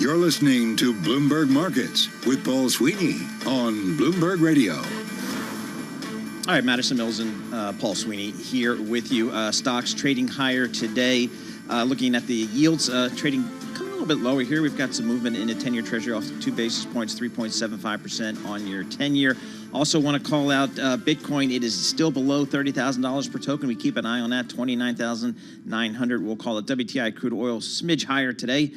You're listening to Bloomberg Markets with Paul Sweeney on Bloomberg Radio. All right, Madison Mills and Paul Sweeney here with you. Stocks trading higher today. Looking at the yields, trading coming a little bit lower here. We've got some movement in the 10-year Treasury off 2 basis points, 3.75% on your 10-year. Also want to call out Bitcoin. It is still below $30,000 per token. We keep an eye on that, 29,900. We'll call it WTI crude oil smidge higher today,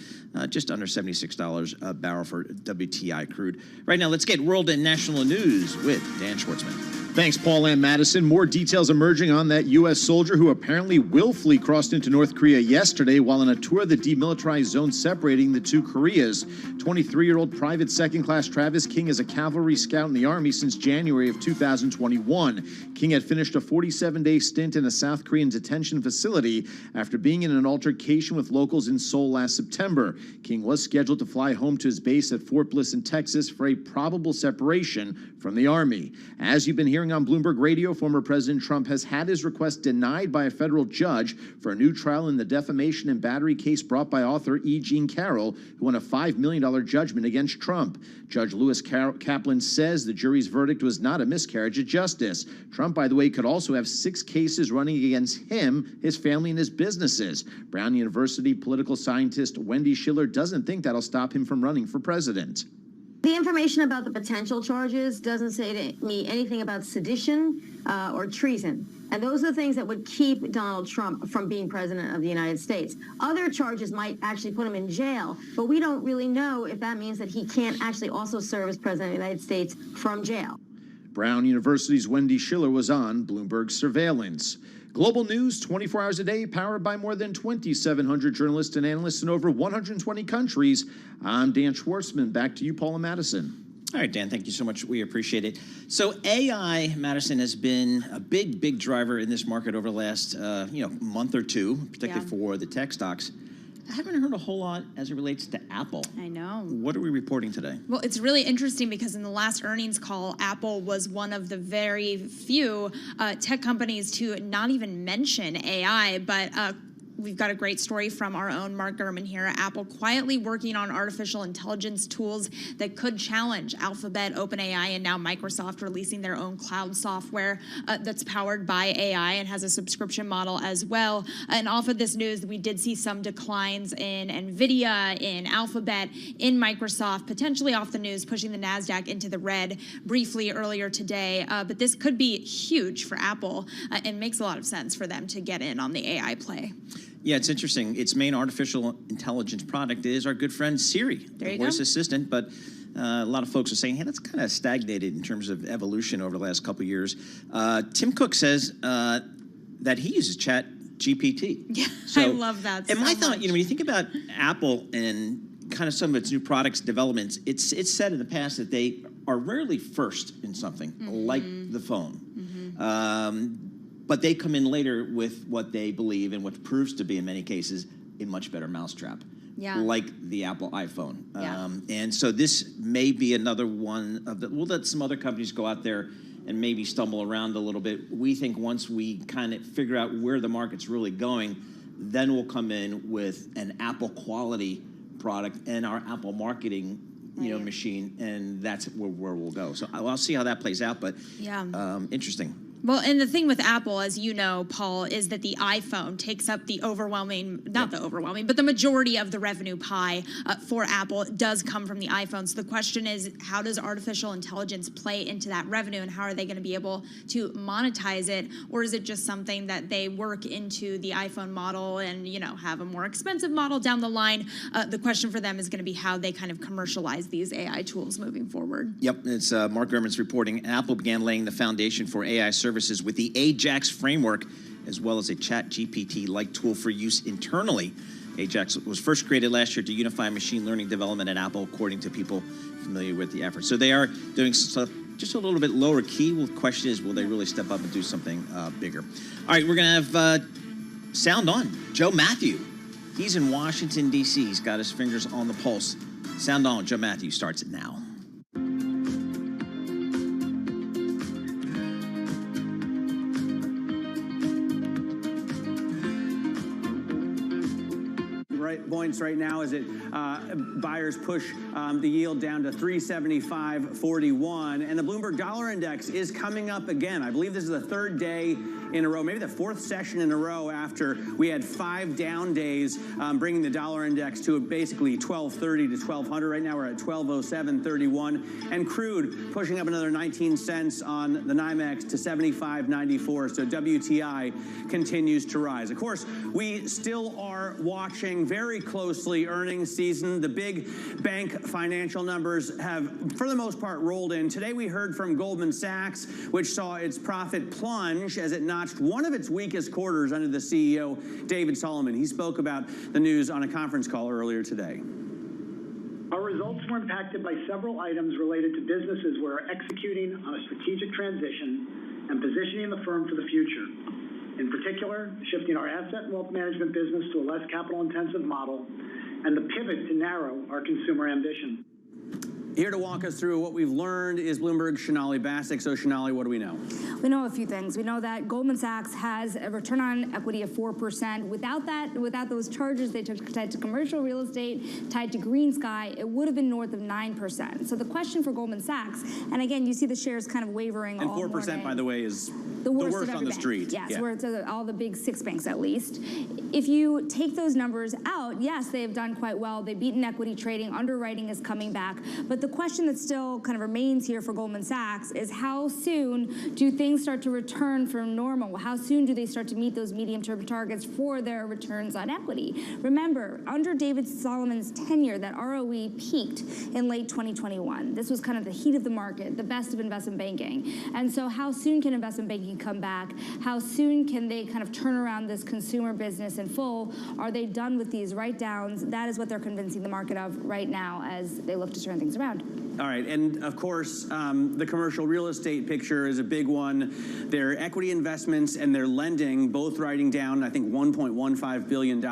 just under $76 a barrel for WTI crude. Right now, let's get world and national news with Dan Schwartzman. Thanks, Paul and Madison. More details emerging on that U.S. soldier who apparently willfully crossed into North Korea yesterday while on a tour of the demilitarized zone separating the two Koreas. 23-year-old Private Second-Class Travis King is a cavalry scout in the Army since January of 2021. King had finished a 47-day stint in a South Korean detention facility after being in an altercation with locals in Seoul last September. King was scheduled to fly home to his base at Fort Bliss in Texas for a probable separation from the Army. As you've been hearing on Bloomberg Radio, former President Trump has had his request denied by a federal judge for a new trial in the defamation and battery case brought by author E. Jean Carroll, who won a $5 million judgment against Trump. Judge Lewis Kaplan says the jury's verdict was not a miscarriage of justice. Trump, by the way, could also have 6 cases running against him, his family, and his businesses. Brown University political scientist Wendy Schiller doesn't think that'll stop him from running for president. The information about the potential charges doesn't say to me anything about sedition or treason. And those are the things that would keep Donald Trump from being president of the United States. Other charges might actually put him in jail, but we don't really know if that means that he can't actually also serve as president of the United States from jail. Brown University's Wendy Schiller was on Bloomberg Surveillance. Global news 24 hours a day, powered by more than 2,700 journalists and analysts in over 120 countries. I'm Dan Schwartzman. Back to you, Paul and Madison. All right, Dan, thank you so much. We appreciate it. So AI, Madison, has been a big driver in this market over the last month or two, particularly for the tech stocks. I haven't heard a whole lot as it relates to Apple. I know. What are we reporting today? Well, it's really interesting because in the last earnings call, Apple was one of the very few tech companies to not even mention AI, but we've got a great story from our own Mark Gurman here. Apple quietly working on artificial intelligence tools that could challenge Alphabet, OpenAI, and now Microsoft releasing their own cloud software that's powered by AI and has a subscription model as well. And off of this news, we did see some declines in NVIDIA, in Alphabet, in Microsoft, potentially off the news, pushing the NASDAQ into the red briefly earlier today. But this could be huge for Apple and makes a lot of sense for them to get in on the AI play. Yeah, it's interesting. Its main artificial intelligence product is our good friend Siri, the voice assistant. But a lot of folks are saying, hey, that's kind of stagnated in terms of evolution over the last couple of years. Tim Cook says that he uses Chat GPT. Yeah, so, I love that. And my thought, when you think about Apple and kind of some of its new products developments, it's said in the past that they are rarely first in something, like the phone. But they come in later with what they believe and what proves to be, in many cases, a much better mousetrap, like the Apple iPhone. And so this may be another one of the, we'll let some other companies go out there and maybe stumble around a little bit. We think once we kind of figure out where the market's really going, then we'll come in with an Apple quality product and our Apple marketing machine, and that's where we'll go. So I'll see how that plays out, but interesting. Well, and the thing with Apple, as you know, Paul, is that the iPhone takes up the but the majority of the revenue pie for Apple. It does come from the iPhone. So the question is, how does artificial intelligence play into that revenue, and how are they going to be able to monetize it? Or is it just something that they work into the iPhone model and, have a more expensive model down the line? The question for them is going to be how they kind of commercialize these AI tools moving forward. Yep, it's Mark Gurman's reporting. Apple began laying the foundation for AI services with the AJAX framework, as well as a Chat GPT-like tool for use internally. AJAX was first created last year to unify machine learning development at Apple, according to people familiar with the effort. So they are doing stuff just a little bit lower key. Well, the question is, will they really step up and do something bigger? All right, we're going to have sound on. Joe Matthew. He's in Washington, D.C. He's got his fingers on the pulse. Sound on. Joe Matthew starts it now. points right now as buyers push the yield down to 375.41. And the Bloomberg Dollar Index is coming up again. I believe this is the third day in a row, maybe the fourth session in a row after we had 5 down days, bringing the dollar index to basically 1230 to 1200. Right now we're at 1207.31. And crude pushing up another 19 cents on the NYMEX to 75.94. So WTI continues to rise. Of course, we still are watching very closely earnings season. The big bank financial numbers have, for the most part, rolled in. Today we heard from Goldman Sachs, which saw its profit plunge as it notched one of its weakest quarters under the CEO, David Solomon. He spoke about the news on a conference call earlier today. Our results were impacted by several items related to businesses we're executing on a strategic transition and positioning the firm for the future. In particular, shifting our asset and wealth management business to a less capital-intensive model and the pivot to narrow our consumer ambition. Here to walk us through what we've learned is Bloomberg's Sonali Basak. So, Sonali, what do we know? We know a few things. We know that Goldman Sachs has a return on equity of 4%. Without those charges they took tied to commercial real estate, tied to Green Sky, it would have been north of 9%. So the question for Goldman Sachs, and again, you see the shares kind of wavering all morning. And 4%, by the way, is the worst on the bank. street. Yes, yeah. Worth all the big 6 banks at least. If you take those numbers out, yes, they have done quite well. They've beaten equity trading. Underwriting is coming back. But the question that still kind of remains here for Goldman Sachs is how soon do things start to return from normal? How soon do they start to meet those medium-term targets for their returns on equity? Remember, under David Solomon's tenure, that ROE peaked in late 2021. This was kind of the heat of the market, the best of investment banking. And so how soon can investment banking come back? How soon can they kind of turn around this consumer business in full? Are they done with these write-downs? That is what they're convincing the market of right now as they look to turn things around. All right, and of course, the commercial real estate picture is a big one. Their equity investments and their lending both writing down, I think, $1.15 billion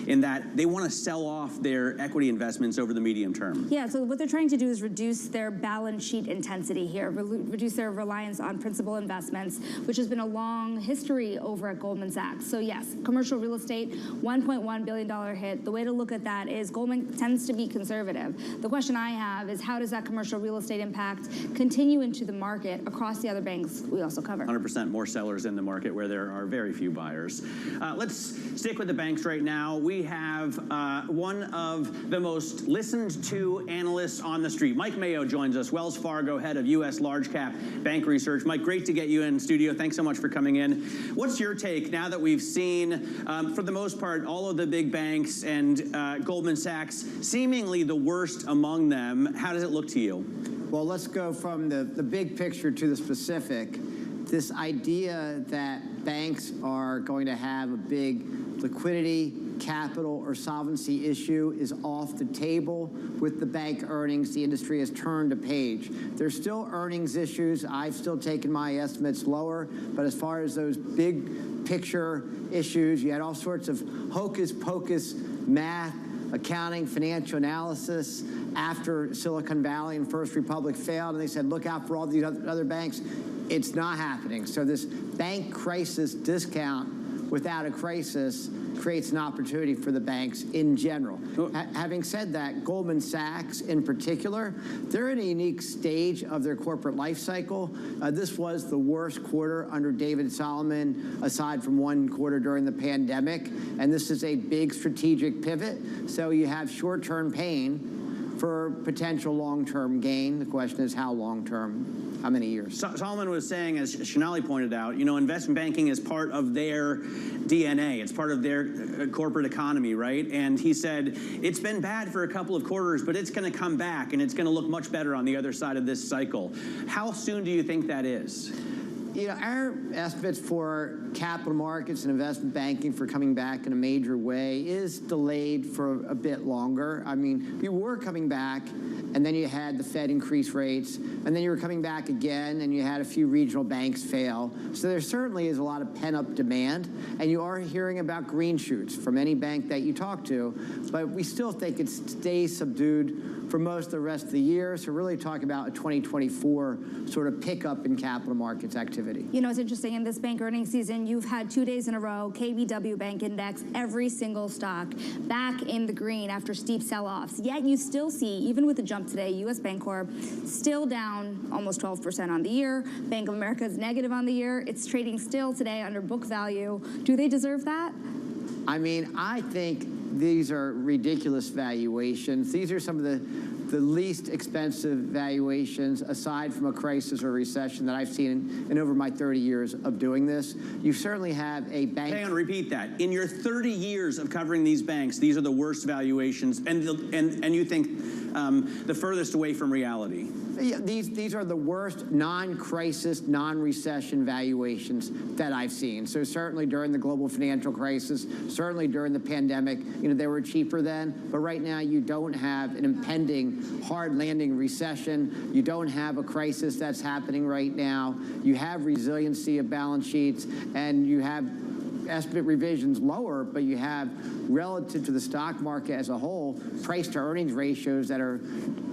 in that they want to sell off their equity investments over the medium term. Yeah, so what they're trying to do is reduce their balance sheet intensity here, reduce their reliance on principal investments, which has been a long history over at Goldman Sachs. So yes, commercial real estate, $1.1 billion hit. The way to look at that is Goldman tends to be conservative. The question I have is how does that commercial real estate impact continue into the market across the other banks we also cover? 100% more sellers in the market where there are very few buyers. Let's stick with the banks right now. We have one of the most listened to analysts on the street. Mike Mayo joins us, Wells Fargo head of U.S. large cap bank research. Mike, great to get you in studio. Thanks so much for coming in. What's your take now that we've seen, for the most part, all of the big banks and Goldman Sachs seemingly the worst among them? How does it look to you? Well, let's go from the big picture to the specific. This idea that banks are going to have a big liquidity, capital, or solvency issue is off the table. With the bank earnings, the industry has turned a page. There's still earnings issues. I've still taken my estimates lower, but as far as those big picture issues, you had all sorts of hocus pocus math, accounting, financial analysis after Silicon Valley and First Republic failed, and they said, look out for all these other banks. It's not happening. So this bank crisis discount without a crisis creates an opportunity for the banks in general. Having said that, Goldman Sachs in particular, they're in a unique stage of their corporate life cycle. This was the worst quarter under David Solomon, aside from one quarter during the pandemic, and this is a big strategic pivot. So you have short-term pain for potential long-term gain. The question is how long-term, how many years? Solomon was saying, as Sonali pointed out, you know, investment banking is part of their DNA. It's part of their corporate economy, right? And he said, it's been bad for a couple of quarters, but it's going to come back, and it's going to look much better on the other side of this cycle. How soon do you think that is? You know, our estimates for capital markets and investment banking for coming back in a major way is delayed for a bit longer. I mean, we were coming back, and then you had the Fed increase rates, and then you were coming back again, and you had a few regional banks fail. So there certainly is a lot of pent-up demand, and you are hearing about green shoots from any bank that you talk to, but we still think it stays subdued for most of the rest of the year. So we're really talking about a 2024 sort of pickup in capital markets activity. You know, it's interesting, in this bank earnings season, you've had 2 days in a row, KBW Bank Index, every single stock back in the green after steep sell-offs. Yet you still see, even with the jump today, U.S. Bancorp still down almost 12% on the year. Bank of America is negative on the year. It's trading still today under book value. Do they deserve that? I mean, I think these are ridiculous valuations. These are some of the least expensive valuations, aside from a crisis or recession, that I've seen in over my 30 years of doing this. You certainly have a bank. Hang on, repeat that. In your 30 years of covering these banks, these are the worst valuations, and you think the furthest away from reality. Yeah, these are the worst non-crisis, non-recession valuations that I've seen. So certainly during the global financial crisis, certainly during the pandemic, you know, they were cheaper then. But right now, you don't have an impending hard landing recession. You don't have a crisis that's happening right now. You have resiliency of balance sheets, and you have estimate revisions lower, but you have, relative to the stock market as a whole, price to earnings ratios that are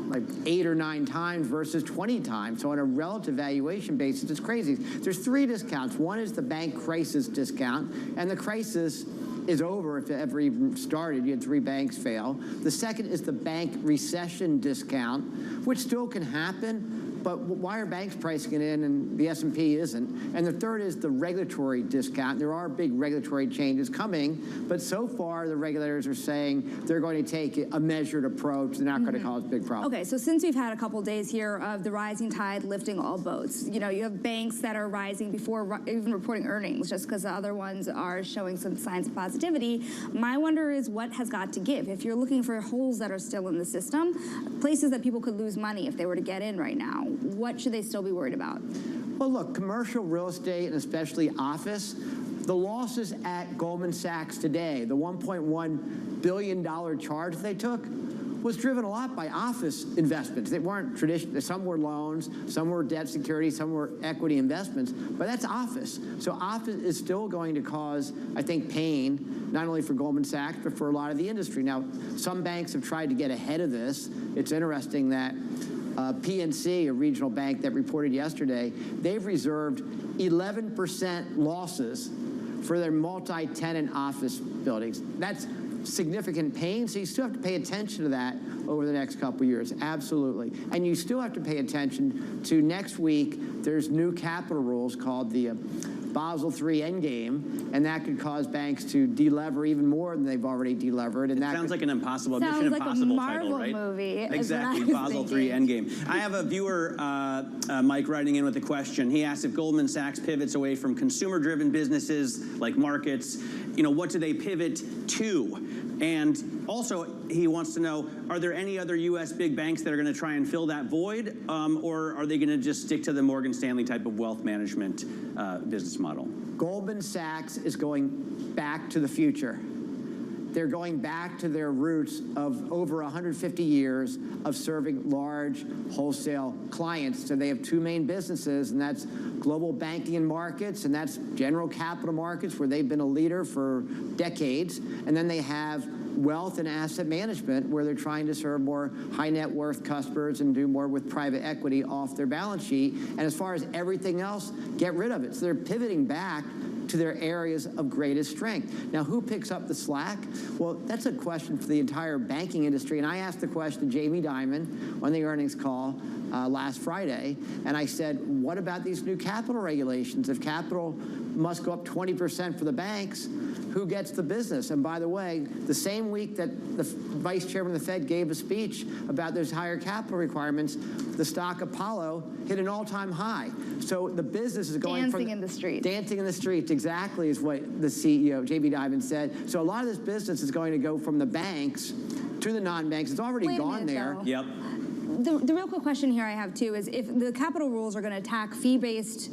like 8 or 9 times versus 20 times. So on a relative valuation basis, it's crazy. There's 3 discounts. One is the bank crisis discount, and the crisis is over if it ever even started. You had 3 banks fail. The second is the bank recession discount, which still can happen, but why are banks pricing it in and the S&P isn't? And the third is the regulatory discount. There are big regulatory changes coming, but so far the regulators are saying they're going to take a measured approach. They're not going to cause big problems. Okay, so since we've had a couple days here of the rising tide lifting all boats, you know, you have banks that are rising before even reporting earnings, just because the other ones are showing some signs of positivity. My wonder is what has got to give. If you're looking for holes that are still in the system, places that people could lose money if they were to get in right now, what should they still be worried about? Well, look, commercial real estate and especially office, the losses at Goldman Sachs today, the $1.1 billion charge they took, was driven a lot by office investments. They weren't traditional. Some were loans, some were debt security, some were equity investments, but that's office. So office is still going to cause, I think, pain, not only for Goldman Sachs, but for a lot of the industry. Now, some banks have tried to get ahead of this. It's interesting that PNC, a regional bank that reported yesterday, they've reserved 11% losses for their multi-tenant office buildings. That's significant pain, so you still have to pay attention to that over the next couple of years, absolutely. And you still have to pay attention to next week, there's new capital rules called the Basel III Endgame, and that could cause banks to delever even more than they've already delevered. And that sounds like an impossible, sounds Mission like Impossible a Marvel title, right? movie. Exactly, Basel III Endgame. I have a viewer, Mike, writing in with a question. He asked if Goldman Sachs pivots away from consumer-driven businesses like markets, you know, what do they pivot to? And also, he wants to know, are there any other U.S. big banks that are going to try and fill that void, or are they going to just stick to the Morgan Stanley type of wealth management business model? Goldman Sachs is going back to the future. They're going back to their roots of over 150 years of serving large wholesale clients. So they have 2 main businesses, and that's global banking and markets, and that's general capital markets, where they've been a leader for decades. And then they have wealth and asset management, where they're trying to serve more high net worth customers and do more with private equity off their balance sheet. And as far as everything else, get rid of it. So they're pivoting back to their areas of greatest strength. Now, who picks up the slack? Well, that's a question for the entire banking industry. And I asked the question to Jamie Dimon on the earnings call last Friday, and I said, what about these new capital regulations? If capital must go up 20% for the banks, who gets the business? And by the way, the same week that the vice chairman of the Fed gave a speech about those higher capital requirements, the stock Apollo hit an all-time high. So the business is going dancing in the streets. Dancing in the streets, exactly, is what the CEO, Jamie Dimon, said. So a lot of this business is going to go from the banks to the non-banks. It's already gone there. Yep. The real quick question here I have, too, is if the capital rules are going to attack fee-based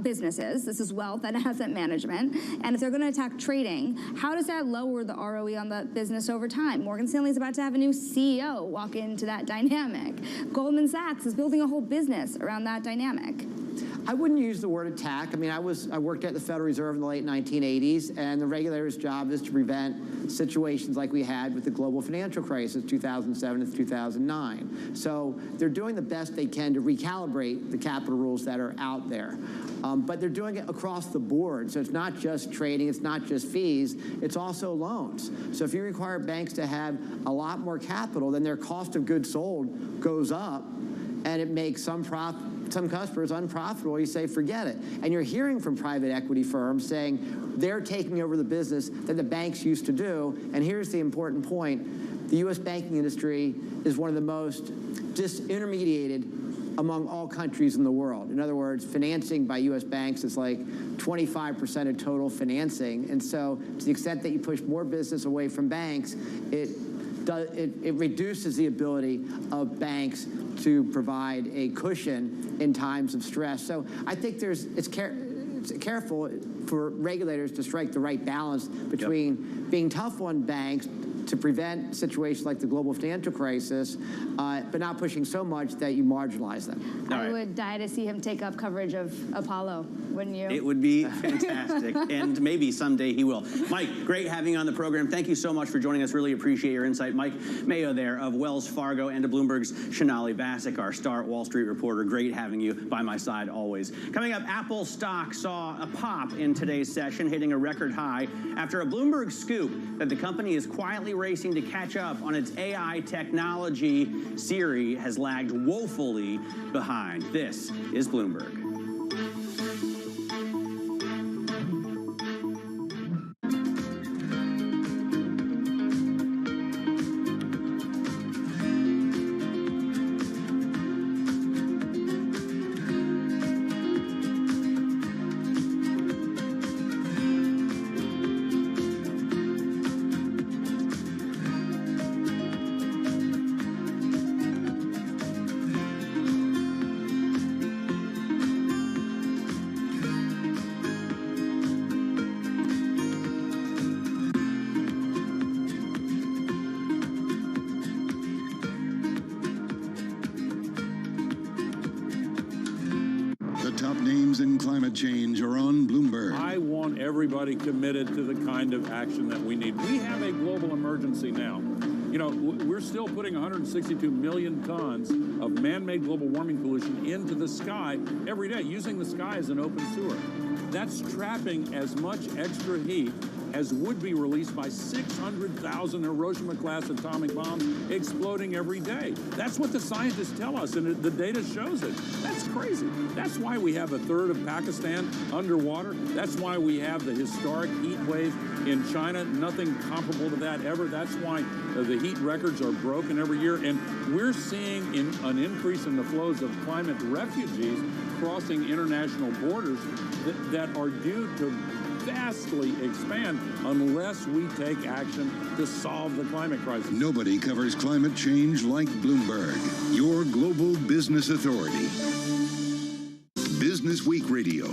businesses, this is wealth and asset management, and if they're going to attack trading, how does that lower the ROE on the business over time? Morgan Stanley is about to have a new CEO walk into that dynamic. Goldman Sachs is building a whole business around that dynamic. I wouldn't use the word attack. I mean, I worked at the Federal Reserve in the late 1980s, and the regulator's job is to prevent situations like we had with the global financial crisis, 2007 to 2009. So they're doing the best they can to recalibrate the capital rules that are out there. But they're doing it across the board. So it's not just trading, it's not just fees, it's also loans. So if you require banks to have a lot more capital, then their cost of goods sold goes up, and it makes some customers unprofitable. You say, forget it. And you're hearing from private equity firms saying they're taking over the business that the banks used to do. And here's the important point. The U.S. banking industry is one of the most disintermediated among all countries in the world. In other words, financing by U.S. banks is like 25% of total financing. And so to the extent that you push more business away from banks, it reduces the ability of banks to provide a cushion in times of stress. So I think it's careful for regulators to strike the right balance between being tough on banks to prevent situations like the global financial crisis, but not pushing so much that you marginalize them. I would die to see him take up coverage of Apollo, wouldn't you? It would be fantastic, and maybe someday he will. Mike, great having you on the program. Thank you so much for joining us. Really appreciate your insight. Mike Mayo there of Wells Fargo, and to Bloomberg's Shonali Basak, our star Wall Street reporter. Great having you by my side always. Coming up, Apple stock saw a pop in today's session, hitting a record high after a Bloomberg scoop that the company is quietly racing to catch up on its AI technology. Siri has lagged woefully behind. This is Bloomberg. Change are on Bloomberg. I want everybody committed to the kind of action that we need. We have a global emergency now. You know, we're still putting 162 million tons of man-made global warming pollution into the sky every day, using the sky as an open sewer. That's trapping as much extra heat as would be released by 600,000 Hiroshima-class atomic bombs exploding every day. That's what the scientists tell us, and the data shows it. That's crazy. That's why we have a third of Pakistan underwater. That's why we have the historic heat wave in China. Nothing comparable to that ever. That's why the heat records are broken every year. And we're seeing an increase in the flows of climate refugees crossing international borders that are due to vastly expand unless we take action to solve the climate crisis. Nobody covers climate change like Bloomberg, your global business authority. Business Week Radio,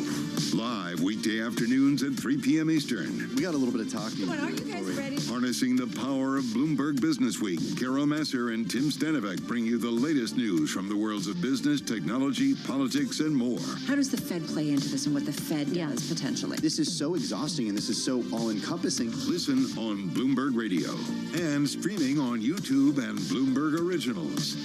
live weekday afternoons at 3 p.m. Eastern. We got a little bit of talking. Are you guys ready? Harnessing the power of Bloomberg Business Week, Carol Messer and Tim Stanovic bring you the latest news from the worlds of business, technology, politics, and more. How does the Fed play into this and what the Fed does potentially? This is so exhausting and this is so all-encompassing. Listen on Bloomberg Radio and streaming on YouTube and Bloomberg Originals.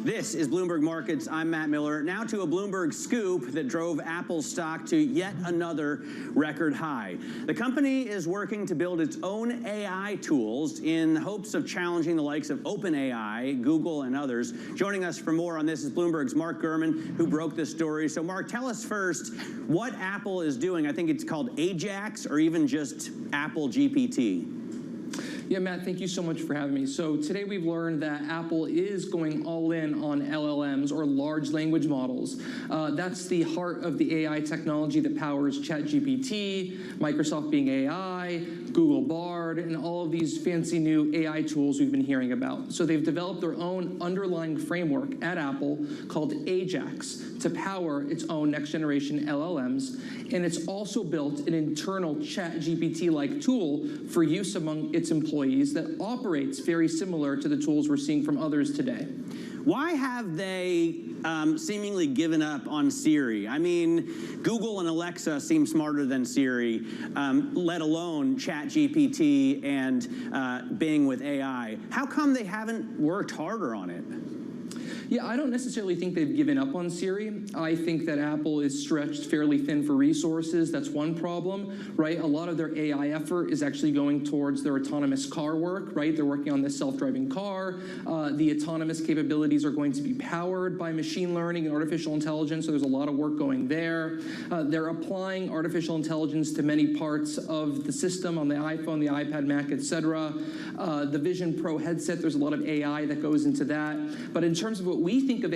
This is Bloomberg Markets. I'm Matt Miller. Now to a Bloomberg scoop that drove Apple's stock to yet another record high. The company is working to build its own AI tools in hopes of challenging the likes of OpenAI, Google, and others. Joining us for more on this is Bloomberg's Mark Gurman, who broke this story. So, Mark, tell us first what Apple is doing. I think it's called Ajax or even just Apple GPT. Yeah, Matt, thank you so much for having me. So today we've learned that Apple is going all in on LLMs, or large language models. That's the heart of the AI technology that powers ChatGPT, Microsoft Bing AI, Google Bard, and all of these fancy new AI tools we've been hearing about. So they've developed their own underlying framework at Apple called Ajax to power its own next generation LLMs. And it's also built an internal ChatGPT-like tool for use among its employees that operates very similar to the tools we're seeing from others today. Why have they seemingly given up on Siri? I mean, Google and Alexa seem smarter than Siri, let alone ChatGPT and Bing with AI. How come they haven't worked harder on it? Yeah, I don't necessarily think they've given up on Siri. I think that Apple is stretched fairly thin for resources. That's one problem, right? A lot of their AI effort is actually going towards their autonomous car work, right? They're working on this self-driving car. The autonomous capabilities are going to be powered by machine learning and artificial intelligence, so there's a lot of work going there. They're applying artificial intelligence to many parts of the system on the iPhone, the iPad, Mac, etc. The Vision Pro headset, there's a lot of AI that goes into that. But in terms of what we think of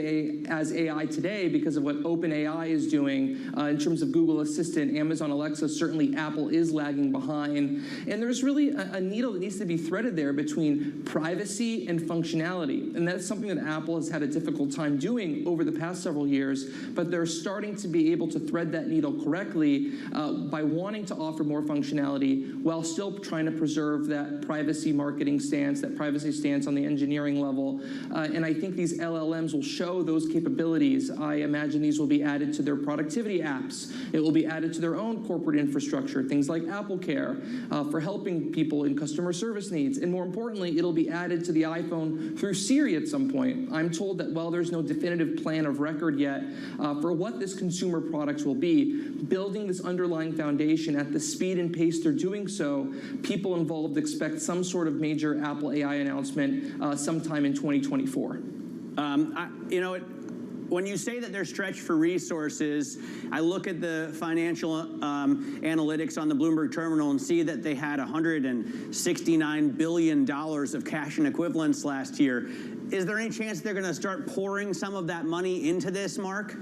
as AI today, because of what OpenAI is doing in terms of Google Assistant, Amazon Alexa, certainly Apple is lagging behind. And there's really a needle that needs to be threaded there between privacy and functionality. And that's something that Apple has had a difficult time doing over the past several years, but they're starting to be able to thread that needle correctly by wanting to offer more functionality while still trying to preserve that privacy marketing stance, that privacy stance on the engineering level. And I think these LLMs will show those capabilities. I imagine these will be added to their productivity apps. It will be added to their own corporate infrastructure, things like Apple Care for helping people in customer service needs. And more importantly, it'll be added to the iPhone through Siri at some point. I'm told that while there's no definitive plan of record yet for what this consumer product will be, building this underlying foundation at the speed and pace they're doing so, people involved expect some sort of major Apple AI announcement sometime in 2024. When you say that they're stretched for resources, I look at the financial analytics on the Bloomberg terminal and see that they had $169 billion of cash and equivalents last year. Is there any chance they're going to start pouring some of that money into this, Mark?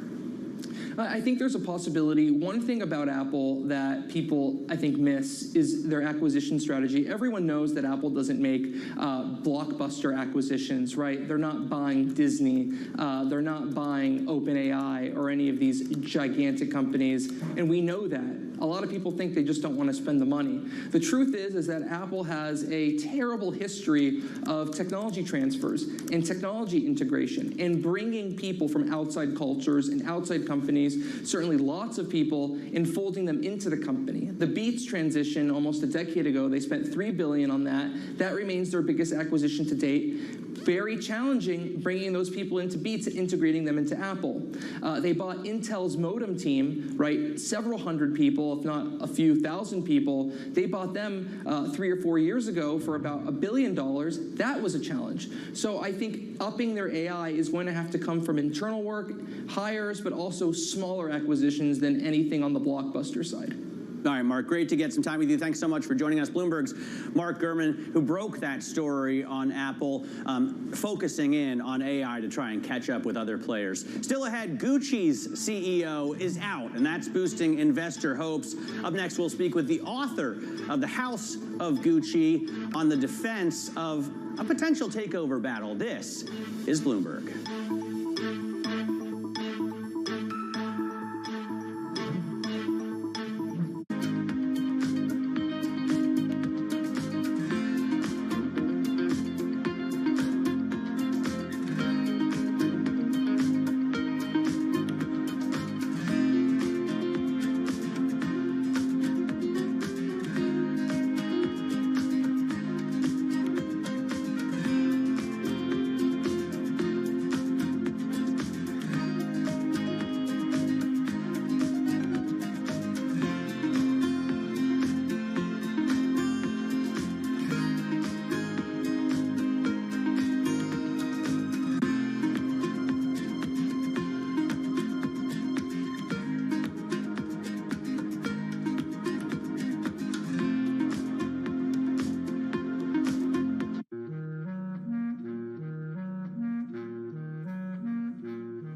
I think there's a possibility. One thing about Apple that people, I think, miss is their acquisition strategy. Everyone knows that Apple doesn't make blockbuster acquisitions, right? They're not buying Disney. They're not buying OpenAI or any of these gigantic companies, and we know that. A lot of people think they just don't want to spend the money. The truth is that Apple has a terrible history of technology transfers and technology integration and bringing people from outside cultures and outside companies, certainly lots of people, and folding them into the company. The Beats transition almost a decade ago, they spent $3 billion on that. That remains their biggest acquisition to date. Very challenging bringing those people into Beats and integrating them into Apple. They bought Intel's modem team, right? Several hundred people, if not a few thousand people. They bought them 3 or 4 years ago for about $1 billion. That was a challenge. So I think upping their AI is going to have to come from internal work, hires, but also smaller acquisitions than anything on the blockbuster side. All right, Mark, great to get some time with you. Thanks so much for joining us. Bloomberg's Mark Gurman, who broke that story on Apple, focusing in on AI to try and catch up with other players. Still ahead, Gucci's CEO is out, and that's boosting investor hopes. Up next, we'll speak with the author of The House of Gucci on the defense of a potential takeover battle. This is Bloomberg.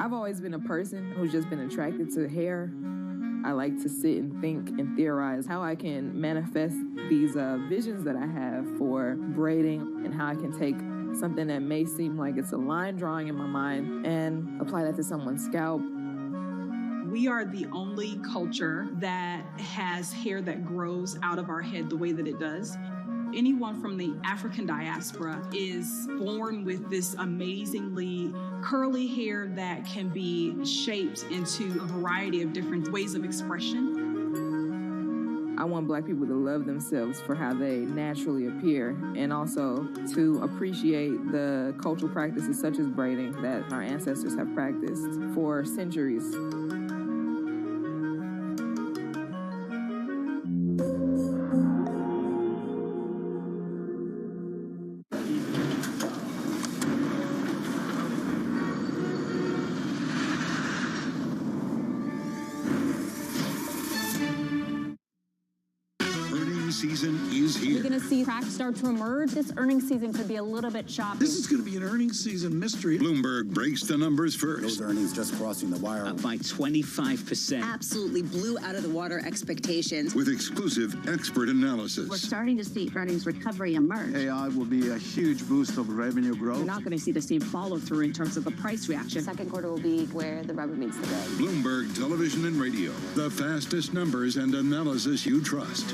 I've always been a person who's just been attracted to hair. I like to sit and think and theorize how I can manifest these visions that I have for braiding and how I can take something that may seem like it's a line drawing in my mind and apply that to someone's scalp. We are the only culture that has hair that grows out of our head the way that it does. Anyone from the African diaspora is born with this amazingly curly hair that can be shaped into a variety of different ways of expression. I want Black people to love themselves for how they naturally appear, and also to appreciate the cultural practices such as braiding that our ancestors have practiced for centuries. Season is here. You're going to see cracks start to emerge. This earnings season could be a little bit choppy. This is going to be an earnings season mystery. Bloomberg breaks the numbers first. Those earnings just crossing the wire. Up by 25%. Absolutely blew out of the water expectations. With exclusive expert analysis. We're starting to see earnings recovery emerge. AI will be a huge boost of revenue growth. You're not going to see the same follow through in terms of the price reaction. Second quarter will be where the rubber meets the road. Bloomberg Television and Radio. The fastest numbers and analysis you trust.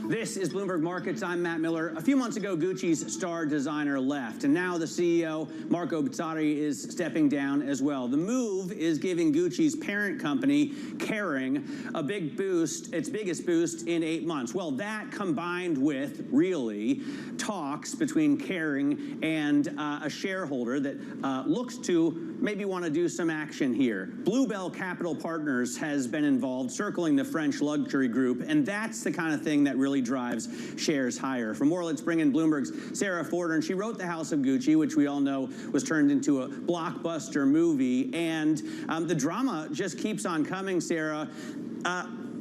This is Bloomberg Markets. I'm Matt Miller. A few months ago, Gucci's star designer left, and now the CEO, Marco Bizzarri, is stepping down as well. The move is giving Gucci's parent company, Kering, a big boost, its biggest boost in 8 months. Well, that combined with, really, talks between Kering and a shareholder that looks to maybe want to do some action here. Bluebell Capital Partners has been involved, circling the French luxury group, and that's the kind of thing that really drives shares higher. For more, let's bring in Bloomberg's Sarah Forder, and she wrote The House of Gucci, which we all know was turned into a blockbuster movie, and the drama just keeps on coming, Sarah.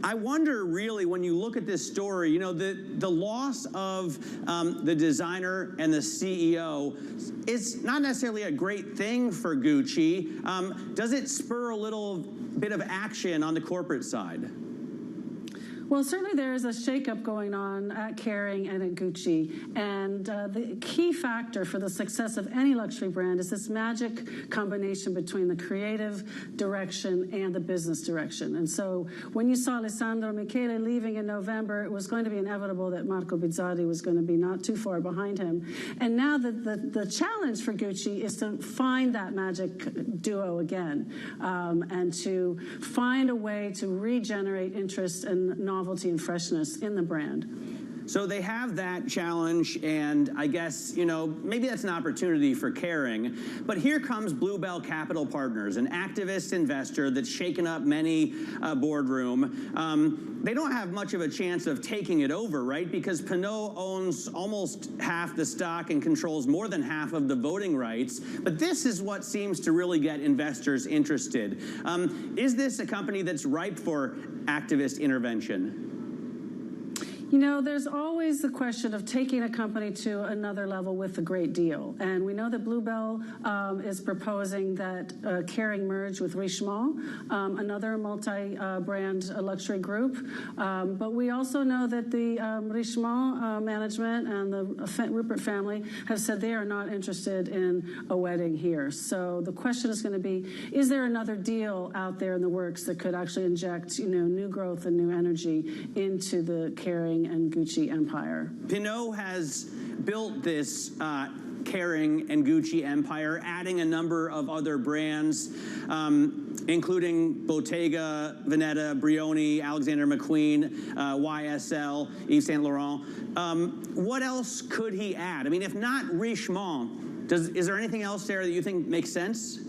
I wonder, really, when you look at this story, you know, the loss of the designer and the CEO is not necessarily a great thing for Gucci. Does it spur a little bit of action on the corporate side? Well, certainly there is a shakeup going on at Kering and at Gucci. And the key factor for the success of any luxury brand is this magic combination between the creative direction and the business direction. And so when you saw Alessandro Michele leaving in November, it was going to be inevitable that Marco Bizzarri was going to be not too far behind him. And now the challenge for Gucci is to find that magic duo again, and to find a way to regenerate interest and novelty and freshness in the brand. So they have that challenge, and I guess, you know, maybe that's an opportunity for Kering. But here comes Bluebell Capital Partners, an activist investor that's shaken up many boardroom. They don't have much of a chance of taking it over, right? Because Pinot owns almost half the stock and controls more than half of the voting rights. But this is what seems to really get investors interested. Is this a company that's ripe for activist intervention? You know, there's always the question of taking a company to another level with a great deal. And we know that Bluebell is proposing that Kering merge with Richemont, another multi-brand luxury group. But we also know that the Richemont management and the Rupert family have said they are not interested in a wedding here. So the question is going to be, is there another deal out there in the works that could actually inject, you know, new growth and new energy into the Kering and Gucci empire? Pinot has built this Kering and Gucci empire, adding a number of other brands, including Bottega Veneta, Brioni, Alexander McQueen, YSL, Yves Saint Laurent. What else could he add? I mean, if not Richemont, is there anything else there that you think makes sense?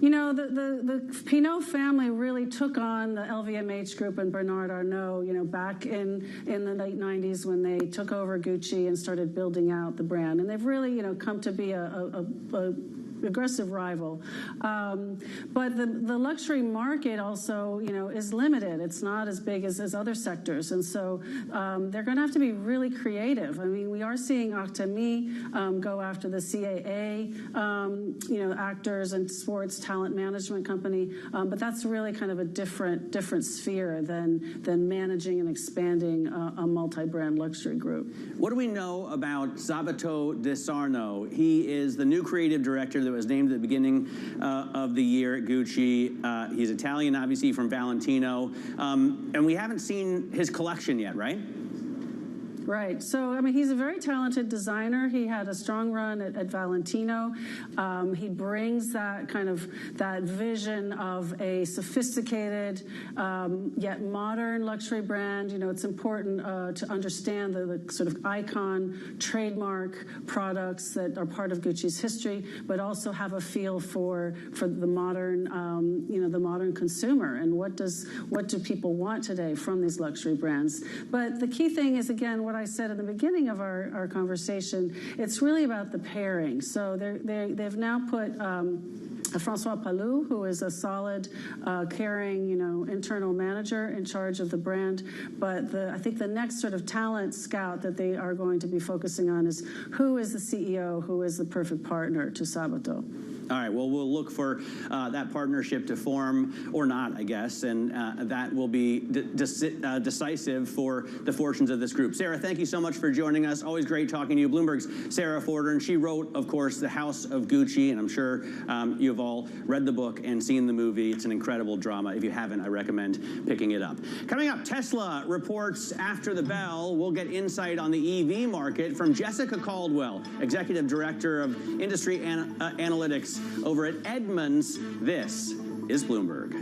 You know, the Pinot family really took on the LVMH group and Bernard Arnault, you know, back in the late 90s when they took over Gucci and started building out the brand. And they've really, you know, come to be a aggressive rival. But the luxury market also, is limited. It's not as big as other sectors. And so they're going to have to be really creative. I mean, we are seeing Octami go after the CAA, actors and sports talent management company. But that's really kind of a different sphere than managing and expanding a multi-brand luxury group. What do we know about Sabato De Sarno? He is the new creative director that was named at the beginning of the year at Gucci. He's Italian, obviously, from Valentino. And we haven't seen his collection yet, right? Right. So, I mean, he's a very talented designer. He had a strong run at Valentino. He brings that that vision of a sophisticated yet modern luxury brand. It's important to understand the sort of icon, trademark products that are part of Gucci's history, but also have a feel for the modern, the modern consumer and what do people want today from these luxury brands. But the key thing is, again, what I said at the beginning of our conversation, it's really about the pairing. So they've now put Francois Palou, who is a solid, caring, internal manager in charge of the brand. But I think the next sort of talent scout that they are going to be focusing on is who is the CEO, who is the perfect partner to Sabato. All right, well, we'll look for that partnership to form or not, I guess, and that will be decisive for the fortunes of this group. Sarah, thank you so much for joining us. Always great talking to you. Bloomberg's Sarah Forder, and she wrote, of course, The House of Gucci, and I'm sure you've all read the book and seen the movie. It's an incredible drama. If you haven't, I recommend picking it up. Coming up, Tesla reports after the bell. We'll get insight on the EV market from Jessica Caldwell, Executive Director of Industry Analytics over at Edmunds. This is Bloomberg.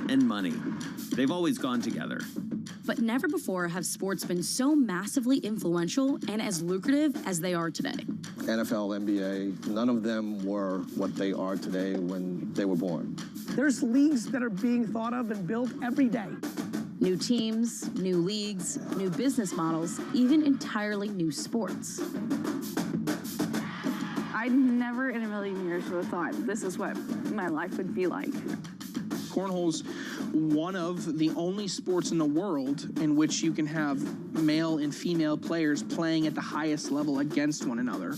And money. They've always gone together. But never before have sports been so massively influential and as lucrative as they are today. NFL, NBA, none of them were what they are today when they were born. There's leagues that are being thought of and built every day. New teams, new leagues, new business models, even entirely new sports. I never in a million years would have thought this is what my life would be like. Cornhole's one of the only sports in the world in which you can have male and female players playing at the highest level against one another.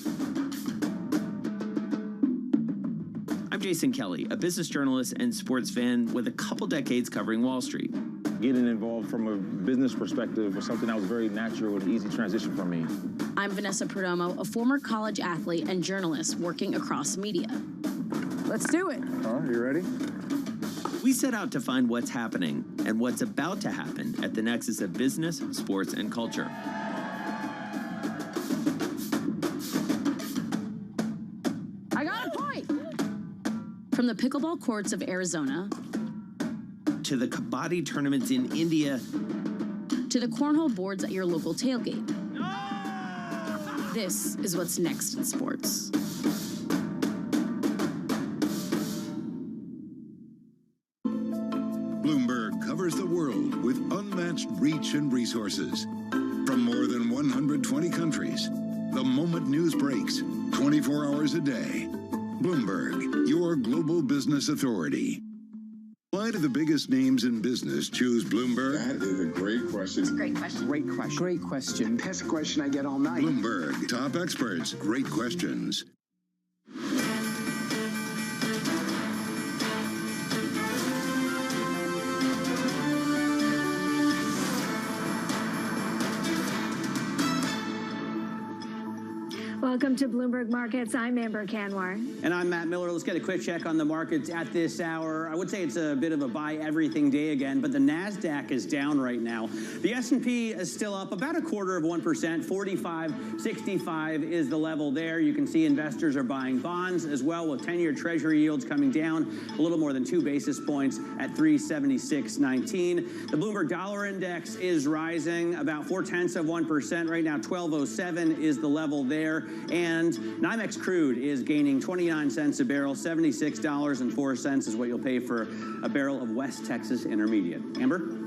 I'm Jason Kelly, a business journalist and sports fan with a couple decades covering Wall Street. Getting involved from a business perspective was something that was very natural and easy transition for me. I'm Vanessa Perdomo, a former college athlete and journalist working across media. Let's do it. All right, you ready? We set out to find what's happening and what's about to happen at the nexus of business, sports, and culture. I got a point! From the pickleball courts of Arizona, to the kabaddi tournaments in India, to the cornhole boards at your local tailgate. This is what's next in sports. Bloomberg Bloomberg covers the world with unmatched reach and resources. From more than 120 countries, the moment news breaks, 24 hours a day. Bloomberg, your global business authority. Why do the biggest names in business choose Bloomberg? That is a great question. It's a great question. Great question. Great question. That's a question I get all night. Bloomberg, top experts, great questions. Welcome to Bloomberg Markets. I'm Amber Kanwar. And I'm Matt Miller. Let's get a quick check on the markets at this hour. I would say it's a bit of a buy everything day again, but the NASDAQ is down right now. The S&P is still up about 0.25%. 45.65 is the level there. You can see investors are buying bonds as well, with 10-year Treasury yields coming down a little more than 2 basis points at 376.19. The Bloomberg Dollar Index is rising about 0.4% right now. 1207 is the level there. And NYMEX crude is gaining 29 cents a barrel. $76.04 is what you'll pay for a barrel of West Texas Intermediate. Amber?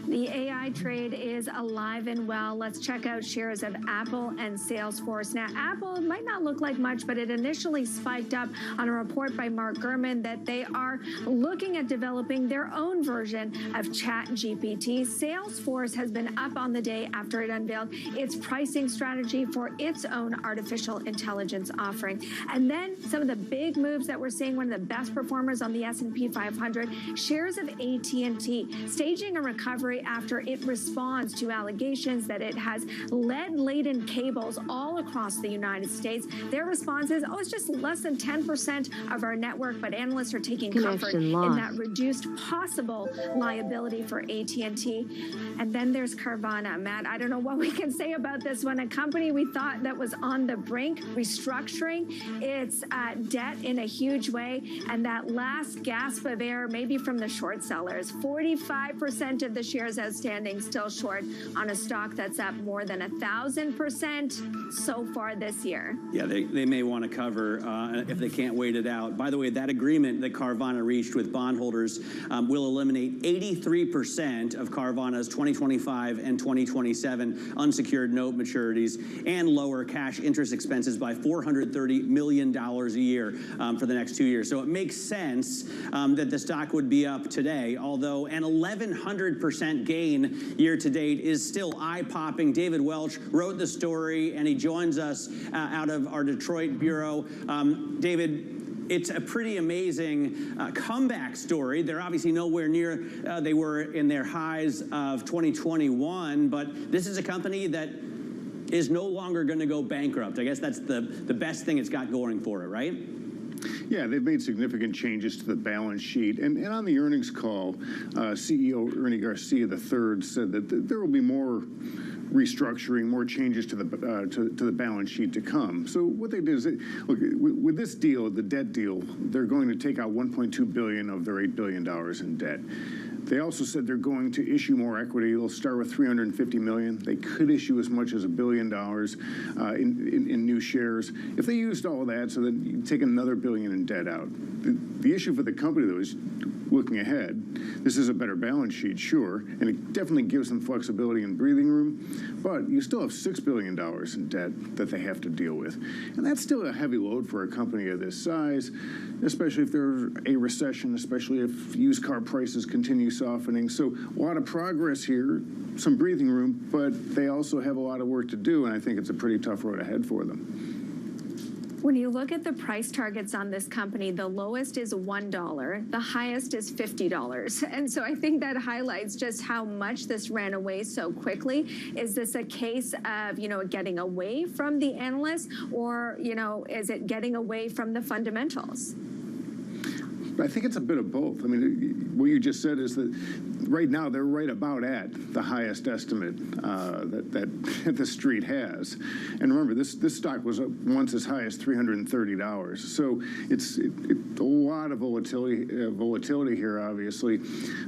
The AI trade is alive and well. Let's check out shares of Apple and Salesforce. Now, Apple might not look like much, but it initially spiked up on a report by Mark Gurman that they are looking at developing their own version of ChatGPT. Salesforce has been up on the day after it unveiled its pricing strategy for its own artificial intelligence offering. And then some of the big moves that we're seeing, one of the best performers on the S&P 500, shares of AT&T staging a recovery after it responds to allegations that it has lead-laden cables all across the United States. Their response is, it's just less than 10% of our network, but analysts are taking comfort in that reduced possible liability for AT&T. And then there's Carvana. Matt, I don't know what we can say about this one. A company we thought that was on the brink, restructuring its debt in a huge way, and that last gasp of air, maybe from the short sellers. 45% of the shares outstanding still short on a stock that's up more than 1,000% so far this year. Yeah, they may want to cover if they can't wait it out. By the way, that agreement that Carvana reached with bondholders will eliminate 83% of Carvana's 2025 and 2027 unsecured note maturities and lower cash interest expenses by $430 million a year for the next 2 years. So it makes sense that the stock would be up today, although an 1,100% gain year to date is still eye-popping. David Welch wrote the story, and he joins us out of our Detroit bureau. David, it's a pretty amazing comeback story. They're obviously nowhere near they were in their highs of 2021, but this is a company that is no longer going to go bankrupt. I guess that's the best thing it's got going for it, right? Yeah, they've made significant changes to the balance sheet. And on the earnings call, CEO Ernie Garcia III said that there will be more restructuring, more changes to the balance sheet to come. So what they did is, look, with this deal, the debt deal, they're going to take out $1.2 billion of their $8 billion in debt. They also said they're going to issue more equity. They'll start with $350 million. They could issue as much as $1 billion in new shares. If they used all of that, so then you take another $1 billion in debt out. The issue for the company, though, is looking ahead. This is a better balance sheet, sure, and it definitely gives them flexibility and breathing room, but you still have $6 billion in debt that they have to deal with. And that's still a heavy load for a company of this size, especially if there's a recession, especially if used car prices continue softening. So a lot of progress here, some breathing room, but they also have a lot of work to do, and I think it's a pretty tough road ahead for them. When you look at the price targets on this company, the lowest is $1, the highest is $50. And so I think that highlights just how much this ran away so quickly. Is this a case of, getting away from the analysts, or, is it getting away from the fundamentals? I think it's a bit of both. I mean, what you just said is that right now they're right about at the highest estimate that the street has. And remember, this stock was once as high as $330. So it's a lot of volatility here, obviously.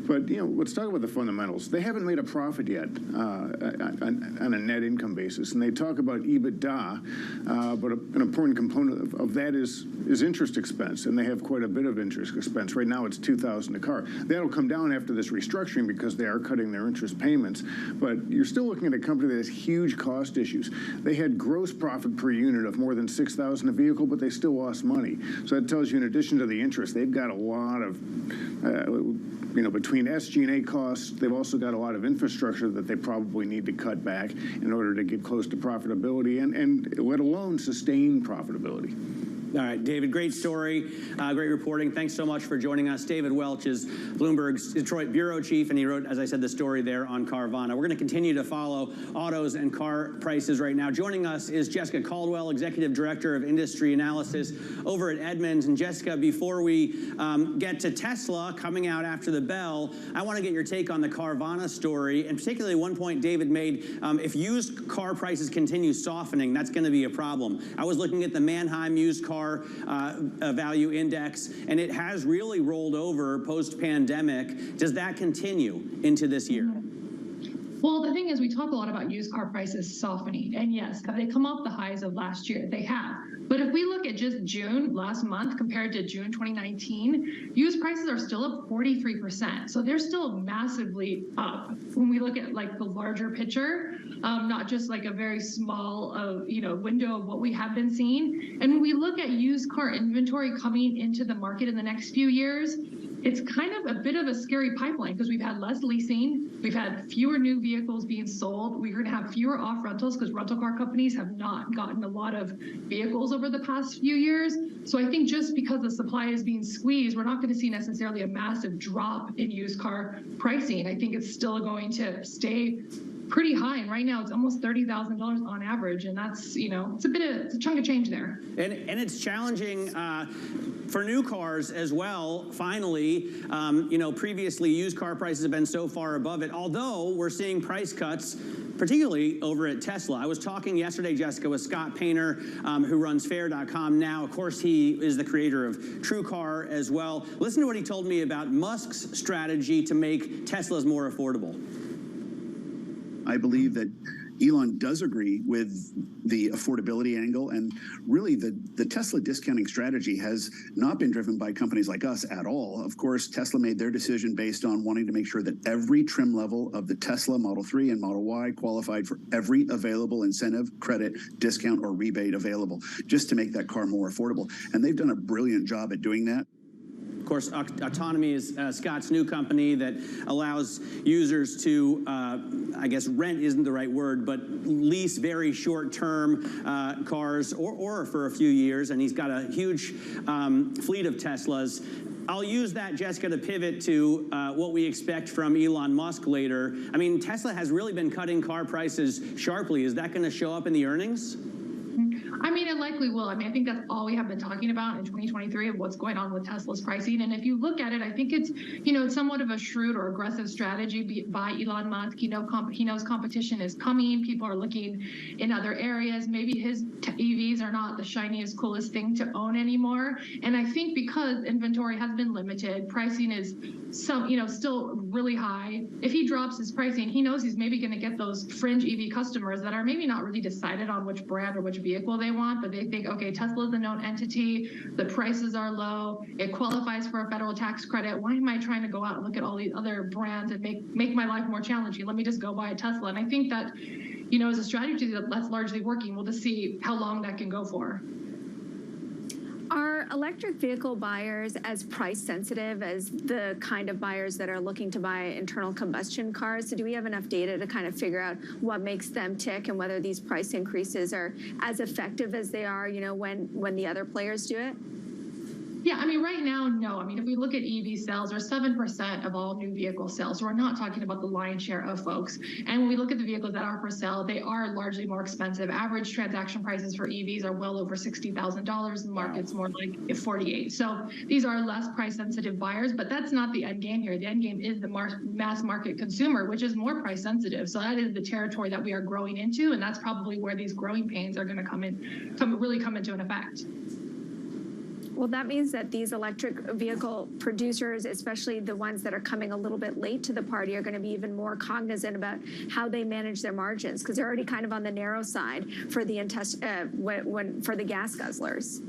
But let's talk about the fundamentals. They haven't made a profit yet on a net income basis, and they talk about EBITDA, but an important component of that is interest expense, and they have quite a bit of interest expense. Right now, it's $2,000 a car. That'll come down after this restructuring because they are cutting their interest payments. But you're still looking at a company that has huge cost issues. They had gross profit per unit of more than $6,000 a vehicle, but they still lost money. So that tells you, in addition to the interest, they've got a lot of, between SG&A costs, they've also got a lot of infrastructure that they probably need to cut back in order to get close to profitability and let alone sustain profitability. All right, David, great story, great reporting. Thanks so much for joining us. David Welch is Bloomberg's Detroit bureau chief, and he wrote, as I said, the story there on Carvana. We're going to continue to follow autos and car prices right now. Joining us is Jessica Caldwell, executive director of industry analysis over at Edmunds. And Jessica, before we get to Tesla coming out after the bell, I want to get your take on the Carvana story, and particularly one point David made, if used car prices continue softening, that's going to be a problem. I was looking at the Manheim used car value index, and it has really rolled over post-pandemic. Does that continue into this year? Well, the thing is, we talk a lot about used car prices softening, and yes, have they come off the highs of last year? They have. But if we look at just June last month compared to June 2019, used prices are still up 43%. So they're still massively up when we look at like the larger picture, not just like a very small window of what we have been seeing. And when we look at used car inventory coming into the market in the next few years, it's kind of a bit of a scary pipeline because we've had less leasing, we've had fewer new vehicles being sold, we're going to have fewer off rentals because rental car companies have not gotten a lot of vehicles over the past few years. So I think just because the supply is being squeezed, we're not going to see necessarily a massive drop in used car pricing. I think it's still going to stay pretty high, and right now it's almost $30,000 on average, and that's it's a chunk of change there. And it's challenging for new cars as well. Finally, previously used car prices have been so far above it. Although we're seeing price cuts, particularly over at Tesla. I was talking yesterday, Jessica, with Scott Painter, who runs Fair.com now. Of course, he is the creator of TrueCar as well. Listen to what he told me about Musk's strategy to make Teslas more affordable. I believe that Elon does agree with the affordability angle, and really the Tesla discounting strategy has not been driven by companies like us at all. Of course, Tesla made their decision based on wanting to make sure that every trim level of the Tesla Model 3 and Model Y qualified for every available incentive, credit, discount, or rebate available, just to make that car more affordable. And they've done a brilliant job at doing that. Of course, Autonomy is Scott's new company that allows users to, I guess rent isn't the right word, but lease very short-term cars or for a few years, and he's got a huge fleet of Teslas. I'll use that, Jessica, to pivot to what we expect from Elon Musk later. I mean, Tesla has really been cutting car prices sharply. Is that going to show up in the earnings? I mean, it likely will. I mean, I think that's all we have been talking about in 2023 of what's going on with Tesla's pricing. And if you look at it, I think it's, it's somewhat of a shrewd or aggressive strategy by Elon Musk. He knows competition is coming. People are looking in other areas. Maybe his EVs are not the shiniest, coolest thing to own anymore. And I think because inventory has been limited, pricing is still really high. If he drops his pricing, he knows he's maybe going to get those fringe EV customers that are maybe not really decided on which brand or which vehicle they want, but they think, okay, Tesla's a known entity, the prices are low, it qualifies for a federal tax credit. Why am I trying to go out and look at all these other brands and make my life more challenging? Let me just go buy a Tesla. And I think that, is a strategy that's largely working. We'll just see how long that can go for. Are electric vehicle buyers as price sensitive as the kind of buyers that are looking to buy internal combustion cars? So do we have enough data to kind of figure out what makes them tick and whether these price increases are as effective as they are, when the other players do it? Yeah, I mean, right now, no. I mean, if we look at EV sales, they're 7% of all new vehicle sales. So we're not talking about the lion's share of folks. And when we look at the vehicles that are for sale, they are largely more expensive. Average transaction prices for EVs are well over $60,000. The market's more like $48,000. So these are less price-sensitive buyers, but that's not the end game here. The end game is the mass market consumer, which is more price-sensitive. So that is the territory that we are growing into, and that's probably where these growing pains are going to really come into an effect. Well, that means that these electric vehicle producers, especially the ones that are coming a little bit late to the party, are going to be even more cognizant about how they manage their margins, because they're already kind of on the narrow side for the for the gas guzzlers.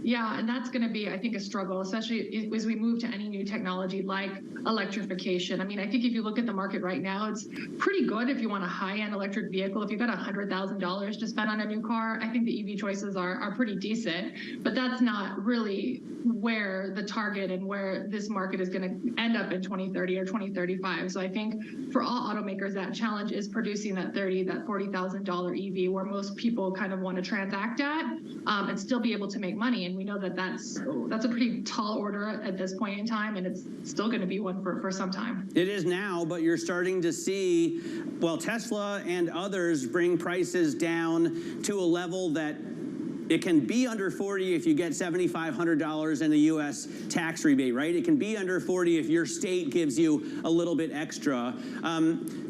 Yeah, and that's going to be, I think, a struggle, especially as we move to any new technology like electrification. I mean, I think if you look at the market right now, it's pretty good if you want a high-end electric vehicle. If you've got $100,000 to spend on a new car, I think the EV choices are pretty decent. But that's not really where the target and where this market is going to end up in 2030 or 2035. So I think for all automakers, that challenge is producing that $40,000 EV where most people kind of want to transact at and still be able to make money. And we know that that's a pretty tall order at this point in time, and it's still going to be one for some time. It is now, but you're starting to see, well, Tesla and others bring prices down to a level that it can be under 40 if you get $7,500 in the U.S. tax rebate, right? It can be under 40 if your state gives you a little bit extra.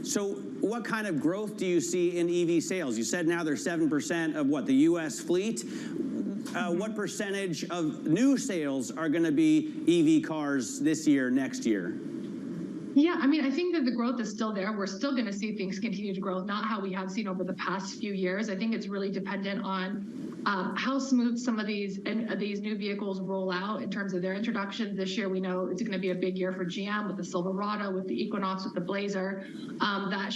So what kind of growth do you see in EV sales? You said now they're 7% of what, the U.S. fleet? What percentage of new sales are going to be EV cars this year, next year? Yeah, I mean, I think that the growth is still there. We're still going to see things continue to grow, not how we have seen over the past few years. I think it's really dependent on how smooth some of these new vehicles roll out in terms of their introductions. This year, we know it's going to be a big year for GM with the Silverado, with the Equinox, with the Blazer. That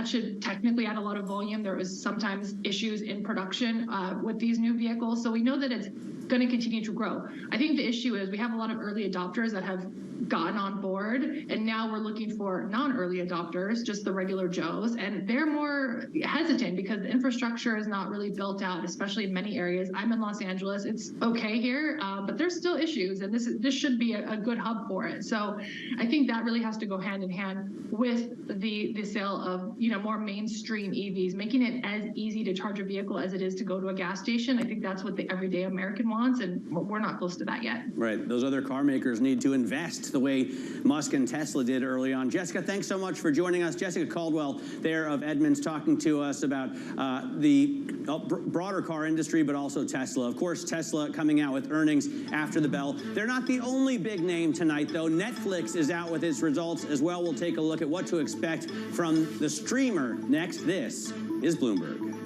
should technically add a lot of volume. There was sometimes issues in production with these new vehicles, so we know that it's going to continue to grow. I think the issue is we have a lot of early adopters that have gotten on board, and now we're looking for non-early adopters, just the regular Joes, and they're more hesitant because the infrastructure is not really built out, especially in many areas. I'm in Los Angeles. It's okay here, but there's still issues, and this should be a good hub for it. So I think that really has to go hand in hand with the sale of more mainstream EVs, making it as easy to charge a vehicle as it is to go to a gas station. I think that's what the everyday American wants, and we're not close to that yet. Right. Those other car makers need to invest the way Musk and Tesla did early on. Jessica, thanks so much for joining us. Jessica Caldwell there of Edmunds talking to us about the broader car industry, but also Tesla. Of course, Tesla coming out with earnings after the bell. They're not the only big name tonight, though. Netflix is out with its results as well. We'll take a look at what to expect from the streamer next. This is Bloomberg.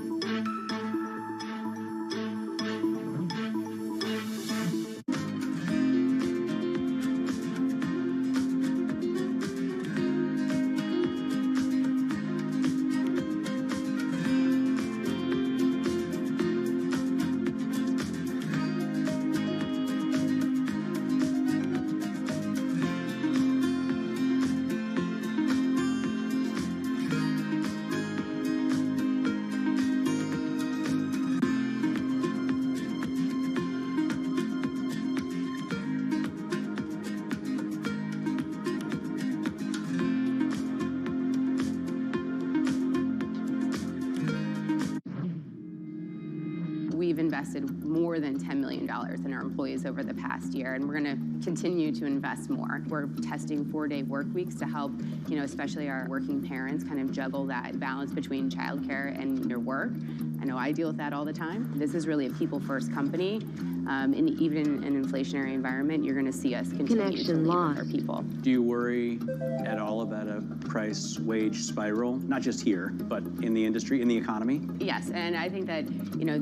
We've invested more than $10 million in our employees over the past year, and we're going to continue to invest more. We're testing 4-day work weeks to help, especially our working parents kind of juggle that balance between childcare and their work. I know I deal with that all the time. This is really a people-first company. Even in an inflationary environment, you're going to see us continue to lead with our people. Do you worry at all about a price-wage spiral, not just here, but in the industry, in the economy? Yes, and I think that,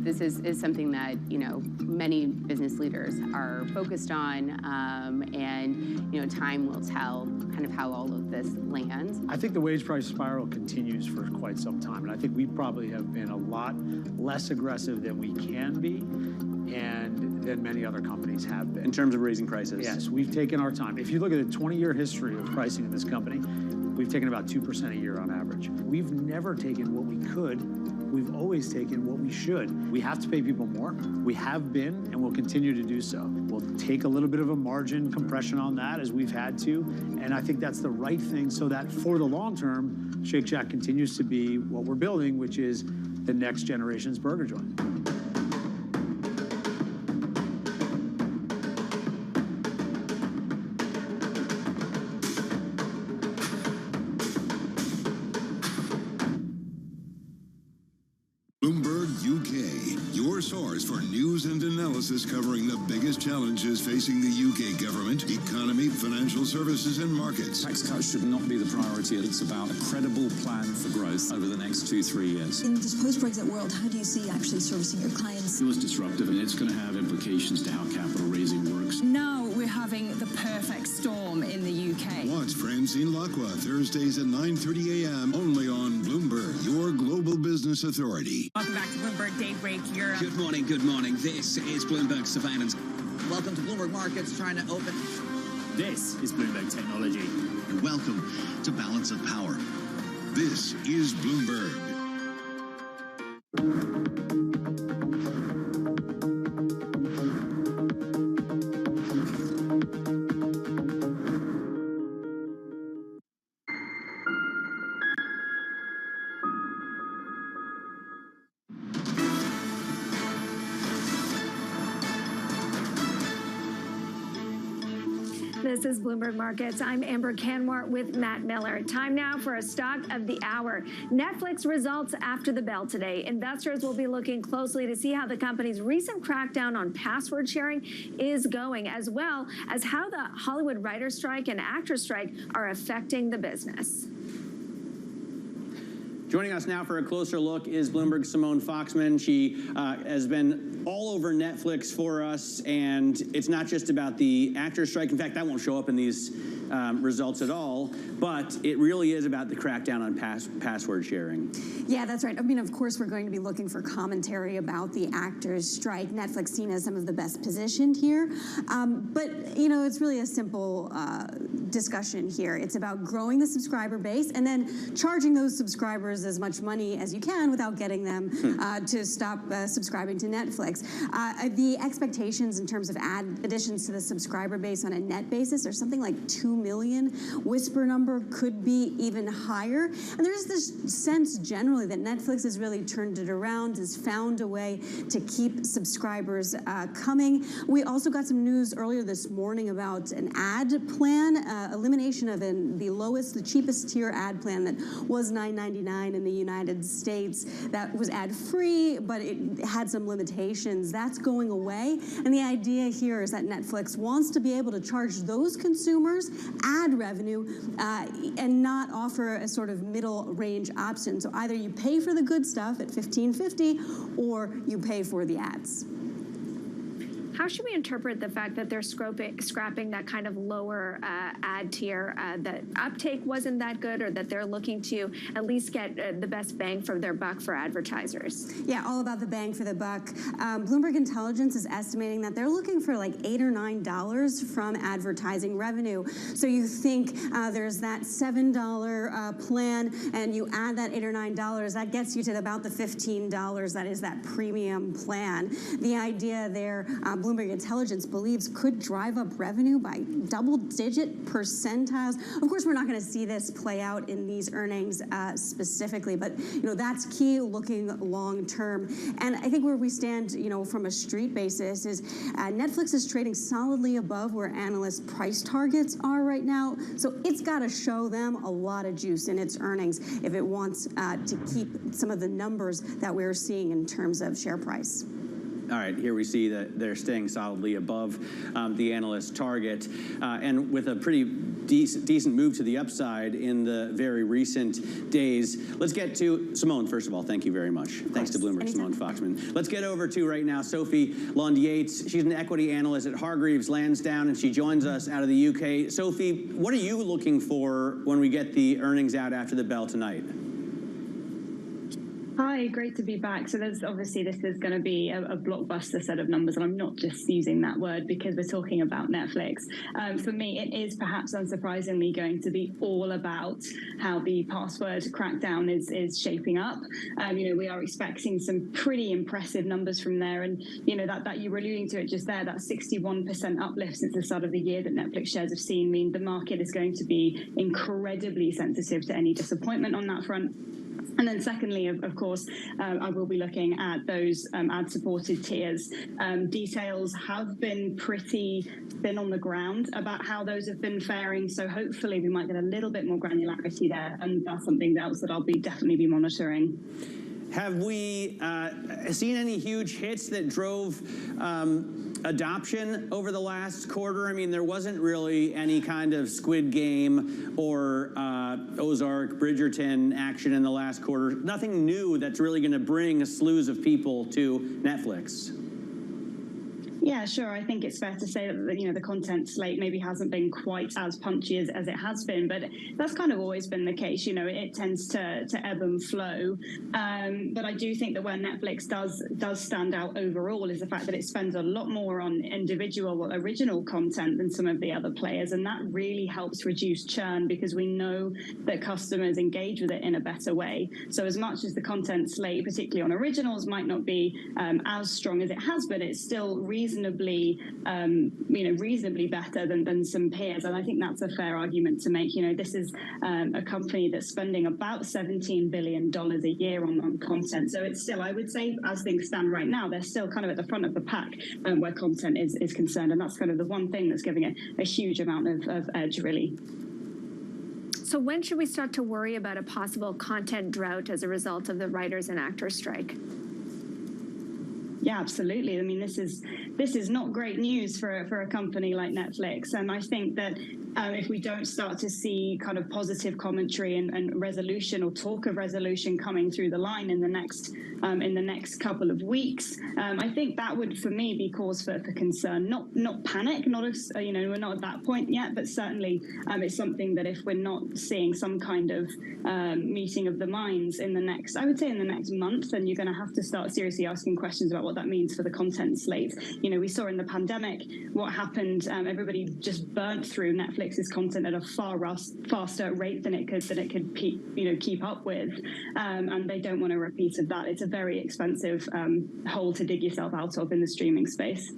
this is something that, many business leaders are focused on, and, time will tell kind of how all of this lands. I think the wage price spiral continues for quite some time, and I think we probably have been a lot less aggressive than we can be, and than many other companies have been. In terms of raising prices? Yes, we've taken our time. If you look at the 20-year history of pricing in this company, we've taken about 2% a year on average. We've never taken what we could. We've always taken what we should. We have to pay people more. We have been, and we'll continue to do so. We'll take a little bit of a margin compression on that as we've had to, and I think that's the right thing so that for the long term, Shake Shack continues to be what we're building, which is the next generation's burger joint. Bloomberg UK. your source for news and analysis covering the biggest challenges facing the UK government, economy, financial services, and markets. Tax cuts should not be the priority. It's about a credible plan for growth over the next 2-3 years. In this post-Brexit world, how do you see actually servicing your clients? It was disruptive, and it's going to have implications to how capital raising works. Now we're having the perfect storm in the UK. Watch Francine Lacqua Thursdays at 9:30 a.m. only on Bloomberg, your global business authority. Welcome back to Bloomberg Daybreak Europe. Good morning, good morning. This is Bloomberg Surveillance. Welcome to Bloomberg Markets, trying to open. This is Bloomberg Technology. And welcome to Balance of Power. This is Bloomberg. This is Bloomberg Markets. I'm Amber Canwart with Matt Miller. Time now for a stock of the hour. Netflix results after the bell today. Investors will be looking closely to see how the company's recent crackdown on password sharing is going, as well as how the Hollywood writer strike and actor strike are affecting the business. Joining us now for a closer look is Bloomberg's Simone Foxman. She has been all over Netflix for us, and it's not just about the actor strike. In fact, that won't show up in these results at all, but it really is about the crackdown on password sharing. Yeah, that's right. I mean, of course, we're going to be looking for commentary about the actors' strike. Netflix seen as some of the best positioned here. But, you know, it's really a simple discussion here. It's about growing the subscriber base and then charging those subscribers as much money as you can without getting them to stop subscribing to Netflix. The expectations in terms of ad additions to the subscriber base on a net basis are something like 2 million. Whisper number could be even higher. And there's this sense generally that Netflix has really turned it around, has found a way to keep subscribers coming. We also got some news earlier this morning about an ad plan, elimination of the cheapest tier ad plan that was $9.99 in the United States. That was ad-free, but it had some limitations. That's going away. And the idea here is that Netflix wants to be able to charge those consumers ad revenue and not offer a sort of middle range option. So either you pay for the good stuff at $15.50 or you pay for the ads. How should we interpret the fact that they're scrapping that kind of lower ad tier, that uptake wasn't that good, or that they're looking to at least get the best bang for their buck for advertisers? Yeah, all about the bang for the buck. Bloomberg Intelligence is estimating that they're looking for like $8 or $9 from advertising revenue. So you think there's that $7 plan, and you add that $8 or $9, that gets you to about the $15 that is that premium plan. The idea there, Bloomberg Intelligence believes could drive up revenue by double-digit percentiles. Of course, we're not going to see this play out in these earnings specifically, but that's key looking long-term. And I think where we stand, from a street basis, is Netflix is trading solidly above where analyst price targets are right now. So it's got to show them a lot of juice in its earnings if it wants to keep some of the numbers that we're seeing in terms of share price. All right, here we see that they're staying solidly above the analyst target, and with a pretty decent move to the upside in the very recent days. Let's get to Simone, first of all. Thank you very much. Thanks to Bloomberg, Simone Foxman. Let's get over to right now Sophie Lund-Yates. She's an equity analyst at Hargreaves Lansdown, and she joins us out of the UK. Sophie, what are you looking for when we get the earnings out after the bell tonight? Hi, great to be back. So this is going to be a blockbuster set of numbers, and I'm not just using that word because we're talking about Netflix. For me, it is perhaps unsurprisingly going to be all about how the password crackdown is shaping up. We are expecting some pretty impressive numbers from there, and that you were alluding to it just there, that 61% uplift since the start of the year that Netflix shares have seen mean the market is going to be incredibly sensitive to any disappointment on that front. And then secondly, of course, I will be looking at those ad-supported tiers. Details have been pretty thin on the ground about how those have been faring, so hopefully we might get a little bit more granularity there, and that's something else that I'll definitely be monitoring. Have we seen any huge hits that drove adoption over the last quarter? I mean, there wasn't really any kind of Squid Game or Ozark, Bridgerton action in the last quarter. Nothing new that's really going to bring a slew of people to Netflix. Yeah, sure. I think it's fair to say that, you know, the content slate maybe hasn't been quite as punchy as it has been, but that's kind of always been the case. You know, it tends to ebb and flow. But I do think that where Netflix does stand out overall is the fact that it spends a lot more on individual original content than some of the other players, and that really helps reduce churn because we know that customers engage with it in a better way. So as much as the content slate, particularly on originals, might not be as strong as it has been, it's still reasonably better than some peers, and I think that's a fair argument to make. You know, this is a company that's spending about $17 billion a year on content, so it's still, I would say, as things stand right now, they're still kind of at the front of the pack where content is concerned, and that's kind of the one thing that's giving it a huge amount of edge, really. So when should we start to worry about a possible content drought as a result of the writers and actors strike? Yeah, absolutely. I mean, this is not great news for a company like Netflix, and I think that if we don't start to see kind of positive commentary and resolution or talk of resolution coming through the line in the next couple of weeks, I think that would, for me, be cause for concern. Not panic, not as, you know, we're not at that point yet, but certainly it's something that if we're not seeing some kind of meeting of the minds in the next, I would say in the next month, then you're going to have to start seriously asking questions about what that means for the content slate. You know, we saw in the pandemic what happened. Everybody just burnt through Netflix's content at a far faster rate than it could keep up with, and they don't want a repeat of that. It's a very expensive hole to dig yourself out of in the streaming space.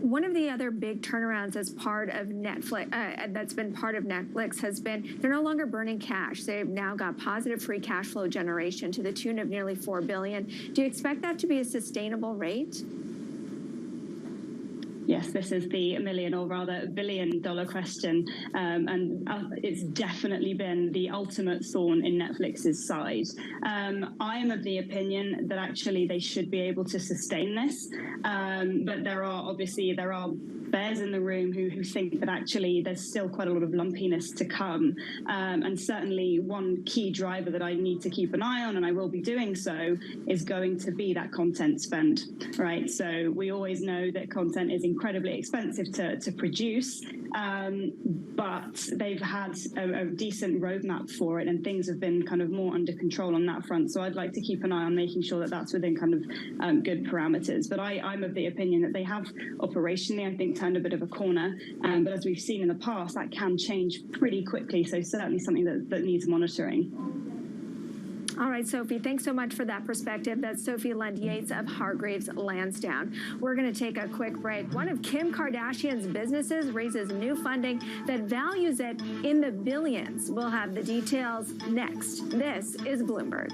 One of the other big turnarounds as part of Netflix, that's been part of Netflix, has been they're no longer burning cash. They've now got positive free cash flow generation to the tune of nearly $4 billion. Do you expect that to be a sustainable rate? Yes, this is the million or rather billion-dollar question, and it's definitely been the ultimate thorn in Netflix's side. I am of the opinion that actually they should be able to sustain this, but there are bears in the room who think that actually there's still quite a lot of lumpiness to come, and certainly one key driver that I need to keep an eye on, and I will be doing so, is going to be that content spend, right? So we always know that content is incredibly expensive to produce, but they've had a decent roadmap for it, and things have been kind of more under control on that front. So I'd like to keep an eye on making sure that that's within kind of good parameters. But I'm of the opinion that they have operationally, I think, turned a bit of a corner, but as we've seen in the past, that can change pretty quickly. So certainly something that needs monitoring. All right, Sophie, thanks so much for that perspective. That's Sophie Lund-Yates of Hargreaves Lansdowne. We're going to take a quick break. One of Kim Kardashian's businesses raises new funding that values it in the billions. We'll have the details next. This is Bloomberg.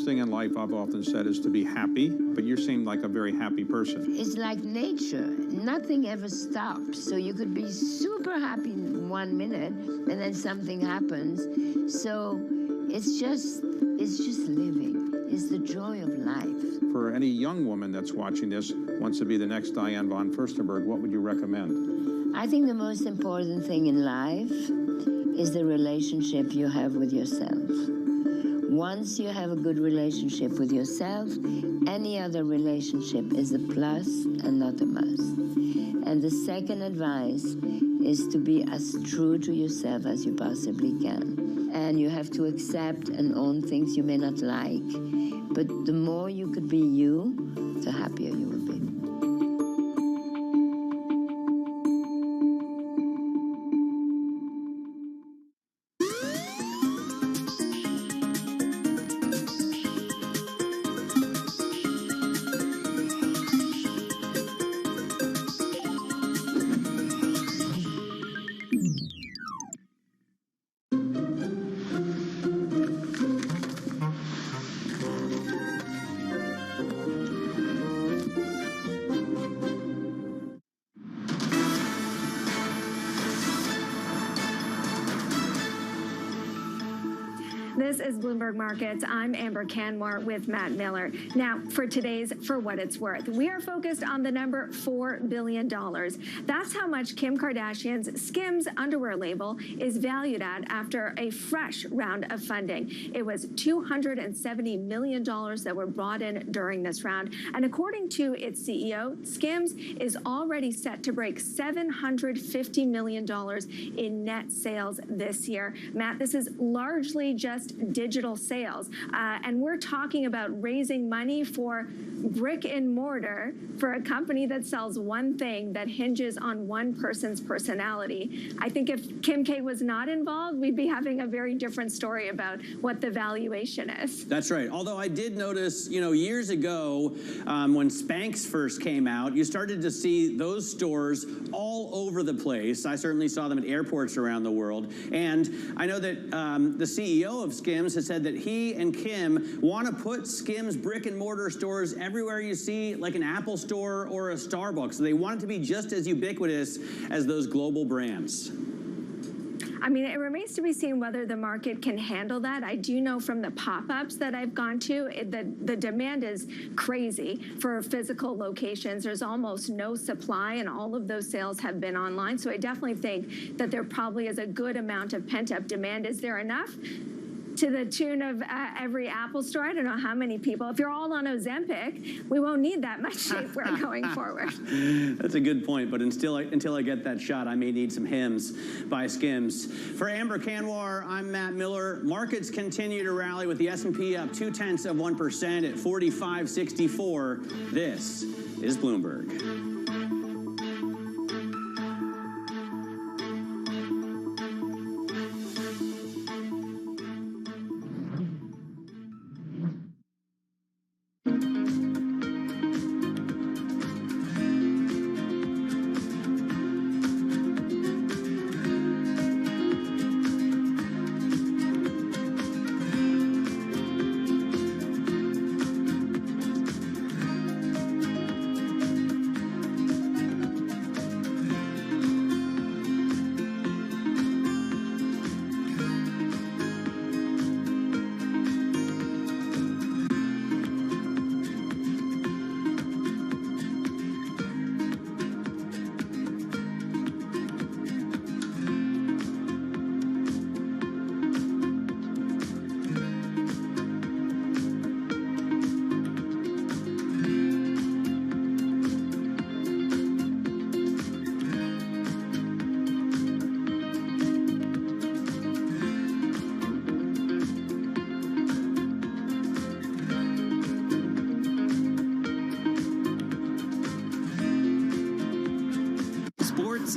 Thing in life I've often said is to be happy, but you seem like a very happy person. It's like nature. Nothing ever stops. So you could be super happy in 1 minute and then something happens. So it's just living. It's the joy of life. For any young woman that's watching this, wants to be the next Diane von Furstenberg, what would you recommend? I think the most important thing in life is the relationship you have with yourself. Once you have a good relationship with yourself, any other relationship is a plus and not a must. And the second advice is to be as true to yourself as you possibly can. and you have to accept and own things you may not like. But the more you could be you, the happier you will be. This is Bloomberg Markets. I'm Amber Canmore with Matt Miller. Now, for today's For What It's Worth, we are focused on the number $4 billion. That's how much Kim Kardashian's Skims underwear label is valued at after a fresh round of funding. It was $270 million that were brought in during this round. And according to its CEO, Skims is already set to break $750 million in net sales this year. Matt, this is largely just digital sales. And we're talking about raising money for brick and mortar for a company that sells one thing that hinges on one person's personality. I think if Kim K was not involved, we'd be having a very different story about what the valuation is. That's right. Although I did notice, years ago when Spanx first came out, you started to see those stores all over the place. I certainly saw them at airports around the world. And I know that the CEO of Skims has said that he and Kim want to put Skims brick and mortar stores everywhere you see, like an Apple store or a Starbucks. They want it to be just as ubiquitous as those global brands. I mean, it remains to be seen whether the market can handle that. I do know from the pop-ups that I've gone to, the demand is crazy for physical locations. There's almost no supply, and all of those sales have been online. So I definitely think that there probably is a good amount of pent-up demand. Is there enough? To the tune of every Apple store. I don't know how many people. If you're all on Ozempic, we won't need that much shapewear going forward. That's a good point, but until I get that shot, I may need some Hims by Skims. For Amber Canwar, I'm Matt Miller. Markets continue to rally with the S&P up 0.2% at 45.64. This is Bloomberg.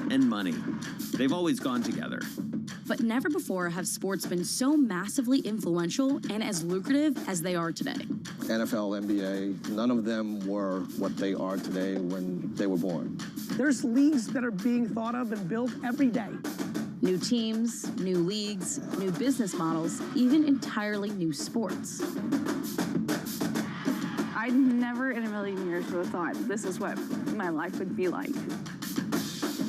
And money. They've always gone together. But never before have sports been so massively influential and as lucrative as they are today. NFL, NBA, none of them were what they are today when they were born. There's leagues that are being thought of and built every day. New teams, new leagues, new business models, even entirely new sports. I never in a million years would have thought this is what my life would be like.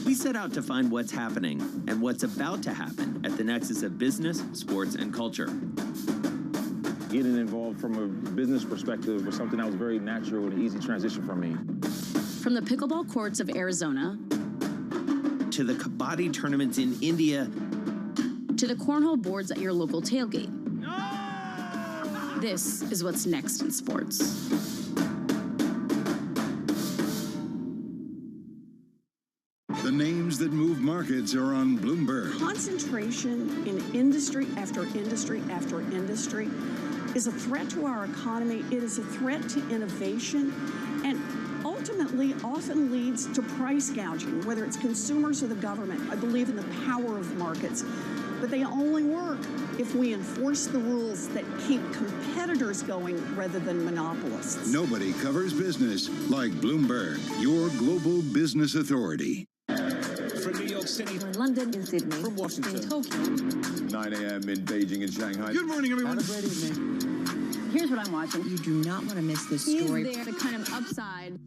We set out to find what's happening and what's about to happen at the nexus of business, sports, and culture. Getting involved from a business perspective was something that was very natural and an easy transition for me. From the pickleball courts of Arizona, to the kabaddi tournaments in India, to the cornhole boards at your local tailgate. This is what's next in sports. The names that move markets are on Bloomberg. Concentration in industry after industry after industry is a threat to our economy. It is a threat to innovation, and ultimately often leads to price gouging, whether it's consumers or the government. I believe in the power of markets, but they only work if we enforce the rules that keep competitors going rather than monopolists. Nobody covers business like Bloomberg, your global business authority. From New York City, from London, in Sydney, from Washington, in Tokyo, 9 a.m. in Beijing and Shanghai. Good morning, everyone. Have a great evening. Here's what I'm watching. You do not want to miss this story. Is there the kind of upside?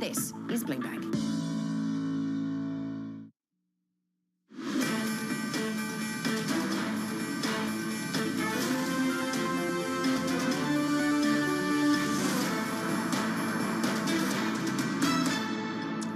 This is Bloomberg.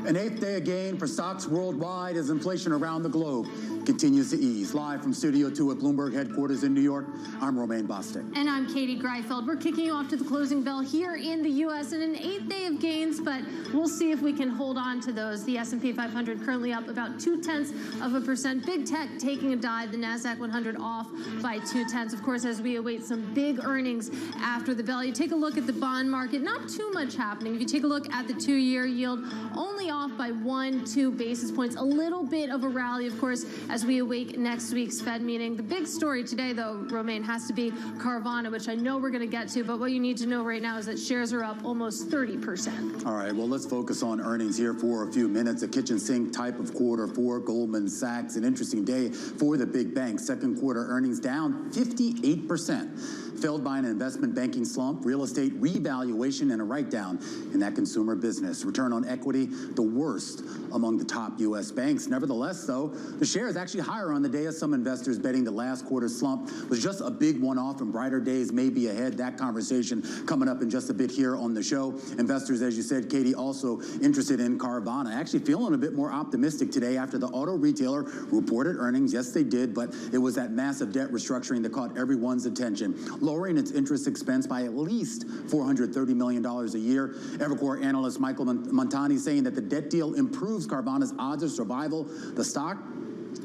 An eighth day again for stocks worldwide as inflation around the globe continues to ease. Live from Studio 2 at Bloomberg headquarters in New York, I'm Romaine Bostick. And I'm Katie Greifeld. We're kicking you off to the closing bell here in the U.S. in an eighth day of gains, but we'll see if we can hold on to those. The S&P 500 currently up about 0.2%. Big tech taking a dive. The NASDAQ 100 off by 0.2. Of course, as we await some big earnings after the bell. You take a look at the bond market, not too much happening. If you take a look at the 2-year yield, only off by 1-2 basis points. A little bit of a rally, of course, as we await next week's Fed meeting. The big story today, though, Romaine, has to be Carvana, which I know we're going to get to, but what you need to know right now is that shares are up almost 30%. All right, well, let's focus on earnings here for a few minutes. A kitchen sink type of quarter for Goldman Sachs. An interesting day for the big banks. Second quarter earnings down 58%. Felled by an investment banking slump, real estate revaluation, and a write-down in that consumer business. Return on equity, the worst among the top U.S. banks. Nevertheless, though, the share is actually higher on the day as some investors betting the last quarter slump was just a big one-off and brighter days may be ahead. That conversation coming up in just a bit here on the show. Investors, as you said, Katie, also interested in Carvana. Actually feeling a bit more optimistic today after the auto retailer reported earnings. Yes, they did, but it was that massive debt restructuring that caught everyone's attention, lowering its interest expense by at least $430 million a year. Evercore analyst Michael Montani saying that the debt deal improves Carvana's odds of survival. The stock,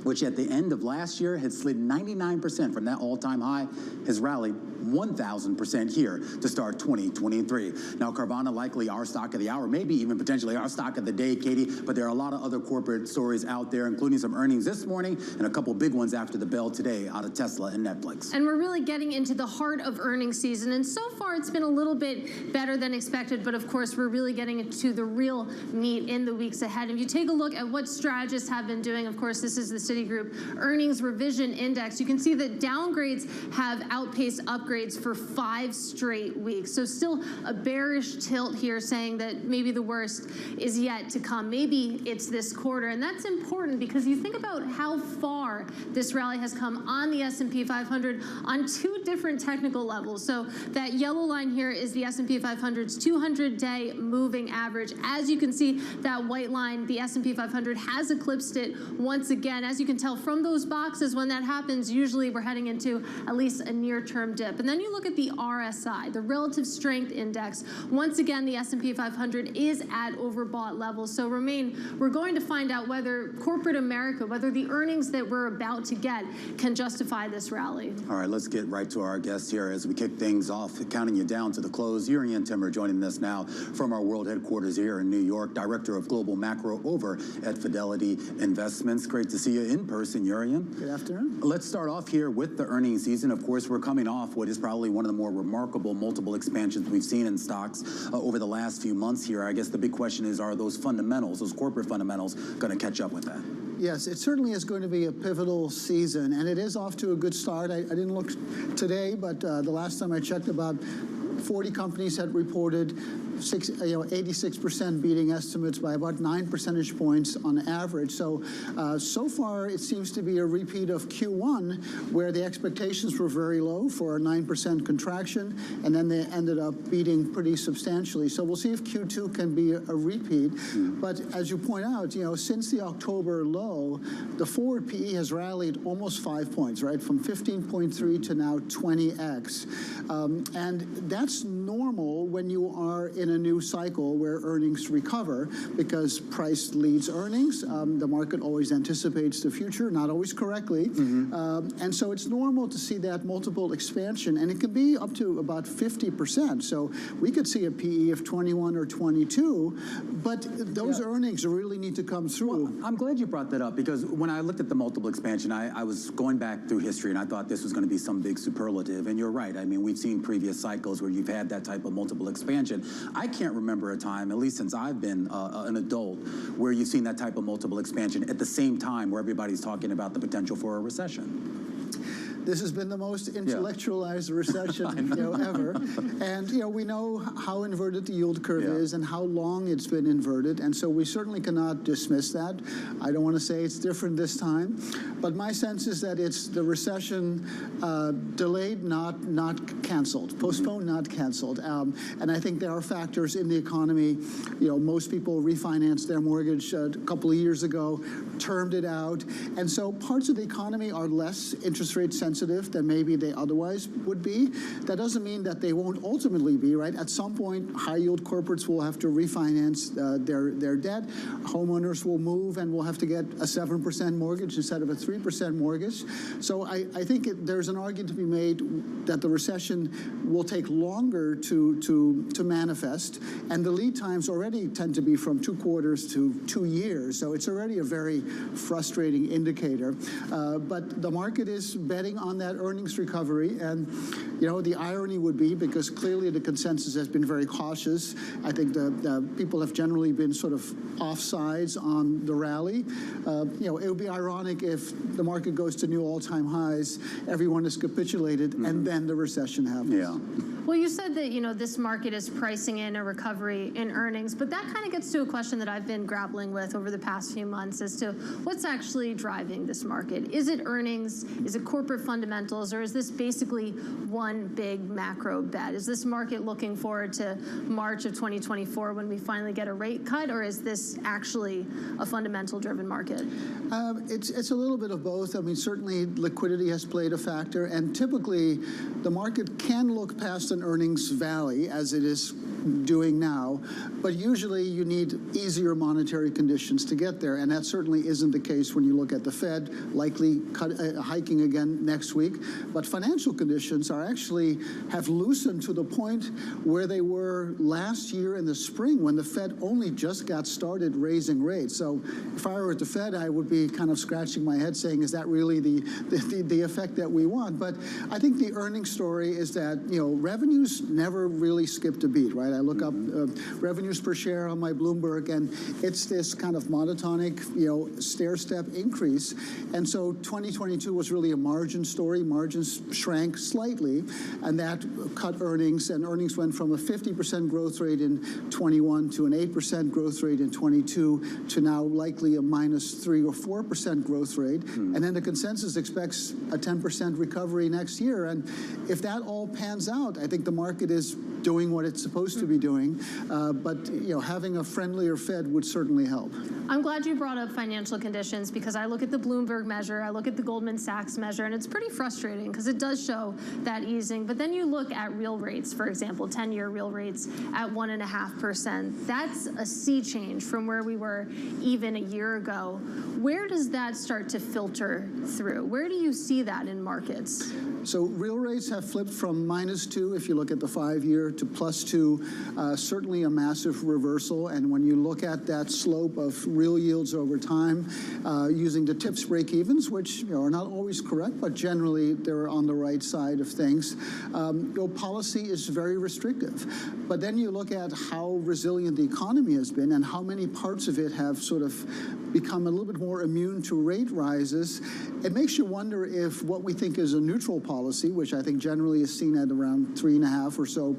which at the end of last year had slid 99% from that all-time high, has rallied 1,000% here to start 2023. Now, Carvana likely our stock of the hour, maybe even potentially our stock of the day, Katie, but there are a lot of other corporate stories out there, including some earnings this morning and a couple big ones after the bell today out of Tesla and Netflix. And we're really getting into the heart of earnings season, and so far it's been a little bit better than expected, but of course we're really getting into the real meat in the weeks ahead. If you take a look at what strategists have been doing, of course this is the Citigroup Earnings Revision Index, you can see that downgrades have outpaced upgrades for 5 straight weeks. So still a bearish tilt here, saying that maybe the worst is yet to come. Maybe it's this quarter. And that's important because you think about how far this rally has come on the S&P 500 on 2 different technical levels. So that yellow line here is the S&P 500's 200-day moving average. As you can see, that white line, the S&P 500 has eclipsed it once again. As you can tell from those boxes, when that happens, usually we're heading into at least a near-term dip. And then you look at the RSI, the Relative Strength Index. Once again, the S&P 500 is at overbought levels. So, Romaine, we're going to find out whether corporate America, whether the earnings that we're about to get can justify this rally. All right, let's get right to our guests here as we kick things off, counting you down to the close. Urian Timmer joining us now from our world headquarters here in New York, Director of Global Macro over at Fidelity Investments. Great to see you in person, Urian. Good afternoon. Let's start off here with the earnings season. Of course, we're coming off what is probably one of the more remarkable multiple expansions we've seen in stocks over the last few months here. I guess the big question is, are those fundamentals, those corporate fundamentals, going to catch up with that? Yes, it certainly is going to be a pivotal season, and it is off to a good start. I didn't look today, but the last time I checked, about 40 companies had reported. 86% beating estimates by about 9 percentage points on average. So far it seems to be a repeat of Q1, where the expectations were very low for a 9% contraction, and then they ended up beating pretty substantially. So we'll see if Q2 can be a repeat. But as you point out, since the October low, the forward PE has rallied almost 5 points, right, from 15.3 to now 20x. And that's normal when you are in a new cycle where earnings recover, because price leads earnings. The market always anticipates the future, not always correctly. And so it's normal to see that multiple expansion, and it can be up to about 50%. So we could see a PE of 21 or 22, but those earnings really need to come through. Well, I'm glad you brought that up, because when I looked at the multiple expansion, I was going back through history, and I thought this was going to be some big superlative. And you're right. I mean, we've seen previous cycles where you've had that type of multiple expansion. I can't remember a time, at least since I've been an adult, where you've seen that type of multiple expansion at the same time where everybody's talking about the potential for a recession. This has been the most intellectualized recession ever. And we know how inverted the yield curve is and how long it's been inverted. And so we certainly cannot dismiss that. I don't want to say it's different this time. But my sense is that it's the recession delayed, not canceled. Postponed, not canceled. And I think there are factors in the economy. Most people refinanced their mortgage a couple of years ago, termed it out. And so parts of the economy are less interest rate sensitive than maybe they otherwise would be. That doesn't mean that they won't ultimately be, right? At some point, high-yield corporates will have to refinance their debt. Homeowners will move and will have to get a 7% mortgage instead of a 3% mortgage. So I think there's an argument to be made that the recession will take longer to manifest, and the lead times already tend to be from 2 quarters to 2 years. So it's already a very frustrating indicator. But the market is betting on that earnings recovery, and the irony would be, because clearly the consensus has been very cautious. I think the people have generally been sort of offsides on the rally. It would be ironic if the market goes to new all-time highs, everyone has capitulated, and then the recession happens. Well, you said that, this market is pricing in a recovery in earnings, but that kind of gets to a question that I've been grappling with over the past few months as to what's actually driving this market. Is it earnings? Is it corporate fundamentals? Or is this basically one big macro bet? Is this market looking forward to March of 2024 when we finally get a rate cut, or is this actually a fundamental-driven market? It's a little bit of both. I mean, certainly liquidity has played a factor, and typically the market can look past an earnings valley, as it is doing now, but usually you need easier monetary conditions to get there, and that certainly isn't the case when you look at the Fed likely hiking again next week. But financial conditions have loosened to the point where they were last year in the spring, when the Fed only just got started raising rates. So if I were at the Fed, I would be kind of scratching my head saying, is that really the effect that we want? But I think the earnings story is that revenues never really skipped a beat, right? I look up revenues per share on my Bloomberg, and it's this kind of monotonic, stair-step increase. And so 2022 was really a margin story. Margins shrank slightly, and that cut earnings, and earnings went from a 50% growth rate in 21 to an 8% growth rate in 22 to now likely a -3 or 4% growth rate. And then the consensus expects a 10% recovery next year. And if that all pans out, I think the market is doing what it's supposed to be doing. But having a friendlier Fed would certainly help. I'm glad you brought up financial conditions, because I look at the Bloomberg measure, I look at the Goldman Sachs measure, and it's pretty frustrating because it does show that easing. But then you look at real rates, for example, 10-year real rates at 1.5%. That's a sea change from where we were even a year ago. Where does that start to filter through? Where do you see that in markets? So real rates have flipped from -2, if you look at the 5-year, to +2. Certainly a massive reversal. And when you look at that slope of real yields over time, using the TIPS break-evens, which are not always correct, but generally they're on the right side of things, policy is very restrictive. But then you look at how resilient the economy has been and how many parts of it have sort of become a little bit more immune to rate rises. It makes you wonder if what we think is a neutral policy, which I think generally is seen at around 3.5% or so,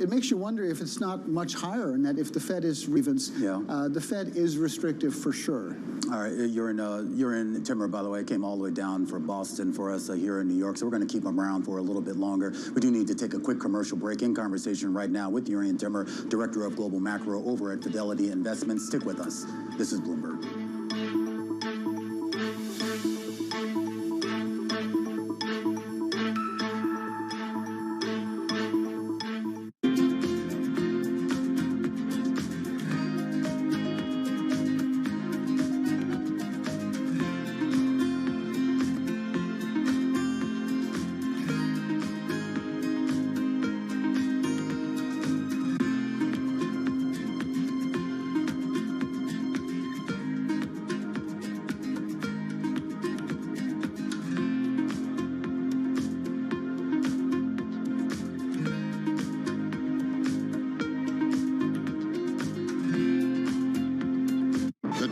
it makes you wonder if it's not much higher, and that if the Fed is the Fed is restrictive for sure. All right, you're in Timber, by the way, came all the way down for Boston for us here in New York, so we're going to keep him around for a little bit longer. We do need to take a quick commercial break. In conversation right now with Urian Timmer, Director of Global Macro over at Fidelity Investments. Stick with us. This is Bloomberg.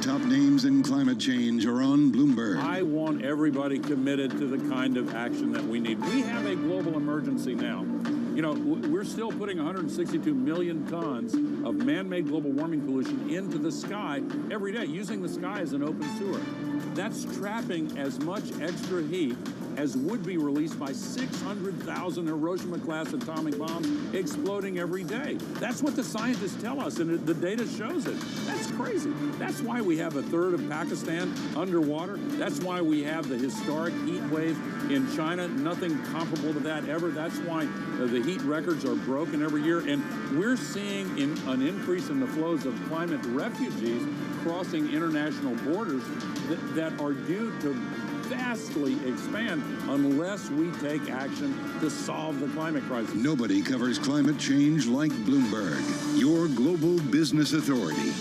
Top names in climate change are on Bloomberg. I want everybody committed to the kind of action that we need. We have a global emergency now. You know, we're still putting 162 million tons of man-made global warming pollution into the sky every day, using the sky as an open sewer. That's trapping as much extra heat as would be released by 600,000 Hiroshima-class atomic bombs exploding every day. That's what the scientists tell us, and the data shows it. That's crazy. That's why we have a third of Pakistan underwater. That's why we have the historic heat wave in China. Nothing comparable to that ever. That's why the heat records are broken every year. And we're seeing an increase in the flows of climate refugees crossing international borders that are due to vastly expand unless we take action to solve the climate crisis. Nobody covers climate change like Bloomberg, your global business authority.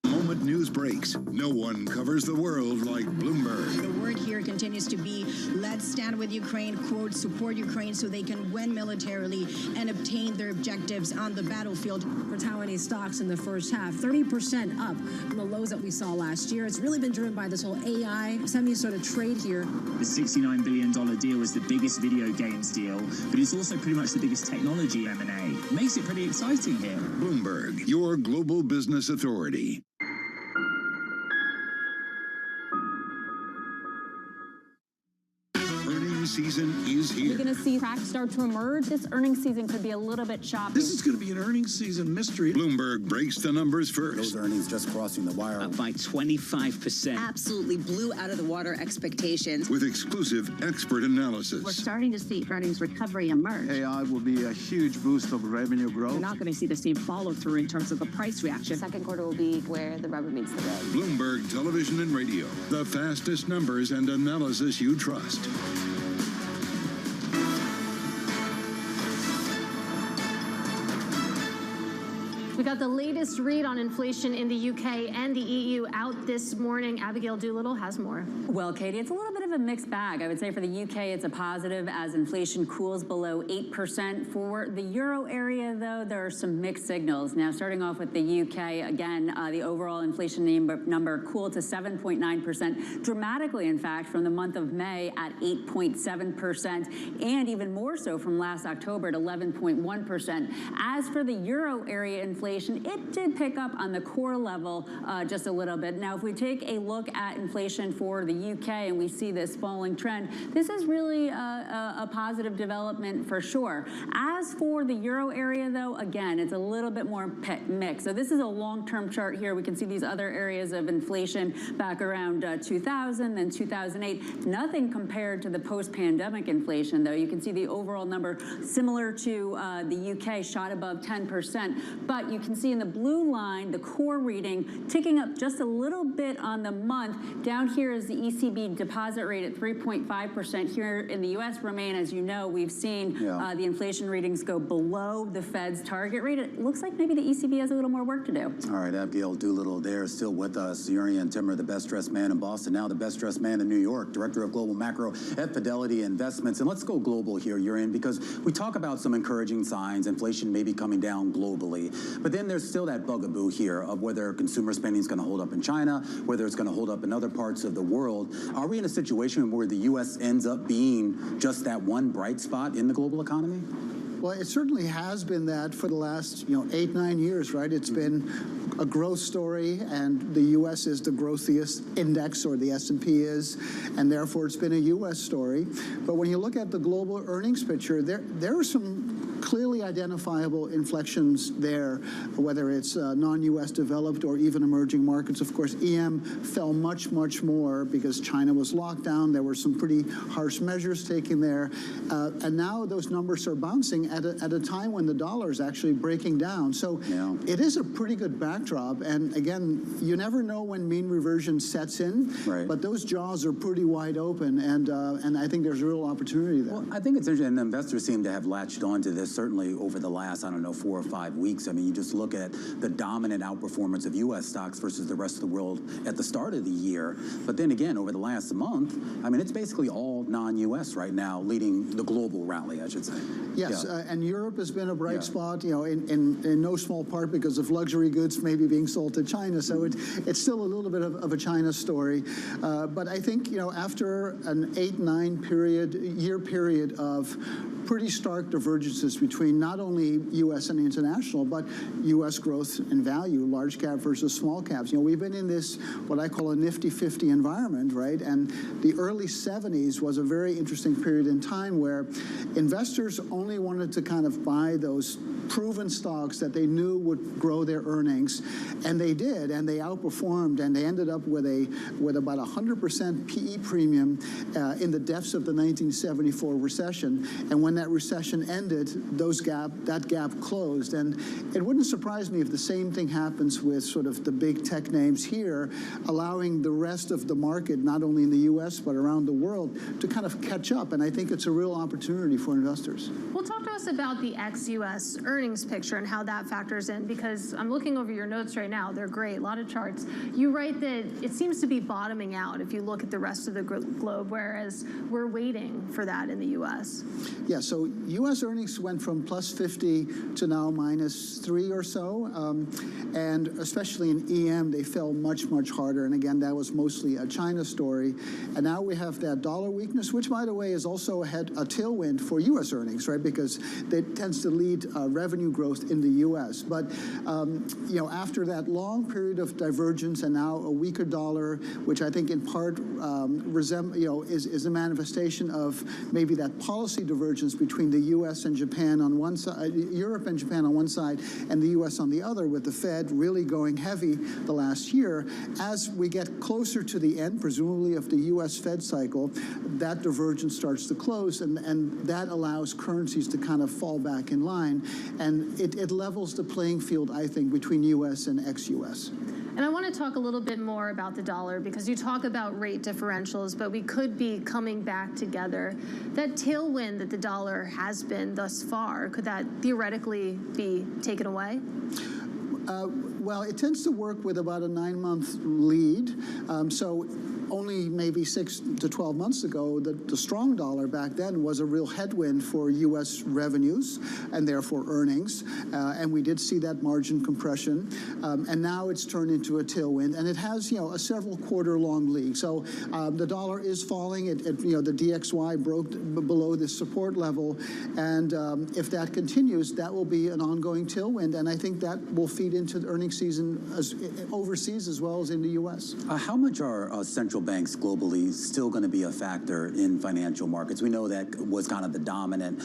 Moment news breaks. No one covers the world like Bloomberg. The word here continues to be, let's stand with Ukraine, quote, support Ukraine so they can win militarily and obtain their objectives on the battlefield. For Taiwanese stocks in the first half, 30% up from the lows that we saw last year. It's really been driven by this whole AI semi sort of trade here. The $69 billion deal was the biggest video games deal, but it's also pretty much the biggest technology M&A. Makes it pretty exciting here. Bloomberg, your global business authority. Season is here. You're going to see cracks start to emerge. This earnings season could be a little bit choppy. This is going to be an earnings season mystery. Bloomberg breaks the numbers first. Those earnings just crossing the wire. Up by 25%. Absolutely blew out of the water expectations. With exclusive expert analysis. We're starting to see earnings recovery emerge. AI will be a huge boost of revenue growth. We're not going to see the same follow through in terms of the price reaction. Second quarter will be where the rubber meets the road. Bloomberg Television and Radio. The fastest numbers and analysis you trust. We got the latest read on inflation in the UK and the EU out this morning. Abigail Doolittle has more. Well, Katie, it's a little bit of a mixed bag. I would say for the UK, it's a positive as inflation cools below 8%. For the euro area, though, there are some mixed signals. Now, starting off with the UK, again, the overall inflation number cooled to 7.9%, dramatically, in fact, from the month of May at 8.7%, and even more so from last October at 11.1%. As for the euro area inflation, it did pick up on the core level just a little bit. Now, if we take a look at inflation for the UK and we see this falling trend, this is really a positive development for sure. As for the euro area, though, again, it's a little bit more mixed. So this is a long-term chart here. We can see these other areas of inflation back around 2000, then 2008. Nothing compared to the post-pandemic inflation, though. You can see the overall number similar to the UK, shot above 10%. But you can see in the blue line, the core reading ticking up just a little bit on the month. Down here is the ECB deposit rate at 3.5%. Here in the U.S. remain, as you know, we've seen the inflation readings go below the Fed's target rate. It looks like maybe the ECB has a little more work to do. All right, Abigail Doolittle there, still with us. Urian Timmer, the best-dressed man in Boston, now the best-dressed man in New York, Director of Global Macro at Fidelity Investments. And let's go global here, Urian, because we talk about some encouraging signs. Inflation may be coming down globally. But then there's still that bugaboo here of whether consumer spending is going to hold up in China, whether it's going to hold up in other parts of the world. Are we in a situation situation where the U.S. ends up being just that one bright spot in the global economy? Well, it certainly has been that for the last, 8-9 years, right? It's been a growth story, and the U.S. is the growthiest index, or the S&P is, and therefore it's been a U.S. story. But when you look at the global earnings picture, there are some clearly identifiable inflections there, whether it's non-U.S. developed or even emerging markets. Of course, EM fell much, much more because China was locked down. There were some pretty harsh measures taken there. And now those numbers are bouncing at a time when the dollar is actually breaking down. So it is a pretty good backdrop. And again, you never know when mean reversion sets in, but those jaws are pretty wide open. And I think there's a real opportunity there. Well, I think it's interesting, and investors seem to have latched onto this certainly over the last, 4 or 5 weeks. I mean, you just look at the dominant outperformance of U.S. stocks versus the rest of the world at the start of the year. But then again, over the last month, I mean, it's basically all non-U.S. right now leading the global rally, I should say. Yes, and Europe has been a bright spot, in no small part because of luxury goods maybe being sold to China. So it's still a little bit of a China story. But I think, after an 8-9 year period of pretty stark divergences between not only U.S. and international, but U.S. growth and value, large cap versus small caps. We've been in this, what I call a nifty 50 environment, right? And the early 70s was a very interesting period in time where investors only wanted to kind of buy those proven stocks that they knew would grow their earnings, and they did, and they outperformed, and they ended up with about 100% PE premium in the depths of the 1974 recession. And when that recession ended, that gap closed. And it wouldn't surprise me if the same thing happens with sort of the big tech names here, allowing the rest of the market, not only in the U.S. but around the world, to kind of catch up. And I think it's a real opportunity for investors. Well, talk to us about the ex-U.S. earnings picture and how that factors in, because I'm looking over your notes right now. They're great, a lot of charts. You write that it seems to be bottoming out if you look at the rest of the globe, whereas we're waiting for that in the U.S. Yeah, so U.S. earnings went from plus 50 to now minus 3 or so. And especially in EM, they fell much, much harder. And again, that was mostly a China story. And now we have that dollar weakness, which, by the way, is also a tailwind for U.S. earnings, right? Because it tends to lead revenue growth in the U.S. But, after that long period of divergence and now a weaker dollar, which I think in part is a manifestation of maybe that policy divergence between the U.S. and Japan on one side, Europe and Japan on one side, and the U.S. on the other, with the Fed really going heavy the last year. As we get closer to the end, presumably, of the U.S. Fed cycle, that divergence starts to close, and that allows currencies to kind of fall back in line. And it levels the playing field, I think, between U.S. and ex-U.S. And I want to talk a little bit more about the dollar, because you talk about rate differentials, but we could be coming back together. That tailwind that the dollar has been thus far, could that theoretically be taken away? Well, it tends to work with about a 9-month lead. So only maybe 6 to 12 months ago, the strong dollar back then was a real headwind for U.S. revenues and therefore earnings. And we did see that margin compression. And now it's turned into a tailwind. And it has, a several quarter-long lead. So the dollar is falling. The DXY broke below this support level. And if that continues, that will be an ongoing tailwind. And I think that will feed into the earnings season overseas as well as in the U.S. How much are central banks globally still going to be a factor in financial markets? We know that was kind of the dominant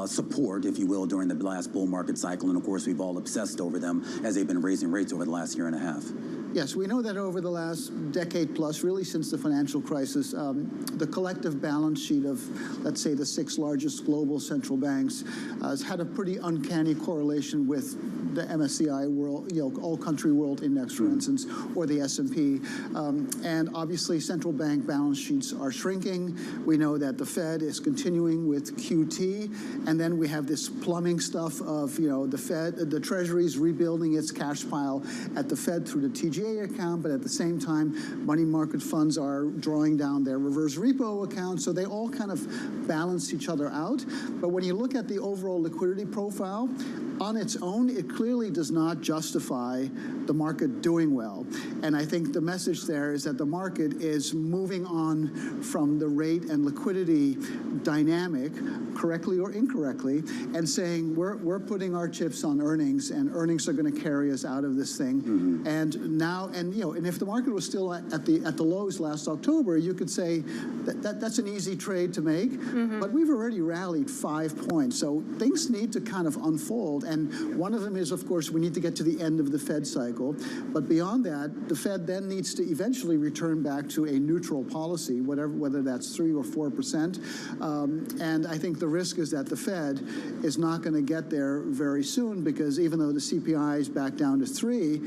support, if you will, during the last bull market cycle. And of course, we've all obsessed over them as they've been raising rates over the last year and a half. Yes, we know that over the last decade plus, really since the financial crisis, the collective balance sheet of, let's say, the 6 largest global central banks has had a pretty uncanny correlation with the MSCI World, All Country World Index, for instance, or the S&P. And obviously, central bank balance sheets are shrinking. We know that the Fed is continuing with QT, and then we have this plumbing stuff of, the Fed, the Treasury's rebuilding its cash pile at the Fed through the TG DGA account, but at the same time, money market funds are drawing down their reverse repo accounts, so they all kind of balance each other out. But when you look at the overall liquidity profile, on its own, it clearly does not justify the market doing well. And I think the message there is that the market is moving on from the rate and liquidity dynamic, correctly or incorrectly, and saying we're putting our chips on earnings, and earnings are going to carry us out of this thing. And now, and if the market was still at the lows last October, you could say that's an easy trade to make. But we've already rallied 5 points, so things need to kind of unfold. And one of them is, of course, we need to get to the end of the Fed cycle. But beyond that, the Fed then needs to eventually return back to a neutral policy, whether that's 3 or 4%. And I think the risk is that the Fed is not going to get there very soon, because even though the CPI is back down to 3,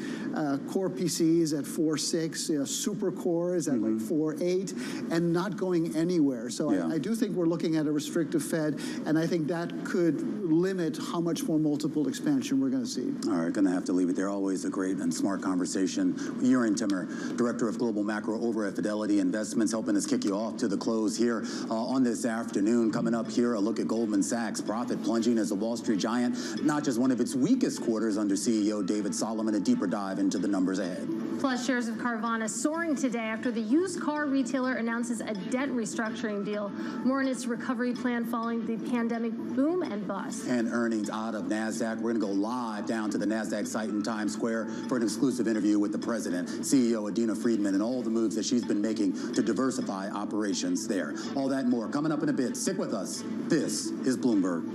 core PCE is at 4.6, super core is at like 4.8, and not going anywhere. So I do think we're looking at a restrictive Fed, and I think that could limit how much more multiple expansion we're going to see. All right, going to have to leave it there. Always a great and smart conversation. Urian Timmer, Director of Global Macro over at Fidelity Investments, helping us kick you off to the close here on this afternoon. Coming up here, a look at Goldman Sachs profit plunging as the Wall Street giant, not just one of its weakest quarters under CEO David Solomon, a deeper dive into the numbers ahead. Plus, shares of Carvana soaring today after the used car retailer announces a debt restructuring deal. More on its recovery plan following the pandemic boom and bust. And earnings out of NASDAQ. We're going to go live down to the NASDAQ site in Times Square for an exclusive interview with the president, CEO Adena Friedman, and all the moves that she's been making to diversify operations there. All that and more coming up in a bit. Stick with us. This is Bloomberg.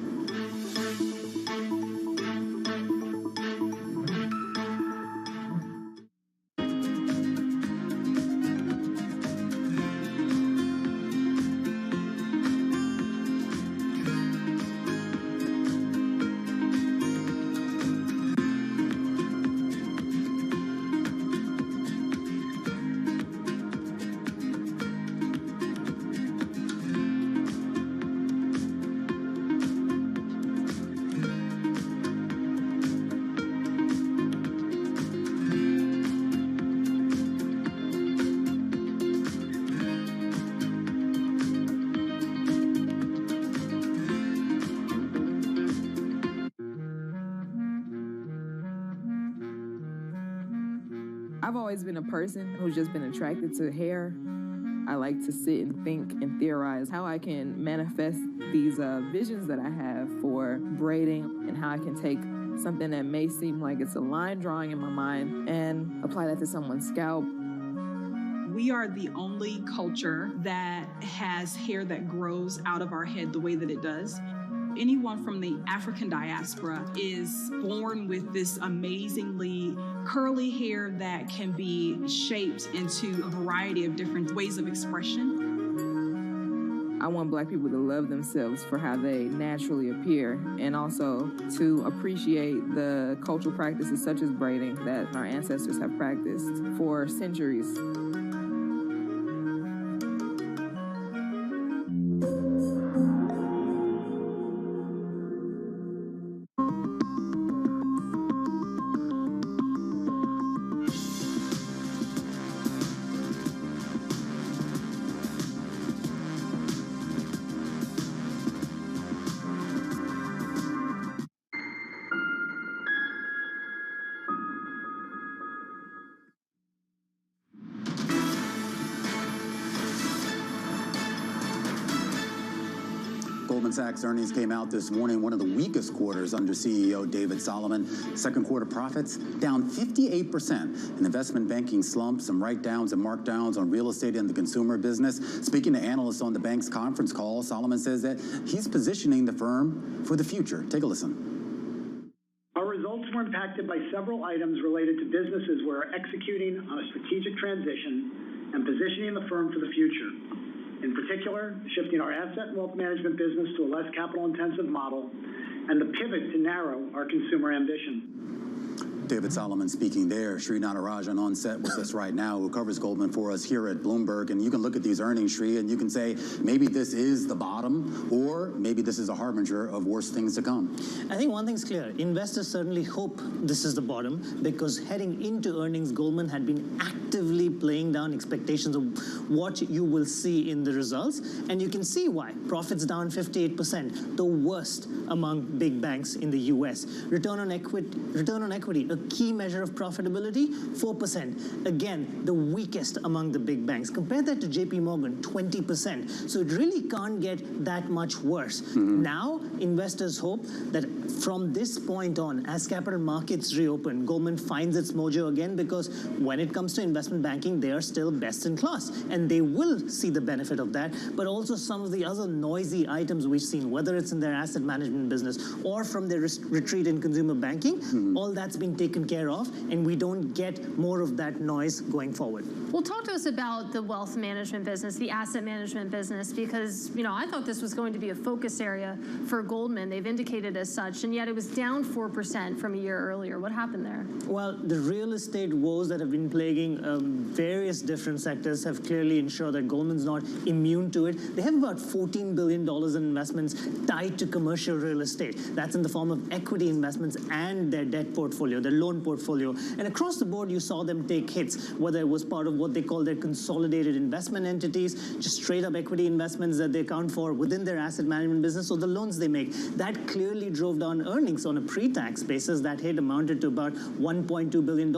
I've always been a person who's just been attracted to hair. I like to sit and think and theorize how I can manifest these visions that I have for braiding, and how I can take something that may seem like it's a line drawing in my mind and apply that to someone's scalp. We are the only culture that has hair that grows out of our head the way that it does. Anyone from the African diaspora is born with this amazingly curly hair that can be shaped into a variety of different ways of expression. I want Black people to love themselves for how they naturally appear, and also to appreciate the cultural practices such as braiding that our ancestors have practiced for centuries. Goldman Sachs earnings came out this morning, one of the weakest quarters under CEO David Solomon. Second quarter profits down 58%. An investment banking slump, some write-downs and markdowns on real estate and the consumer business. Speaking to analysts on the bank's conference call, Solomon says that he's positioning the firm for the future. Take a listen. Our results were impacted by several items related to businesses we're executing on a strategic transition and positioning the firm for the future. In particular, shifting our asset and wealth management business to a less capital-intensive model, and the pivot to narrow our consumer ambition. David Solomon speaking there. Sri Natarajan on set with us right now, who covers Goldman for us here at Bloomberg. And you can look at these earnings, Sri, and you can say maybe this is the bottom, or maybe this is a harbinger of worse things to come. I think one thing's clear. Investors certainly hope this is the bottom, because heading into earnings, Goldman had been actively playing down expectations of what you will see in the results. And you can see why. Profits down 58%, the worst among big banks in the US. Return on equity, a key measure of profitability, 4%. Again, the weakest among the big banks. Compare that to JP Morgan, 20%. So it really can't get that much worse. Now, investors hope that from this point on, as capital markets reopen, Goldman finds its mojo again, because when it comes to investment banking, they are still best in class. And they will see the benefit of that, but also some of the other noisy items we've seen, whether it's in their asset management business or from their retreat in consumer banking, all that's been taken care of, and we don't get more of that noise going forward. Well, talk to us about the wealth management business, the asset management business, because, you know, I thought this was going to be a focus area for Goldman. They've indicated as such, and yet it was down 4% from a year earlier. What happened there? Well, the real estate woes that have been plaguing various different sectors have clearly ensured that Goldman's not immune to it. They have about $14 billion in investments tied to commercial real estate. That's in the form of equity investments and their debt portfolio, their loan portfolio. And across the board, you saw them take hits, whether it was part of what they call their consolidated investment entities, just straight up equity investments that they account for within their asset management business, or the loans they make. That clearly drove down earnings on a pre-tax basis. That hit amounted to about $1.2 billion,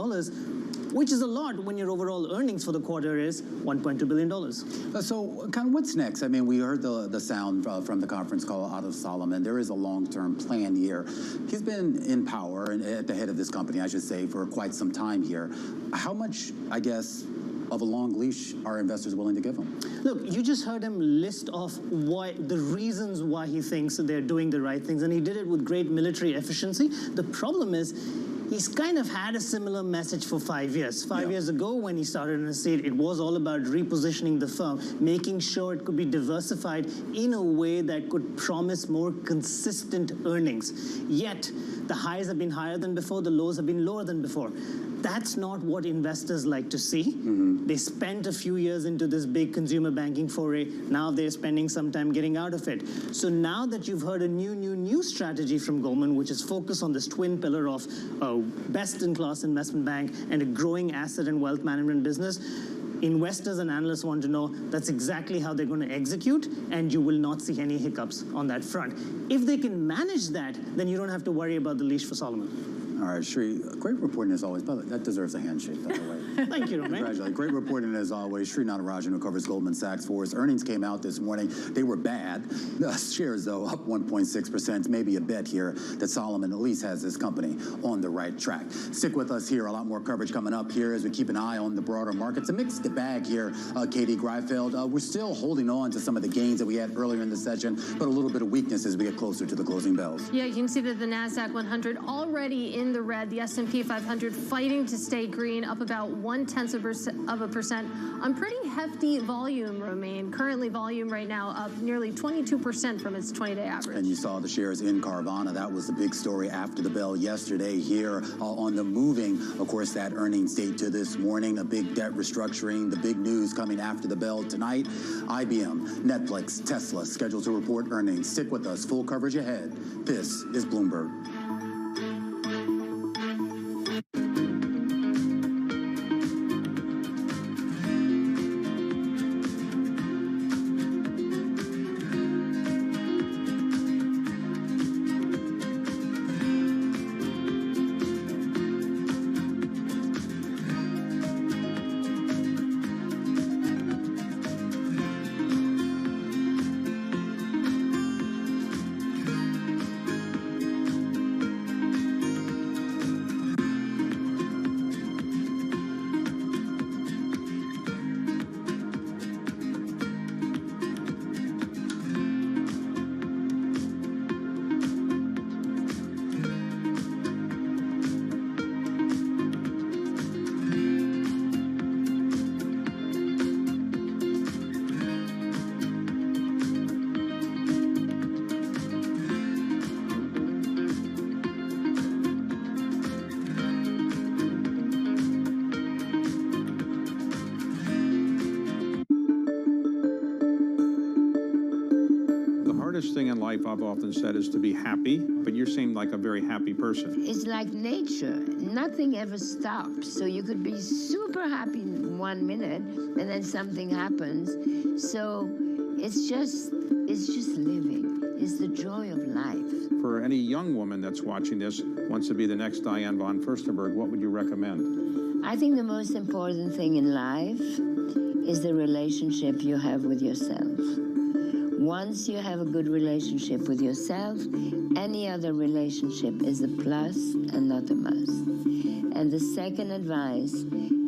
which is a lot when your overall earnings for the quarter is $1.2 billion. So kind of what's next? I mean, we heard the sound from the conference call out of Solomon. There is a long-term plan here. He's been in power and at the head of this company, I should say, for quite some time here. How much, I guess, of a long leash are investors willing to give him? Look, you just heard him list off the reasons why he thinks they're doing the right things, and he did it with great military efficiency. The problem is, he's kind of had a similar message for 5 years. 5 years ago, when he started in the seat, it was all about repositioning the firm, making sure it could be diversified in a way that could promise more consistent earnings. Yet, the highs have been higher than before, the lows have been lower than before. That's not what investors like to see. They spent a few years into this big consumer banking foray. Now they're spending some time getting out of it. So now that you've heard a new strategy from Goldman, which is focused on this twin pillar of a best-in-class investment bank and a growing asset and wealth management business, investors and analysts want to know that's exactly how they're going to execute, and you will not see any hiccups on that front. If they can manage that, then you don't have to worry about the leash for Solomon. All right, Sri, great reporting as always. By the way, that deserves a handshake, by the way. Thank you, Romain. Congratulations. Great reporting as always. Sri Natarajan, who covers Goldman Sachs for us. Earnings came out this morning. They were bad. The shares, though, up 1.6%. Maybe a bet here that Solomon at least has his company on the right track. Stick with us here. A lot more coverage coming up here as we keep an eye on the broader markets. A mixed bag here, Katie Greifeld. We're still holding on to some of the gains that we had earlier in the session, but a little bit of weakness as we get closer to the closing bells. Yeah, you can see that the NASDAQ 100 already in the red. The S&P 500 fighting to stay green, up about 0.1% on pretty hefty volume, Romain. Currently, volume right now up nearly 22% from its 20-day average. And you saw the shares in Carvana. That was the big story after the bell yesterday here on the moving. Of course, that earnings date to this morning, a big debt restructuring, the big news coming after the bell tonight. IBM, Netflix, Tesla scheduled to report earnings. Stick with us. Full coverage ahead. This is Bloomberg. life, I've often said, is to be happy, but you seem like a very happy person. It's like nature. Nothing ever stops. So you could be super happy in 1 minute, and then something happens. So it's just living. It's the joy of life. For any young woman that's watching this, wants to be the next Diane von Furstenberg, what would you recommend? I think the most important thing in life is the relationship you have with yourself. Once you have a good relationship with yourself, any other relationship is a plus and not a must. And the second advice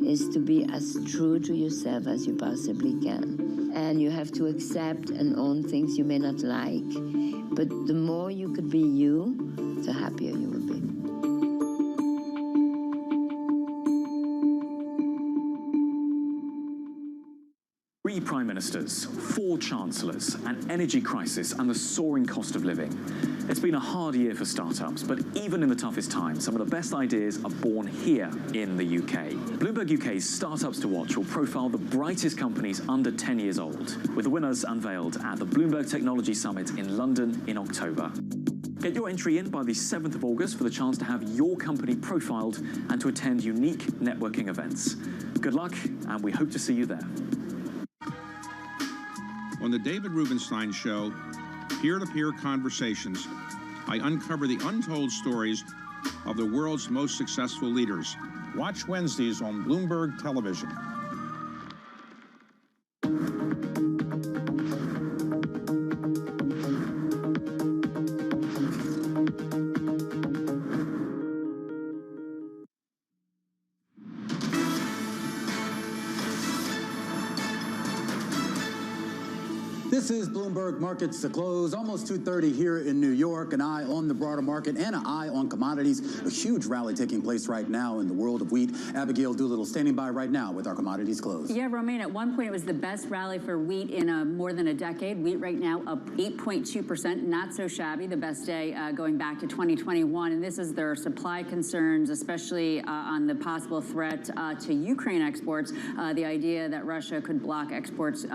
is to be as true to yourself as you possibly can. And you have to accept and own things you may not like, but the more you could be you, the happier you would be. Three prime ministers, 4 chancellors, an energy crisis, and the soaring cost of living. It's been a hard year for startups, but even in the toughest times, some of the best ideas are born here in the UK. Bloomberg UK's Startups to Watch will profile the brightest companies under 10 years old, with the winners unveiled at the Bloomberg Technology Summit in London in October. Get your entry in by the 7th of August for the chance to have your company profiled and to attend unique networking events. Good luck, and we hope to see you there. On the David Rubenstein Show, Peer-to-Peer Conversations, I uncover the untold stories of the world's most successful leaders. Watch Wednesdays on Bloomberg Television. This is Bloomberg Markets to Close, almost 2:30 here in New York. An eye on the broader market and an eye on commodities. A huge rally taking place right now in the world of wheat. Abigail Doolittle standing by right now with our commodities close. Yeah, Romaine, at one point it was the best rally for wheat in more than a decade. Wheat right now up 8.2%, not so shabby. The best day going back to 2021. And this is their supply concerns, especially on the possible threat to Ukraine exports. The idea that Russia could block exports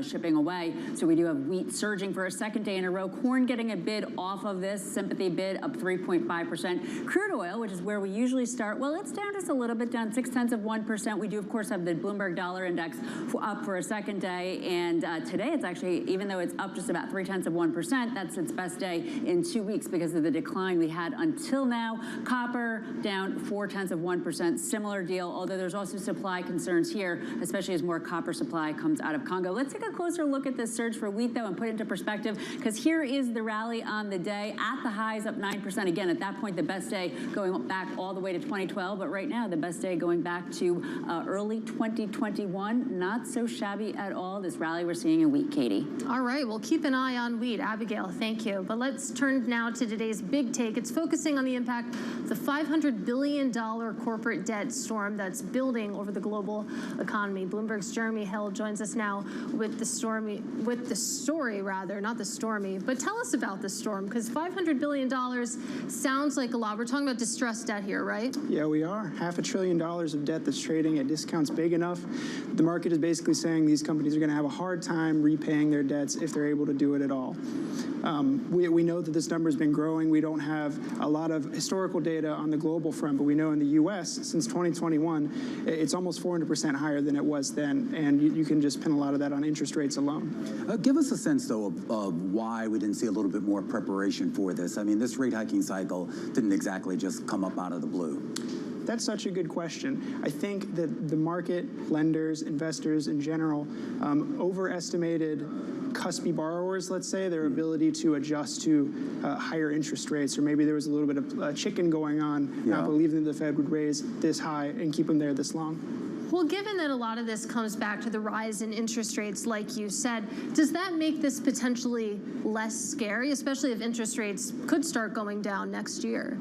shipping away. So we do have wheat surging for a second day in a row. Corn getting a bid off of this, sympathy bid up 3.5%. Crude oil, which is where we usually start, well, it's down just a little bit, down 0.6%. We do, of course, have the Bloomberg Dollar Index up for a second day. And today it's actually, even though it's up just about 0.3%, that's its best day in 2 weeks because of the decline we had until now. Copper down 0.4%, similar deal, although there's also supply concerns here, especially as more copper supply comes out of Congo. Let's take a closer look at this surge for wheat, though, and put it into perspective, because here is the rally on the day. At the highs, up 9%. Again, at that point, the best day going back all the way to 2012, but right now, the best day going back to early 2021. Not so shabby at all, this rally we're seeing in wheat, Katie. All right, we'll keep an eye on wheat. Abigail, thank you. But let's turn now to today's big take. It's focusing on the impact of the $500 billion corporate debt storm that's building over the global economy. Bloomberg's Jeremy Hill joins us now with the story, not the stormy. But tell us about the storm, because $500 billion sounds like a lot. We're talking about distressed debt here, right? Yeah, we are. $500 billion of debt that's trading at discounts big enough. The market is basically saying these companies are going to have a hard time repaying their debts if they're able to do it at all. We know that this number has been growing. We don't have a lot of historical data on the global front, but we know in the U.S. since 2021, it's almost 400% higher than it was then, and you can just pin a lot of that on interest rates alone. Give us a sense, though, of why we didn't see a little bit more preparation for this. I mean, this rate hiking cycle didn't exactly just come up out of the blue. That's such a good question. I think that the market, lenders, investors in general, overestimated cuspy borrowers, let's say, their ability to adjust to higher interest rates, or maybe there was a little bit of chicken going on, not believing that the Fed would raise this high and keep them there this long. Well, given that a lot of this comes back to the rise in interest rates, like you said, does that make this potentially less scary, especially if interest rates could start going down next year?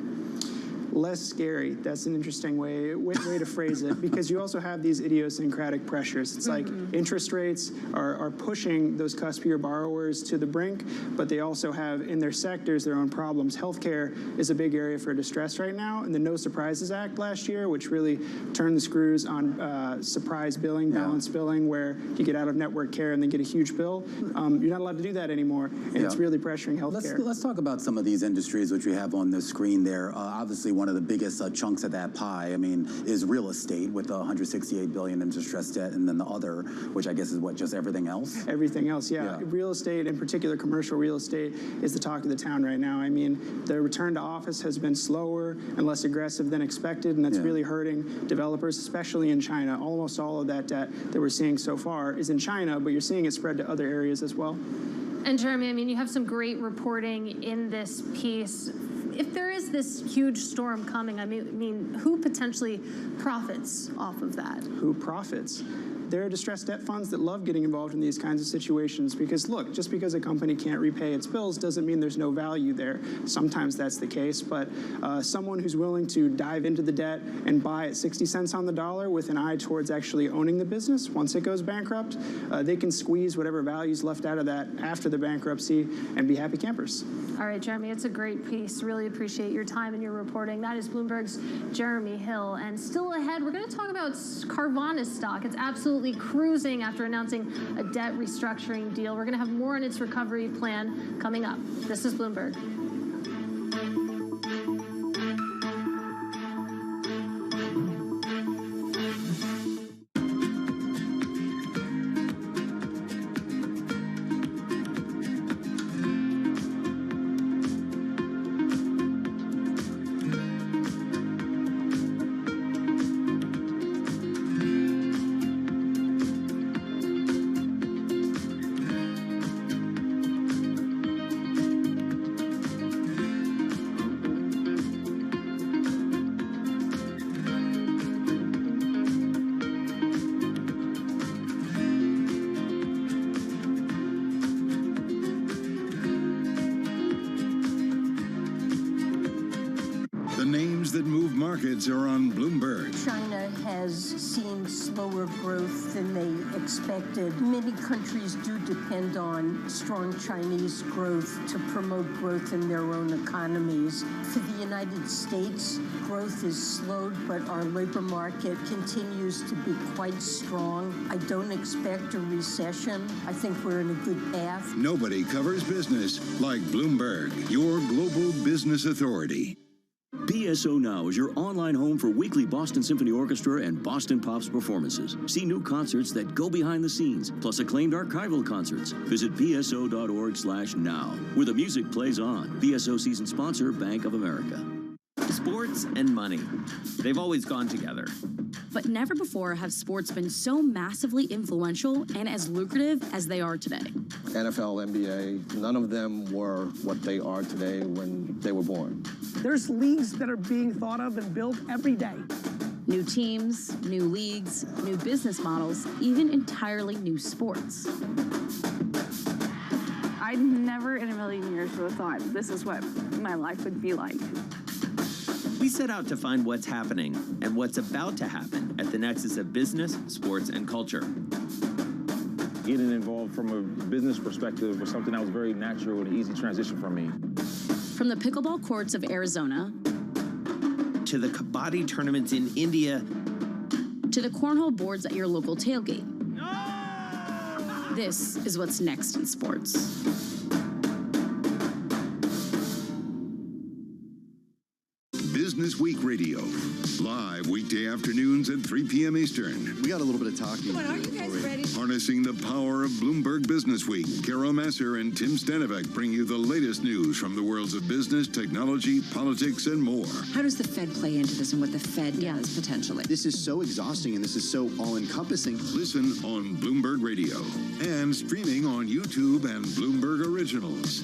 less scary. That's an interesting way to phrase it, because you also have these idiosyncratic pressures. It's like interest rates are pushing those cuspier borrowers to the brink, but they also have in their sectors their own problems. Healthcare is a big area for distress right now, and the No Surprises Act last year, which really turned the screws on surprise billing, balance billing, where you get out-of-network care and then get a huge bill. You're not allowed to do that anymore, and it's really pressuring healthcare. Let's talk about some of these industries which we have on the screen there. Obviously, one of the biggest chunks of that pie, I mean, is real estate with $168 billion in distressed debt, and then the other, which I guess is what, just everything else? Everything else, yeah. Real estate, in particular commercial real estate, is the talk of the town right now. I mean, the return to office has been slower and less aggressive than expected, and that's really hurting developers, especially in China. Almost all of that debt that we're seeing so far is in China, but you're seeing it spread to other areas as well. And Jeremy, I mean, you have some great reporting in this piece. If there is this huge storm coming, I mean, who potentially profits off of that? Who profits? There are distressed debt funds that love getting involved in these kinds of situations because, look, just because a company can't repay its bills doesn't mean there's no value there. Sometimes that's the case, but someone who's willing to dive into the debt and buy at 60 cents on the dollar with an eye towards actually owning the business once it goes bankrupt, they can squeeze whatever value's left out of that after the bankruptcy and be happy campers. All right, Jeremy, it's a great piece. Really appreciate your time and your reporting. That is Bloomberg's Jeremy Hill. And still ahead, we're going to talk about Carvana's stock. It's absolutely cruising after announcing a debt restructuring deal. We're going to have more on its recovery plan coming up. This is Bloomberg. That move markets are on Bloomberg. China has seen slower growth than they expected. Many countries do depend on strong Chinese growth to promote growth in their own economies. For the United States, growth is slowed, but our labor market continues to be quite strong. I don't expect a recession. I think we're in a good path. Nobody covers business like Bloomberg, your global business authority. BSO Now is your online home for weekly Boston Symphony Orchestra and Boston Pops performances. See new concerts that go behind the scenes, plus acclaimed archival concerts. Visit bso.org/now, where the music plays on. BSO season sponsor, Bank of America. Sports and money. They've always gone together. But never before have sports been so massively influential and as lucrative as they are today. NFL, NBA, none of them were what they are today when they were born. There's leagues that are being thought of and built every day. New teams, new leagues, new business models, even entirely new sports. I never in a million years would have thought this is what my life would be like. We set out to find what's happening and what's about to happen at the nexus of business, sports, and culture. Getting involved from a business perspective was something that was very natural and an easy transition for me. From the pickleball courts of Arizona, to the kabaddi tournaments in India, to the cornhole boards at your local tailgate. This is what's next in sports. Business Week Radio, live weekday afternoons at 3 p.m. Eastern. We got a little bit of talking. Come on, are you guys ready? Harnessing the power of Bloomberg Business Week, Carol Masser and Tim Stanovic bring you the latest news from the worlds of business, technology, politics, and more. How does the Fed play into this and what the Fed does potentially? This is so exhausting and this is so all-encompassing. Listen on Bloomberg Radio and streaming on YouTube and Bloomberg Originals.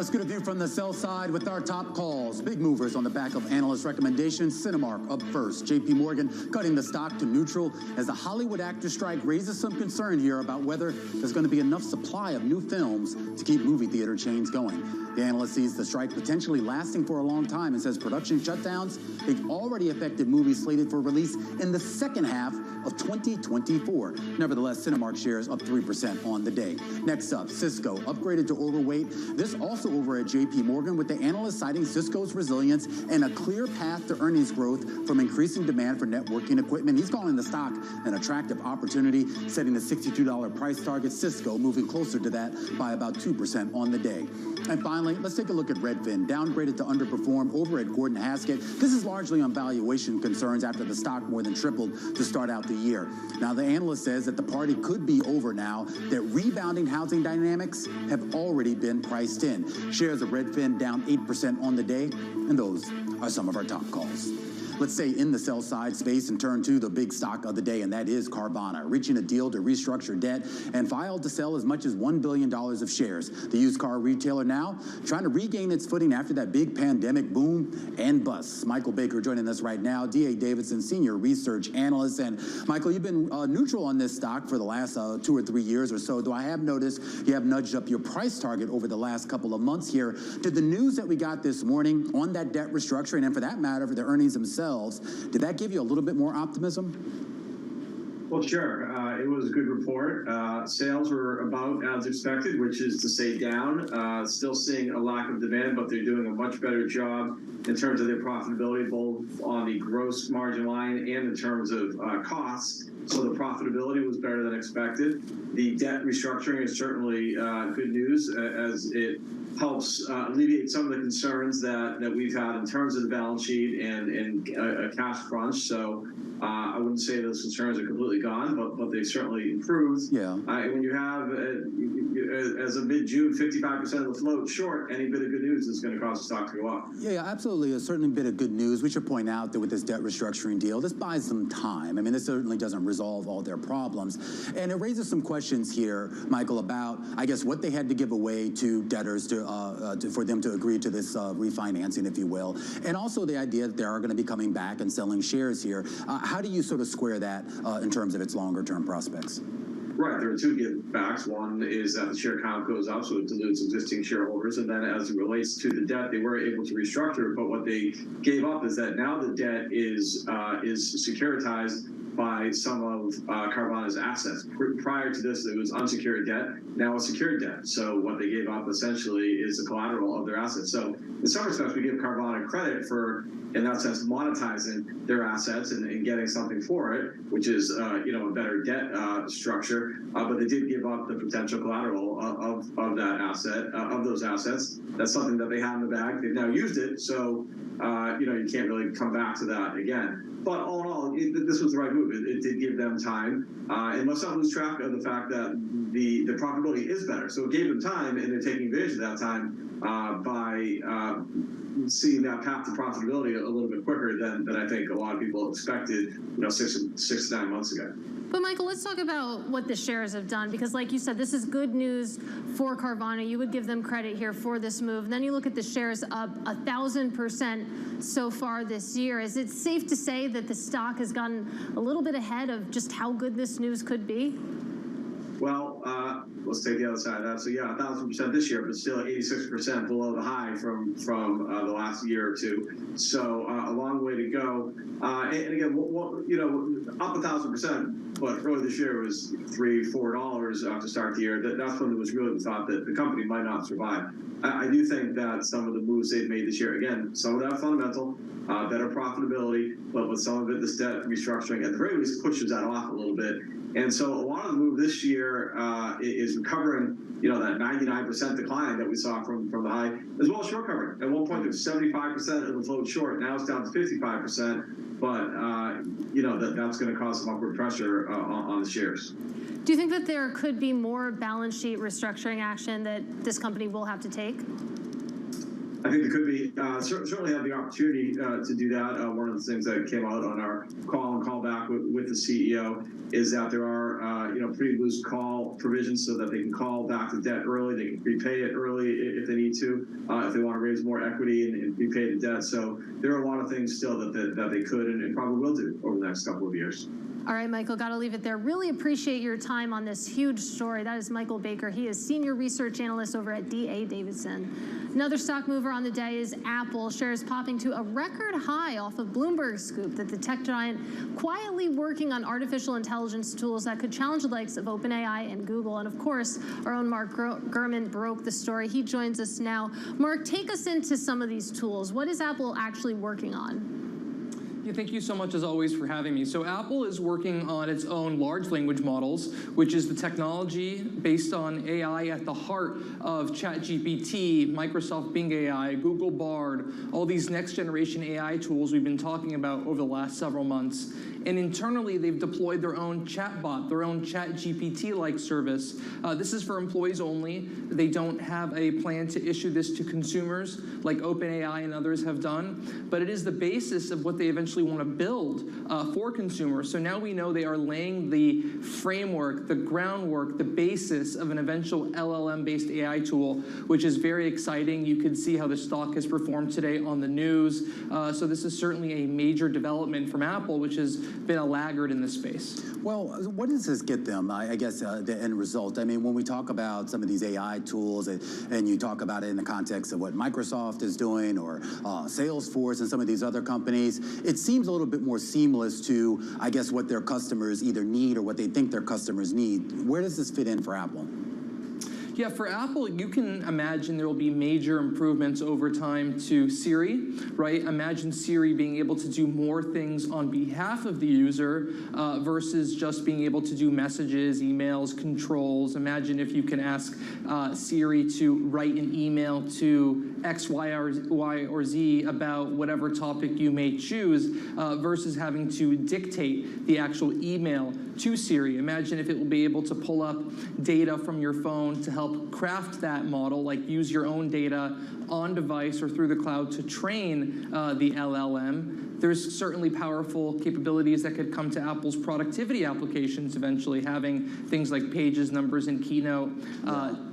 let's get a view from the sell side with our top calls. Big movers on the back of analyst recommendations. Cinemark up first. JP Morgan cutting the stock to neutral as the Hollywood actor strike raises some concern here about whether there's going to be enough supply of new films to keep movie theater chains going. The analyst sees the strike potentially lasting for a long time and says production shutdowns, they've already affected movies slated for release in the second half of 2024. Nevertheless, Cinemark shares up 3% on the day. Next up, Cisco upgraded to overweight. This also over at JP Morgan, with the analyst citing Cisco's resilience and a clear path to earnings growth from increasing demand for networking equipment. He's calling the stock an attractive opportunity, setting the $62 price target. Cisco moving closer to that by about 2% on the day. And finally, let's take a look at Redfin, downgraded to underperform over at Gordon Haskett. This is largely on valuation concerns after the stock more than tripled to start out the year. Now, the analyst says that the party could be over now, that rebounding housing dynamics have already been priced in. Shares of Redfin down 8% on the day, and those are some of our top calls. Let's stay in the sell side space and turn to the big stock of the day, and that is Carvana, reaching a deal to restructure debt and filed to sell as much as $1 billion of shares. The used car retailer now trying to regain its footing after that big pandemic boom and bust. Michael Baker joining us right now, D.A. Davidson, senior research analyst. And Michael, you've been neutral on this stock for the last 2 or 3 years or so, though I have noticed you have nudged up your price target over the last couple of months here. Did the news that we got this morning on that debt restructuring, and for that matter, for the earnings themselves, did that give you a little bit more optimism? Well, sure. It was a good report. Sales were about as expected, which is to say down. Still seeing a lack of demand, but they're doing a much better job in terms of their profitability, both on the gross margin line and in terms of costs. So the profitability was better than expected. The debt restructuring is certainly good news as it helps alleviate some of the concerns that we've had in terms of the balance sheet and a cash crunch. So I wouldn't say those concerns are completely gone, but they've certainly improved. Yeah. When you have, as of mid-June, 55% of the float short, any bit of good news is going to cause the stock to go up. Yeah, absolutely. A certain bit of good news. We should point out that with this debt restructuring deal, this buys them time. I mean, this certainly doesn't resolve all their problems. And it raises some questions here, Michael, about, I guess, what they had to give away to debtors for them to agree to this refinancing, if you will. And also the idea that they are going to be coming back and selling shares here. How do you sort of square that in terms of its longer-term prospects? Right, there are two givebacks. One is that the share count goes up, so it dilutes existing shareholders. And then as it relates to the debt, they were able to restructure it. But what they gave up is that now the debt is securitized by some of Carvana's assets. Prior to this, it was unsecured debt. Now it's secured debt. So what they gave up essentially is the collateral of their assets. So in some respects, we give Carvana credit for, in that sense, monetizing their assets and getting something for it, which is a better debt structure. But they did give up the potential collateral of that asset, of those assets. That's something that they have in the bag. They've now used it, so you can't really come back to that again. But all in all, this was the right move. It did give them time. And let's not lose track of the fact that the profitability is better. So it gave them time, and they're taking advantage of that time by seeing that path to profitability a little bit quicker than I think a lot of people expected, 6 to 9 months ago. But Michael, let's talk about what the shares have done, because like you said, this is good news for Carvana. You would give them credit here for this move. Then you look at the shares up 1,000% so far this year. Is it safe to say that the stock has gotten a little bit ahead of just how good this news could be? Well, let's take the other side of that. So yeah, 1,000% this year, but still 86% below the high from the last year or two. So a long way to go. And again, up 1,000%. But earlier this year it was $3, $4 to start the year. That's when there was really the thought that the company might not survive. I do think that some of the moves they've made this year, again, some of that fundamental, better profitability, but with some of it, this debt restructuring, at the very least, pushes that off a little bit. And so a lot of the move this year is recovering, that 99% decline that we saw from the high, as well as short covering. At one point, there was 75% of the float short. Now it's down to 55%. But, that's going to cause some upward pressure on the shares. Do you think that there could be more balance sheet restructuring action that this company will have to take? I think there could be, certainly have the opportunity to do that. One of the things that came out on our call and call back with the CEO is that there are, pretty loose call provisions so that they can call back the debt early. They can prepay it early if they need to, if they want to raise more equity and prepay the debt. So there are a lot of things still that they could and probably will do over the next couple of years. All right, Michael, got to leave it there. Really appreciate your time on this huge story. That is Michael Baker. He is Senior Research Analyst over at D.A. Davidson. Another stock mover on the day is Apple. Shares popping to a record high off of Bloomberg's scoop that the tech giant quietly working on artificial intelligence tools that could challenge the likes of OpenAI and Google. And of course, our own Mark Gurman broke the story. He joins us now. Mark, take us into some of these tools. What is Apple actually working on? Yeah, thank you so much, as always, for having me. So Apple is working on its own large language models, which is the technology based on AI at the heart of ChatGPT, Microsoft Bing AI, Google Bard, all these next-generation AI tools we've been talking about over the last several months. And internally, they've deployed their own chatbot, their own ChatGPT-like service. This is for employees only. They don't have a plan to issue this to consumers like OpenAI and others have done. But it is the basis of what they eventually want to build for consumers. So now we know they are laying the framework, the groundwork, the basis of an eventual LLM-based AI tool, which is very exciting. You can see how the stock has performed today on the news. So this is certainly a major development from Apple, which has been a laggard in this space. Well, what does this get them, I guess, the end result? I mean, when we talk about some of these AI tools and you talk about it in the context of what Microsoft is doing or Salesforce and some of these other companies, it seems a little bit more seamless to, I guess, what their customers either need or what they think their customers need. Where does this fit in for Apple? Yeah, for Apple, you can imagine there will be major improvements over time to Siri, right? Imagine Siri being able to do more things on behalf of the user versus just being able to do messages, emails, controls. Imagine if you can ask Siri to write an email to X, Y, or Z about whatever topic you may choose versus having to dictate the actual email to Siri. Imagine if it will be able to pull up data from your phone to help craft that model, like use your own data on device or through the cloud to train the LLM. There's certainly powerful capabilities that could come to Apple's productivity applications eventually, having things like Pages, Numbers, and Keynote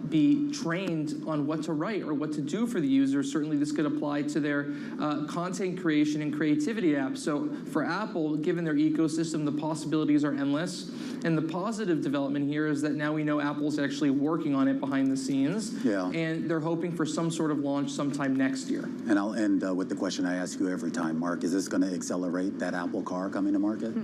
be trained on what to write or what to do for the user. Certainly this could apply to their content creation and creativity apps. So for Apple, given their ecosystem, the possibilities are endless. And the positive development here is that now we know Apple's actually working on it behind the scenes. Yeah. And they're hoping for some sort of launch sometime next year. And I'll end with the question I ask you every time, Mark. Is this going to accelerate that Apple Car coming to market?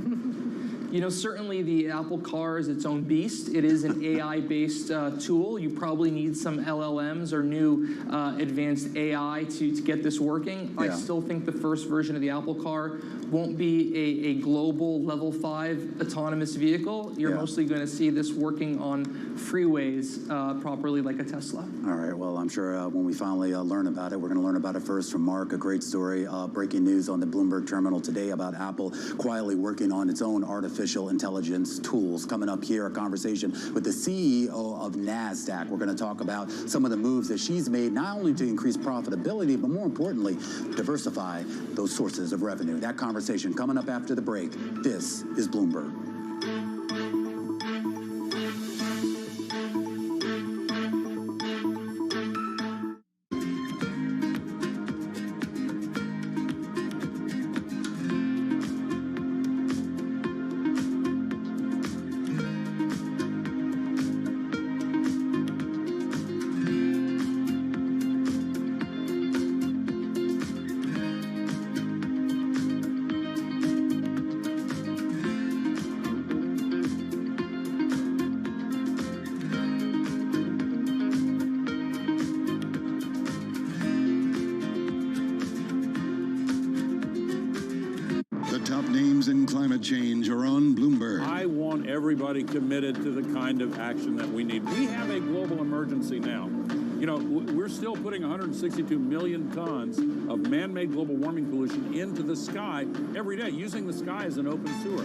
You know, certainly the Apple Car is its own beast. It is an AI-based tool. You probably need some LLMs or new advanced AI to get this working. Yeah. I still think the first version of the Apple Car won't be a global level 5 autonomous vehicle. You're mostly going to see this working on freeways properly like a Tesla. All right, well, I'm sure when we finally learn about it, we're going to learn about it first from Mark. A great story, breaking news on the Bloomberg terminal today about Apple quietly working on its own artificial intelligence tools. Coming up here, a conversation with the CEO of NASDAQ. We're going to talk about some of the moves that she's made, not only to increase profitability, but more importantly, diversify those sources of revenue. That conversation coming up after the break. This is Bloomberg. Change are on Bloomberg. I want everybody committed to the kind of action that we need. We have a global emergency now. You know, we're still putting 162 million tons of man-made global warming pollution into the sky every day, using the sky as an open sewer.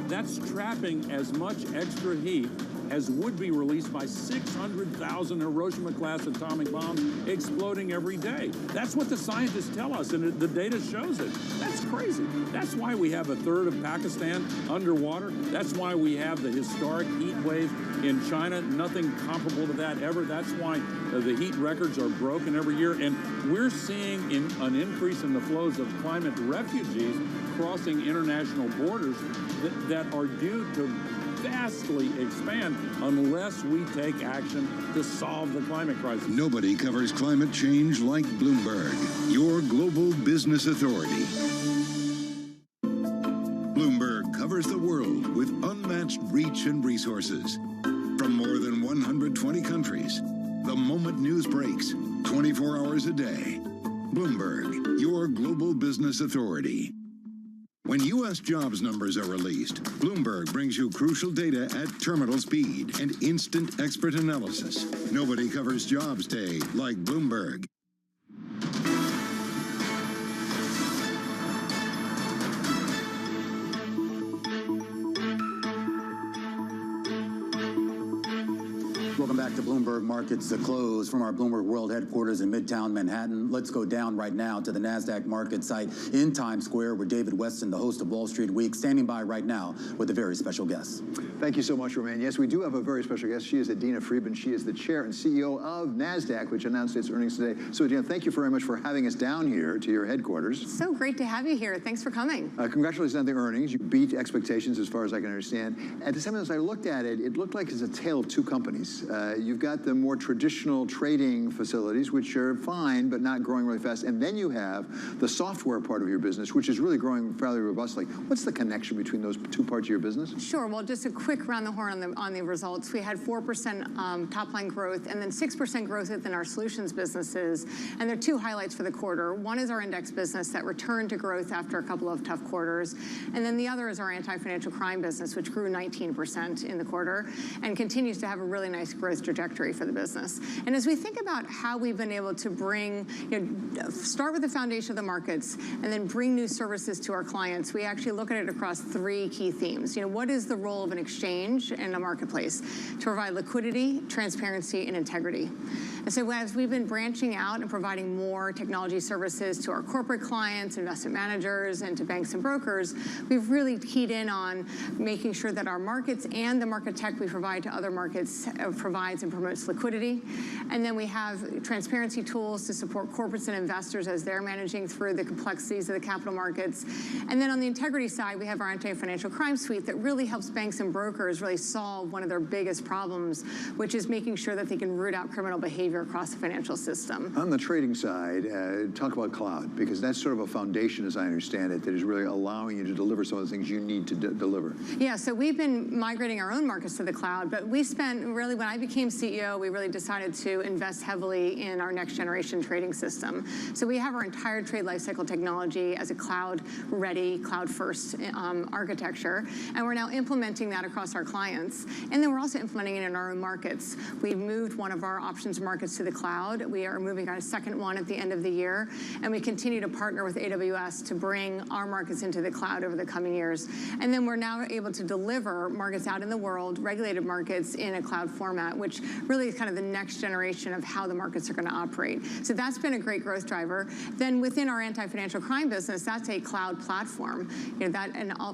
That's trapping as much extra heat as would be released by 600,000 Hiroshima-class atomic bombs exploding every day. That's what the scientists tell us, and the data shows it. That's crazy. That's why we have a third of Pakistan underwater. That's why we have the historic heat wave in China. Nothing comparable to that ever. That's why the heat records are broken every year. And we're seeing an increase in the flows of climate refugees crossing international borders that are due to vastly expand unless we take action to solve the climate crisis. Nobody covers climate change like Bloomberg, your global business authority. Bloomberg covers the world with unmatched reach and resources. From more than 120 countries, the moment news breaks, 24 hours a day. Bloomberg, your global business authority. When U.S. jobs numbers are released, Bloomberg brings you crucial data at terminal speed and instant expert analysis. Nobody covers jobs day like Bloomberg. Welcome back to Bloomberg Markets Close from our Bloomberg World headquarters in Midtown Manhattan. Let's go down right now to the NASDAQ market site in Times Square where David Weston, the host of Wall Street Week, standing by right now with a very special guest. Thank you so much, Romain. Yes, we do have a very special guest. She is Adena Friedman. She is the chair and CEO of NASDAQ, which announced its earnings today. So, Adena, thank you very much for having us down here to your headquarters. So great to have you here. Thanks for coming. Congratulations on the earnings. You beat expectations as far as I can understand. At the same time, as I looked at it, it looked like it's a tale of two companies. You've got the more traditional trading facilities, which are fine, but not growing really fast. And then you have the software part of your business, which is really growing fairly robustly. What's the connection between those two parts of your business? Sure. Well, just a quick round the horn on the results. We had 4% top line growth and then 6% growth within our solutions businesses. And there are two highlights for the quarter. One is our index business that returned to growth after a couple of tough quarters. And then the other is our anti-financial crime business, which grew 19% in the quarter and continues to have a really nice growth trajectory for the business. And as we think about how we've been able to bring, start with the foundation of the markets and then bring new services to our clients, we actually look at it across three key themes. What is the role of an exchange in a marketplace? To provide liquidity, transparency, and integrity. And so as we've been branching out and providing more technology services to our corporate clients, investment managers, and to banks and brokers, we've really keyed in on making sure that our markets and the market tech we provide to other markets provides and promotes liquidity. And then we have transparency tools to support corporates and investors as they're managing through the complexities of the capital markets. And then on the integrity side, we have our anti-financial crime suite that really helps banks and brokers really solve one of their biggest problems, which is making sure that they can root out criminal behavior across the financial system. On the trading side, talk about cloud, because that's sort of a foundation, as I understand it, that is really allowing you to deliver some of the things you need to deliver. Yeah, so we've been migrating our own markets to the cloud, but we spent really, when I became CEO, we really decided to invest heavily in our next generation trading system. So we have our entire trade lifecycle technology as a cloud-ready, cloud-first architecture, and we're now implementing that across our clients. And then we're also implementing it in our own markets. We've moved one of our options markets to the cloud. We are moving our second one at the end of the year, and we continue to partner with AWS to bring our markets into the cloud over the coming years. And then we're now able to deliver markets out in the world, regulated markets in a cloud format, which really is kind of the next generation of how the markets are going to operate. So that's been a great growth driver. Then within our anti-financial crime business, that's a cloud platform.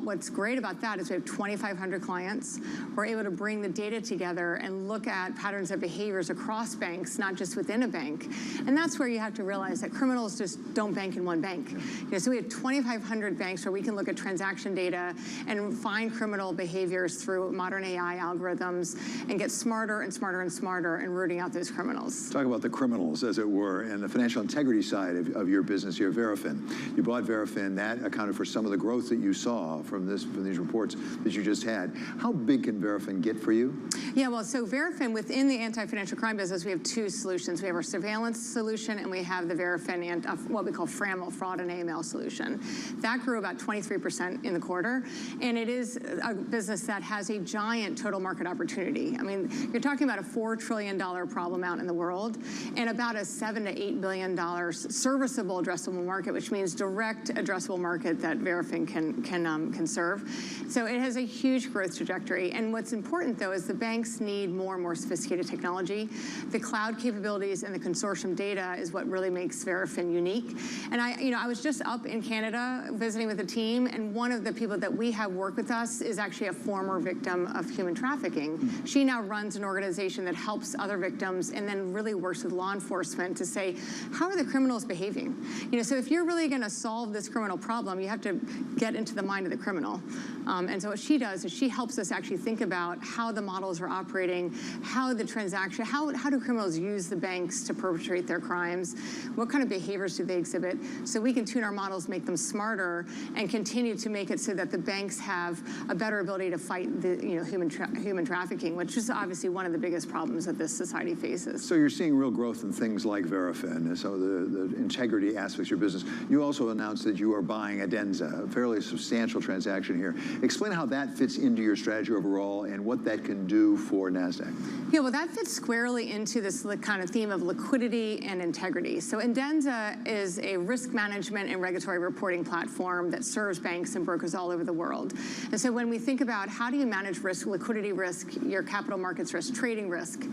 What's great about that is we have 2,500 clients. We're able to bring the data together and look at patterns of behaviors across banks, not just within a bank. And that's where you have to realize that criminals just don't bank in one bank. So we have 2,500 banks where we can look at transaction data and find criminal behaviors through modern AI algorithms and get smarter and smarter and smarter in rooting out those criminals. Talk about the criminals, as it were, and the financial integrity side of your business here, Verafin. You bought Verafin. That accounted for some of the growth that you saw from these reports that you just had. How big can Verafin get for you? Yeah, well, so Verafin, within the anti-financial crime business, we have two solutions. We have our surveillance solution, and we have the Verafin and what we call FRAML, fraud and AML solution. That grew about 23% in the quarter, and it is a business that has a giant total market opportunity. I mean, you're talking about a $4 trillion problem amount in the world, and about a $7 to $8 billion serviceable addressable market, which means direct addressable market that Verafin can serve. So it has a huge growth trajectory. And what's important, though, is the banks need more and more sophisticated technology. The cloud capabilities and the consortium data is what really makes Verafin unique. And I was just up in Canada visiting with the team, and one of the people that we have work with us is actually a former victim of human trafficking. She now runs an organization that helps other victims and then really works with law enforcement to say, how are the criminals behaving? So if you're really going to solve this criminal problem, you have to get into the mind of the criminal. And so what she does is she helps us actually think about how the models are operating, how the transaction, how do criminals use the banks to perpetrate their crimes, what kind of behaviors do they exhibit, so we can tune our models, make them smarter, and continue to make it so that the banks have a better ability to fight the human trafficking, which is obviously one of the biggest problems that this society faces. So you're seeing real growth in things like Verafin, and so the integrity aspects of your business. You also announced that you are buying Adenza, a fairly substantial transaction here. Explain how that fits into your strategy overall and what that can do for NASDAQ. Yeah, well, that fits squarely into this kind of theme of liquidity and integrity. So Adenza is a risk management and regulatory reporting platform that serves banks and brokers all over the world. And so when we think about how do you manage risk, liquidity risk, your capital markets risk, trading risk,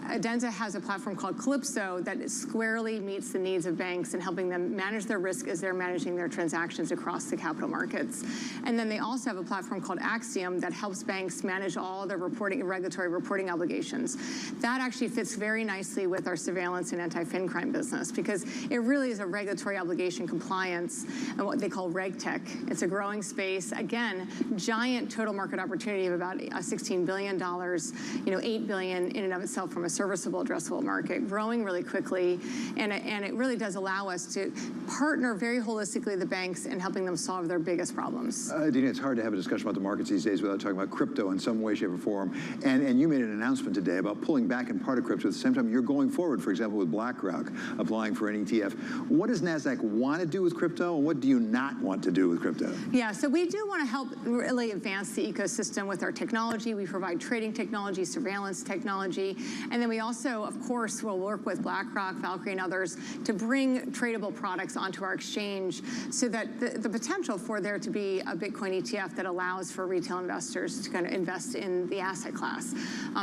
Adenza has a platform called Calypso that squarely meets the needs of banks and helping them manage their risk as they're managing their transactions across the capital markets. And then they also have a platform called Axiom that helps banks manage all their regulatory reporting obligations. That actually fits very nicely with our surveillance and anti-fin crime business because it really is a regulatory obligation compliance and what they call RegTech. It's a growing space. Again, giant total market opportunity of about $16 billion, $8 billion in and of itself from a serviceable addressable market, growing really quickly, and it really does allow us to partner very holistically with the banks in helping them solve their biggest problems. Dina, it's hard to have a discussion about the markets these days without talking about crypto in some way, shape, or form. And you made an announcement today about pulling back in part of crypto. At the same time, you're going forward, for example, with BlackRock, applying for an ETF. What does NASDAQ want to do with crypto, and what do you not want to do with crypto? Yeah, so we do want to help really advance the ecosystem with our technology. We provide trading technology, surveillance technology, and then we also, of course, will work with BlackRock, Valkyrie, and others to bring tradable products onto our exchange so that the potential for there to be a Bitcoin ETF that allows for retail investors to kind of invest in the asset class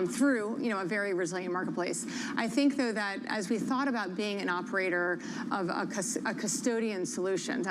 through a very resilient marketplace. I think, though, that as we thought about being an operator of a custodian solution,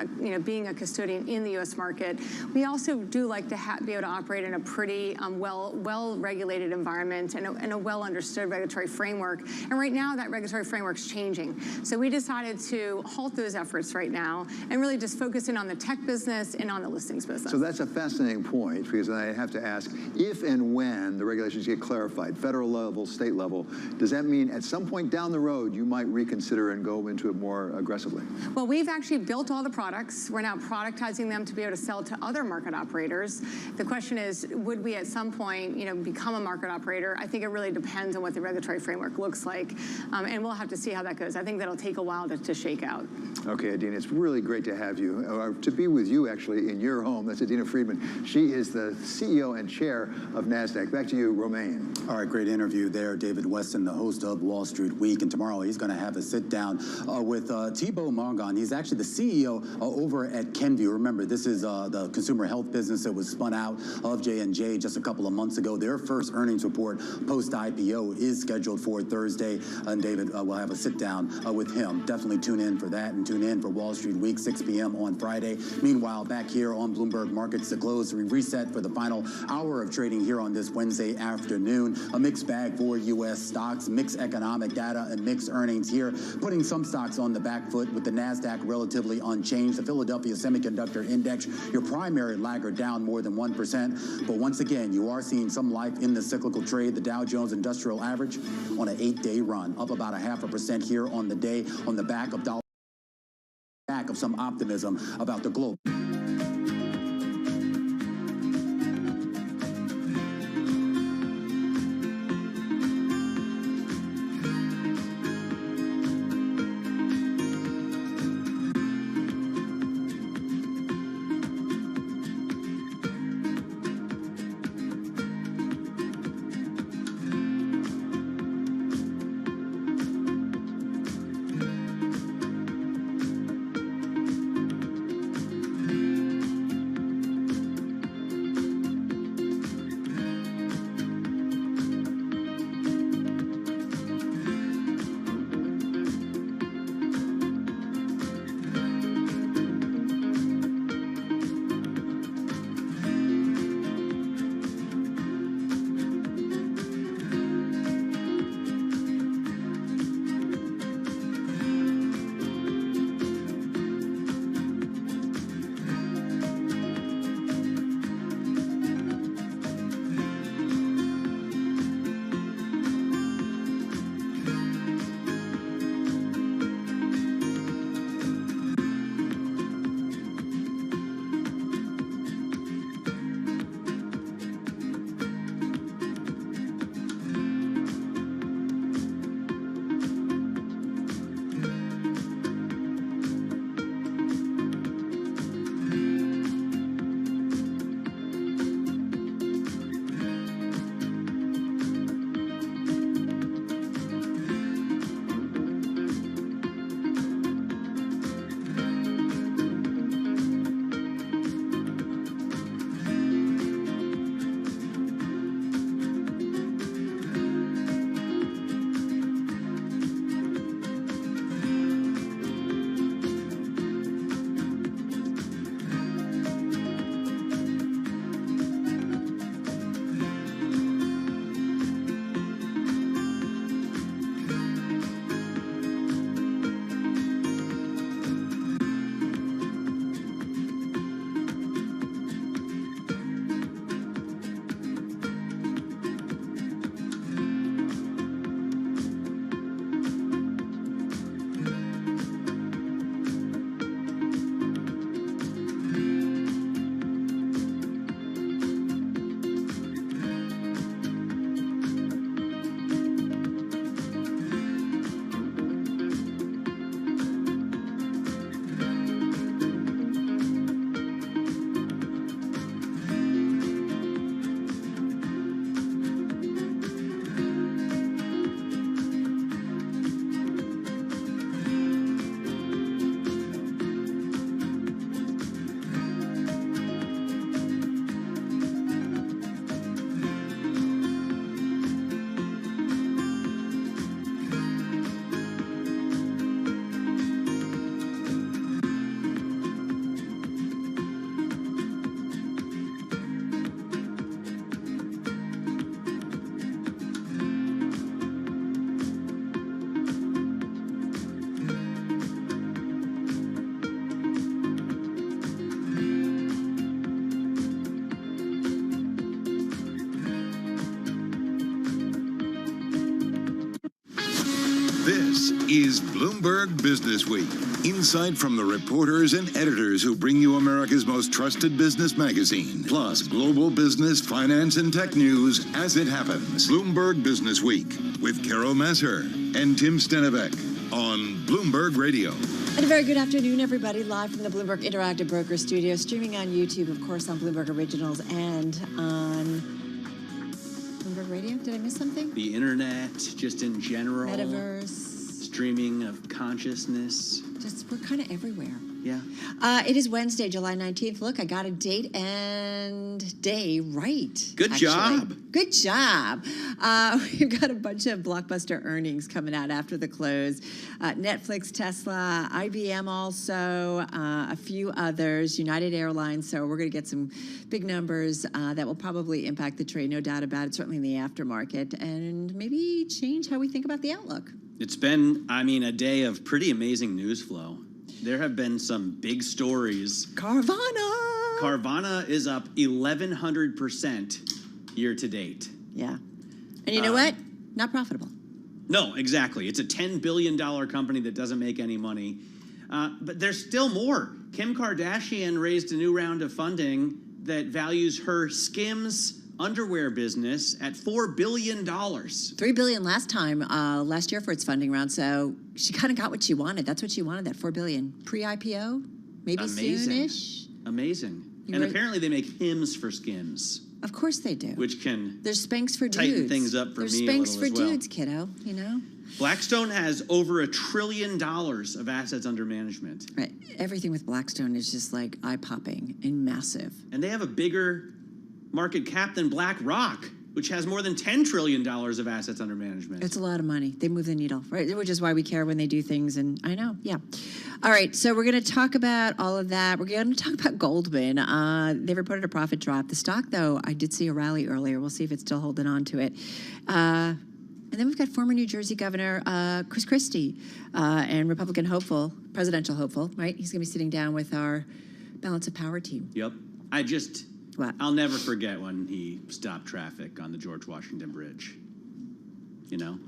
being a custodian in the U.S. market, we also do like to be able to operate in a pretty well-regulated environment and a well-understood regulatory framework. And right now, that regulatory framework's changing. So we decided to halt those efforts right now and really just focus in on the tech business and on the listings business. So that's a fascinating point, because I have to ask, if and when the regulations get clarified, federal level, state level, does that mean at some point down the road you might reconsider and go into it more aggressively? Well, we've actually built all the products. We're now productizing them to be able to sell to other market operators. The question is, would we at some point, become a market operator? I think it really depends on what the regulatory framework looks like, and we'll have to see how that goes. I think that'll take a while to shake out. Okay, Adina, it's really great to have you, to be with you actually in your home. That's Adina Friedman. She is the CEO and chair of NASDAQ. Back to you, Romaine. All right, great interview there. David Weston, the host of Wall Street Week, and tomorrow he's going to have a sit down with Thibaut Margon. He's actually the CEO over at Kenvue. Remember, this is the consumer health business that was spun out of J&J just a couple of months ago. Their first earnings report post-IPO is scheduled for Thursday, and David will have a sit down with him. Definitely tune in for that, and tune in for Wall Street Week, 6 p.m. on Friday. Meanwhile, back here on Bloomberg Markets to Close, we reset for the final hour of trading here on this Wednesday afternoon. A mixed bag for U.S. stocks, mixed economic data and mixed earnings here, putting some stocks on the back foot with the NASDAQ relatively unchanged. The Philadelphia Semiconductor Index, your primary laggard, down more than 1%. But once again, you are seeing some life in the cyclical trade. The Dow Jones Industrial Average on an 8-day run, up about 0.5% here on the day on the back of some optimism about the globe. This is Bloomberg Business Week. Insight from the reporters and editors who bring you America's most trusted business magazine, plus global business, finance, and tech news as it happens. Bloomberg Business Week with Carol Masser and Tim Stenivek on Bloomberg Radio. And a very good afternoon, everybody, live from the Bloomberg Interactive Broker Studio, streaming on YouTube, of course, on Bloomberg Originals and on Bloomberg Radio. Did I miss something? The internet, just in general. Metaverse. Streaming of consciousness. We're kind of everywhere. Yeah. It is Wednesday, July 19th. Look, I got a date and day right. Good job. Good job. We've got a bunch of blockbuster earnings coming out after the close. Netflix, Tesla, IBM also, a few others, United Airlines. So we're going to get some big numbers that will probably impact the trade, no doubt about it, certainly in the aftermarket, and maybe change how we think about the outlook. It's been, a day of pretty amazing news flow. There have been some big stories. Carvana is up 1,100% year to date. Yeah. And you know what? Not profitable. No, exactly. It's a $10 billion company that doesn't make any money. But there's still more. Kim Kardashian raised a new round of funding that values her Skims underwear business at $4 billion. $3 billion last year for its funding round. So she kind of got what she wanted. That's what she wanted, that $4 billion. Pre-IPO, maybe soonish. Amazing. Apparently they make hymns for Skims. Of course they do. Which can There's Spanx for dudes. Tighten things up for me a little as well. There's Spanx for dudes, kiddo, you know? Blackstone has over $1 trillion of assets under management. Right. Everything with Blackstone is just like eye-popping and massive. And they have a bigger market cap than BlackRock, which has more than $10 trillion of assets under management. It's a lot of money. They move the needle, right? Which is why we care when they do things. And I know, yeah. All right, so we're going to talk about all of that. We're going to talk about Goldman. They reported a profit drop. The stock, though, I did see a rally earlier. We'll see if it's still holding on to it. And then we've got former New Jersey Governor Chris Christie and Republican hopeful, presidential hopeful, right? He's going to be sitting down with our balance of power team. Yep. I'll never forget when he stopped traffic on the George Washington Bridge. You know?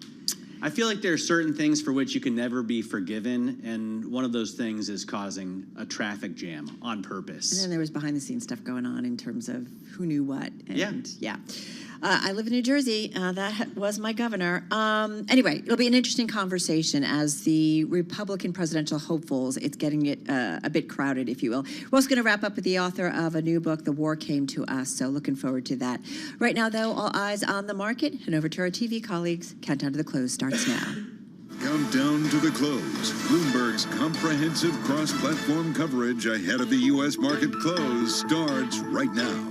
I feel like there are certain things for which you can never be forgiven, and one of those things is causing a traffic jam on purpose. And then there was behind-the-scenes stuff going on in terms of who knew what. And yeah. I live in New Jersey. That was my governor. Anyway, it'll be an interesting conversation as the Republican presidential hopefuls. It's getting it a bit crowded, if you will. We're also going to wrap up with the author of a new book, The War Came to Us. So looking forward to that. Right now, though, all eyes on the market. And over to our TV colleagues. Countdown to the close starts now. Countdown to the close. Bloomberg's comprehensive cross-platform coverage ahead of the U.S. market close starts right now.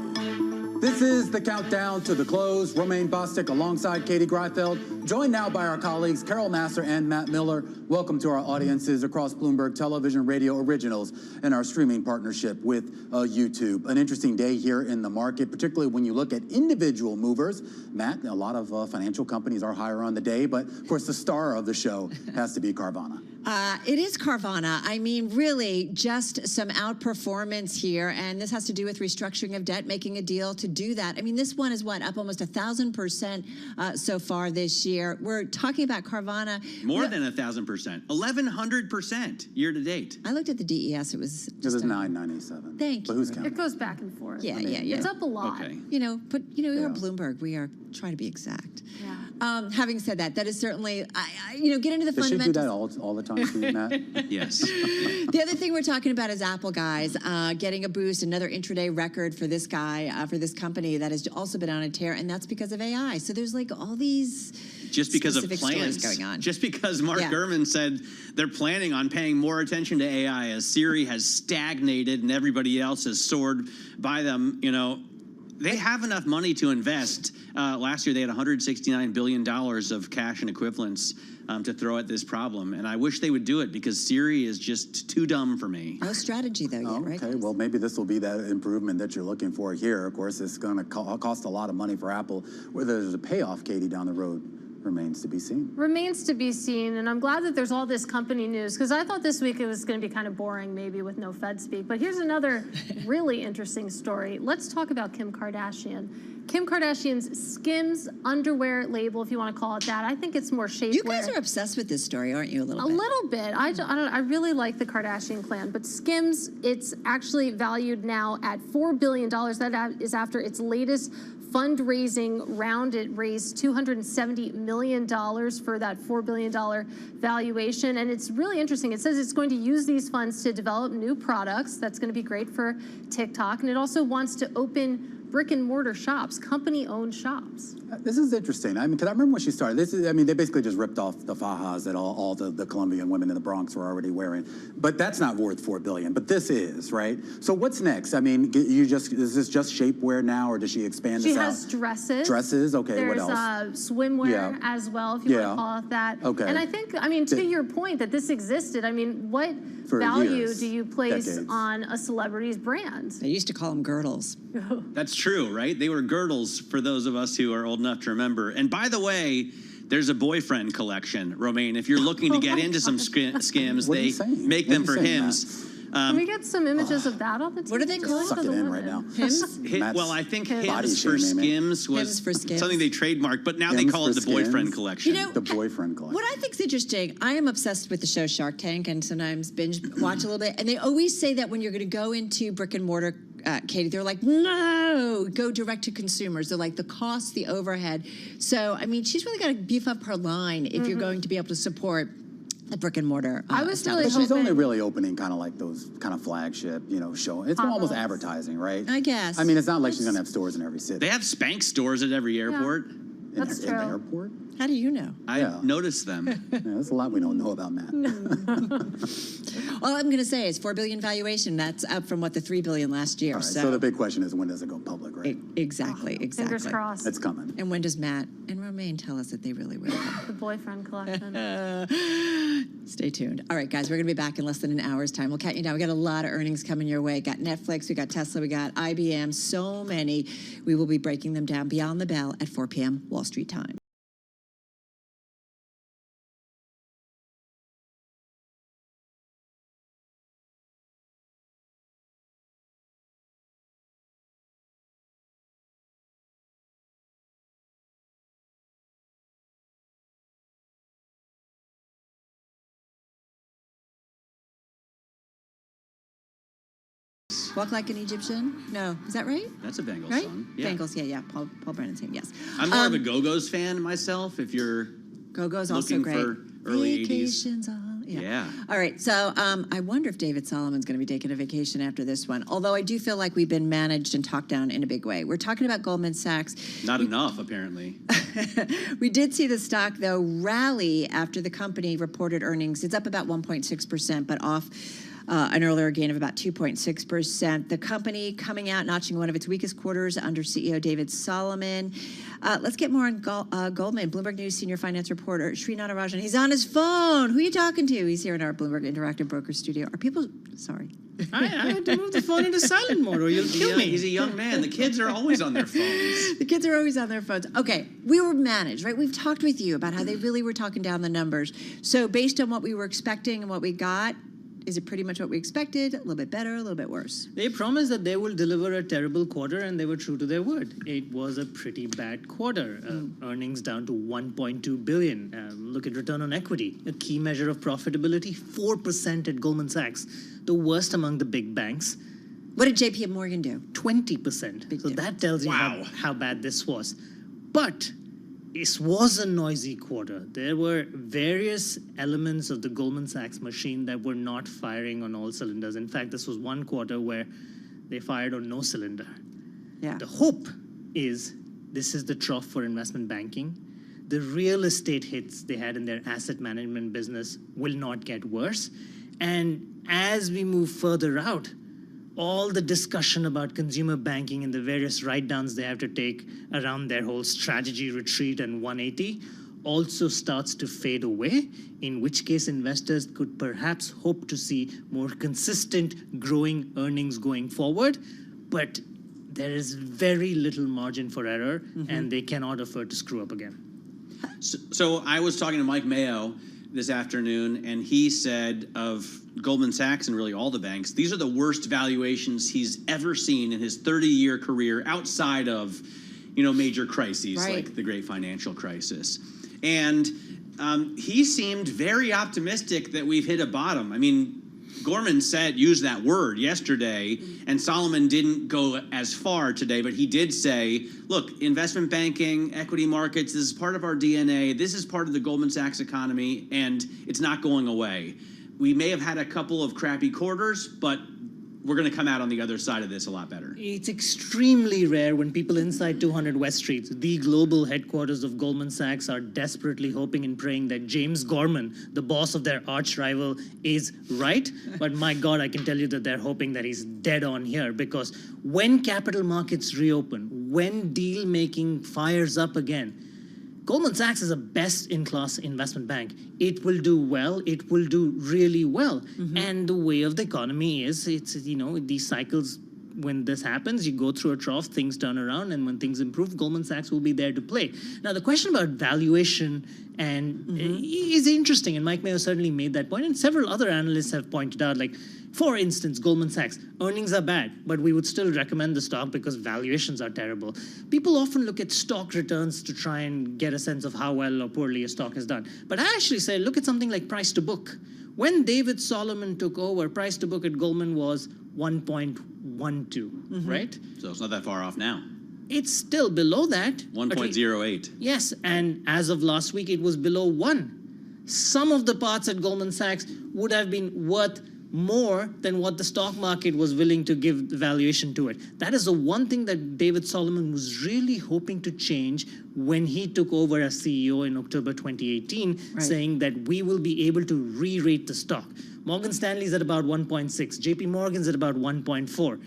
This is the countdown to the close. Romaine Bostick alongside Katie Greifeld, joined now by our colleagues Carol Masser and Matt Miller. Welcome to our audiences across Bloomberg Television, Radio Originals, and our streaming partnership with YouTube. An interesting day here in the market, particularly when you look at individual movers. Matt, a lot of financial companies are higher on the day, but of course the star of the show has to be Carvana. It is Carvana. I mean, really, just some outperformance here, and this has to do with restructuring of debt, making a deal to do that. I mean, this one is up almost 1,000% so far this year. We're talking about Carvana. More than 1,000%, 1,100% year to date. I looked at the DES. It was 997. Thank you. But who's counting? It goes back and forth. Yeah. It's up a lot. Okay. But we're Bloomberg. We are trying to be exact. Yeah. Having said that, that is certainly, get into the Does fundamentals. she do that all the time, too, Matt? Yes. The other thing we're talking about is Apple, guys, getting a boost, another intraday record for this guy, for this company that has also been on a tear, and that's because of AI. So there's like all these just because of specific plans stories going on. Just because Mark Gurman said they're planning on paying more attention to AI as Siri has stagnated and everybody else has soared by them, they have enough money to invest. Last year, they had $169 billion of cash and equivalents to throw at this problem. And I wish they would do it because Siri is just too dumb for me. No strategy, though, yet, right? Okay, well, maybe this will be that improvement that you're looking for here. Of course, it's going to cost a lot of money for Apple. Whether there's a payoff, Katie, down the road remains to be seen. Remains to be seen, and I'm glad that there's all this company news, because I thought this week it was going to be kind of boring, maybe with no Fed speak. But here's another really interesting story. Let's talk about Kim Kardashian. Kim Kardashian's Skims underwear label, if you want to call it that. I think it's more shapewear. You guys are obsessed with this story, aren't you? A little bit. I don't. I really like the Kardashian clan, but Skims, it's actually valued now at $4 billion. That is after its latest fundraising round. It raised $270 million for that $4 billion valuation. And it's really interesting. It says it's going to use these funds to develop new products. That's going to be great for TikTok. And it also wants to open brick and mortar shops, company-owned shops. This is interesting. I mean, because I remember when she started. They basically just ripped off the fajas that all the Colombian women in the Bronx were already wearing. But that's not worth $4 billion. But this is, right? So what's next? I mean, is this just shapewear now, or does she expand this out? She has dresses. Dresses, okay. What else? There's swimwear as well, if you want to call it that. Okay. And I think, to your point that this existed, what value do you place on a celebrity's brand? They used to call them girdles. That's true, right? They were girdles for those of us who are old enough to remember. And by the way, there's a boyfriend collection, Romaine. If you're looking to get into some Skims, they make them for hims. Can we get some images of that on the TV? What are they called? Suck it in right now. Hims? Well, I think Hims for Skims was something they trademarked, but now they call it the Boyfriend Collection. The Boyfriend Collection. What I think is interesting, I am obsessed with the show Shark Tank and sometimes binge watch a little bit. And they always say that when you're going to go into brick and mortar, Katie, they're like, no, go direct to consumers. They're like, the cost, the overhead. So, she's really got to beef up her line if you're going to be able to support the brick and mortar. I was really But hoping. she's only really opening kind of like those kind of flagship, show. It's almost advertising, right? I guess. It's not like she's going to have stores in every city. They have Spanx stores at every airport. That's true. In the airport? How do you know? I noticed them. There's a lot we don't know about Matt. All I'm going to say is $4 billion valuation. That's up from the $3 billion last year. All right, so the big question is, when does it go public, right? Exactly. Fingers crossed. It's coming. And when does Matt and Romaine tell us that they really will? The Boyfriend Collection. Stay tuned. All right, guys, we're going to be back in less than an hour's time. We'll count you down. We got a lot of earnings coming your way. Got Netflix, we got Tesla, we got IBM, so many. We will be breaking them down beyond the bell at 4 p.m. Wall Street time. Walk Like an Egyptian? No. Is that right? That's a Bengals right? song. Yeah. Bengals, yeah. Paul Brennan's name, yes. I'm more of a Go-Go's fan myself, if you're Go-Go's looking also great. for early Vacations 80s. on, Yeah. All right, so I wonder if David Solomon's going to be taking a vacation after this one, although I do feel like we've been managed and talked down in a big way. We're talking about Goldman Sachs. Not enough, apparently. We did see the stock, though, rally after the company reported earnings. It's up about 1.6%, but off an earlier gain of about 2.6%. The company coming out, notching one of its weakest quarters under CEO David Solomon. Let's get more on Goldman. Bloomberg News senior finance reporter Sri Natarajan. He's on his phone. Who are you talking to? He's here in our Bloomberg Interactive Broker studio. Are people, sorry. I had to move the phone into silent mode or you'll kill me. He's a young man. The kids are always on their phones. The kids are always on their phones. Okay, we were managed, right? We've talked with you about how they really were talking down the numbers. So based on what we were expecting and what we got, is it pretty much what we expected? A little bit better, a little bit worse? They promised that they will deliver a terrible quarter, and they were true to their word. It was a pretty bad quarter. Earnings down to $1.2 billion. Look at return on equity, a key measure of profitability, 4% at Goldman Sachs, the worst among the big banks. What did JP Morgan do? 20%. So that tells you how bad this was. But it was a noisy quarter. There were various elements of the Goldman Sachs machine that were not firing on all cylinders. In fact, this was one quarter where they fired on no cylinder. Yeah. The hope is this is the trough for investment banking. The real estate hits they had in their asset management business will not get worse. And as we move further out, all the discussion about consumer banking and the various write-downs they have to take around their whole strategy retreat and 180 also starts to fade away, in which case investors could perhaps hope to see more consistent growing earnings going forward. But there is very little margin for error, and they cannot afford to screw up again. So I was talking to Mike Mayo this afternoon, and he said of Goldman Sachs and really all the banks, these are the worst valuations he's ever seen in his 30-year career outside of major crises like the Great Financial Crisis. And he seemed very optimistic that we've hit a bottom. I mean, Gorman used that word yesterday, and Solomon didn't go as far today, but he did say, look, investment banking, equity markets, this is part of our DNA. This is part of the Goldman Sachs economy, and it's not going away. We may have had a couple of crappy quarters, but we're going to come out on the other side of this a lot better. It's extremely rare when people inside 200 West Street, the global headquarters of Goldman Sachs, are desperately hoping and praying that James Gorman, the boss of their arch rival, is right. But my God, I can tell you that they're hoping that he's dead on here, because when capital markets reopen, when deal making fires up again, Goldman Sachs is a best-in-class investment bank. It will do well. It will do really well. And the way of the economy is, it's, these cycles, when this happens, you go through a trough, things turn around, and when things improve, Goldman Sachs will be there to play. Now, the question about valuation is interesting, and Mike Mayo certainly made that point, and several other analysts have pointed out, like, for instance, Goldman Sachs, earnings are bad, but we would still recommend the stock because valuations are terrible. People often look at stock returns to try and get a sense of how well or poorly a stock has done. But I actually say, look at something like price to book. When David Solomon took over, price to book at Goldman was 1.12, right? So it's not that far off now. It's still below that. 1.08. Yes, and as of last week, it was below 1. Some of the parts at Goldman Sachs would have been worth more than what the stock market was willing to give the valuation to it. That is the one thing that David Solomon was really hoping to change when he took over as CEO in October 2018, saying that we will be able to re-rate the stock. Morgan Stanley's at about 1.6, JP Morgan's at about 1.4.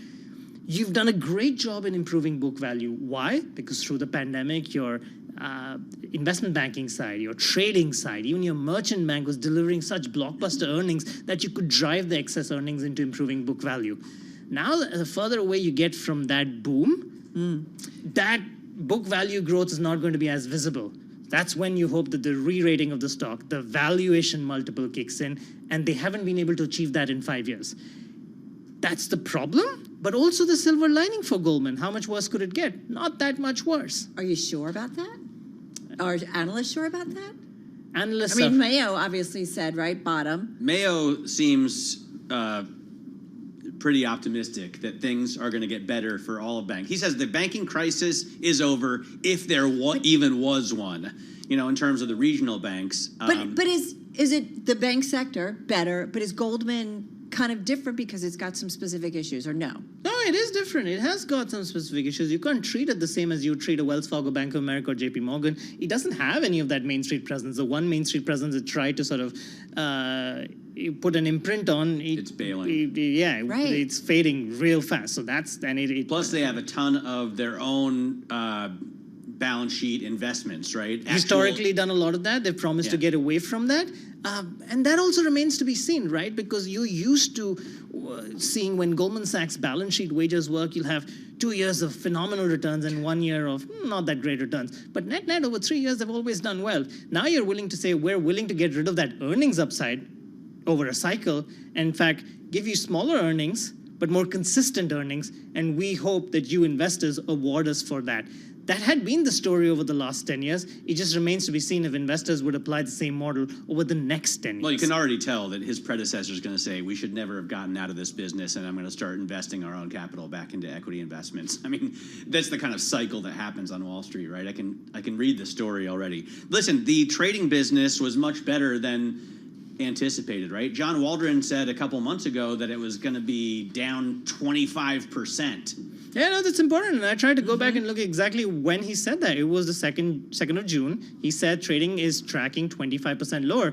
You've done a great job in improving book value. Why? Because through the pandemic, your investment banking side, your trading side, even your merchant bank was delivering such blockbuster earnings that you could drive the excess earnings into improving book value. Now, the further away you get from that boom, that book value growth is not going to be as visible. That's when you hope that the re-rating of the stock, the valuation multiple kicks in, and they haven't been able to achieve that in 5 years. That's the problem, but also the silver lining for Goldman. How much worse could it get? Not that much worse. Are you sure about that? Are analysts sure about that? Analysts. I mean, Mayo obviously said, right, bottom. Mayo seems pretty optimistic that things are going to get better for all of banks. He says the banking crisis is over, if there even was one, in terms of the regional banks. But is it the bank sector better, but is Goldman kind of different because it's got some specific issues, or no? No, it is different. It has got some specific issues. You can't treat it the same as you treat a Wells Fargo, Bank of America, or JP Morgan. It doesn't have any of that Main Street presence. The one Main Street presence it tried to sort of put an imprint on. It's bailing. It's fading real fast. So that's... Plus, they have a ton of their own balance sheet investments, right? Historically done a lot of that. They've promised to get away from that. And that also remains to be seen, right? Because you're used to seeing when Goldman Sachs balance sheet wagers work, you'll have 2 years of phenomenal returns and 1 year of not that great returns. But net over 3 years, they've always done well. Now you're willing to say, we're willing to get rid of that earnings upside over a cycle, and in fact, give you smaller earnings, but more consistent earnings, and we hope that you investors award us for that. That had been the story over the last 10 years. It just remains to be seen if investors would apply the same model over the next 10 years. Well, you can already tell that his predecessor is going to say, we should never have gotten out of this business, and I'm going to start investing our own capital back into equity investments. I mean, that's the kind of cycle that happens on Wall Street, right? I can read the story already. Listen, the trading business was much better than anticipated, right? John Waldron said a couple months ago that it was going to be down 25%. Yeah, no, that's important. And I tried to go back and look exactly when he said that. It was the 2nd of June. He said trading is tracking 25% lower.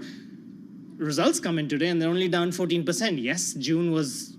Results come in today and they're only down 14%. Yes, June was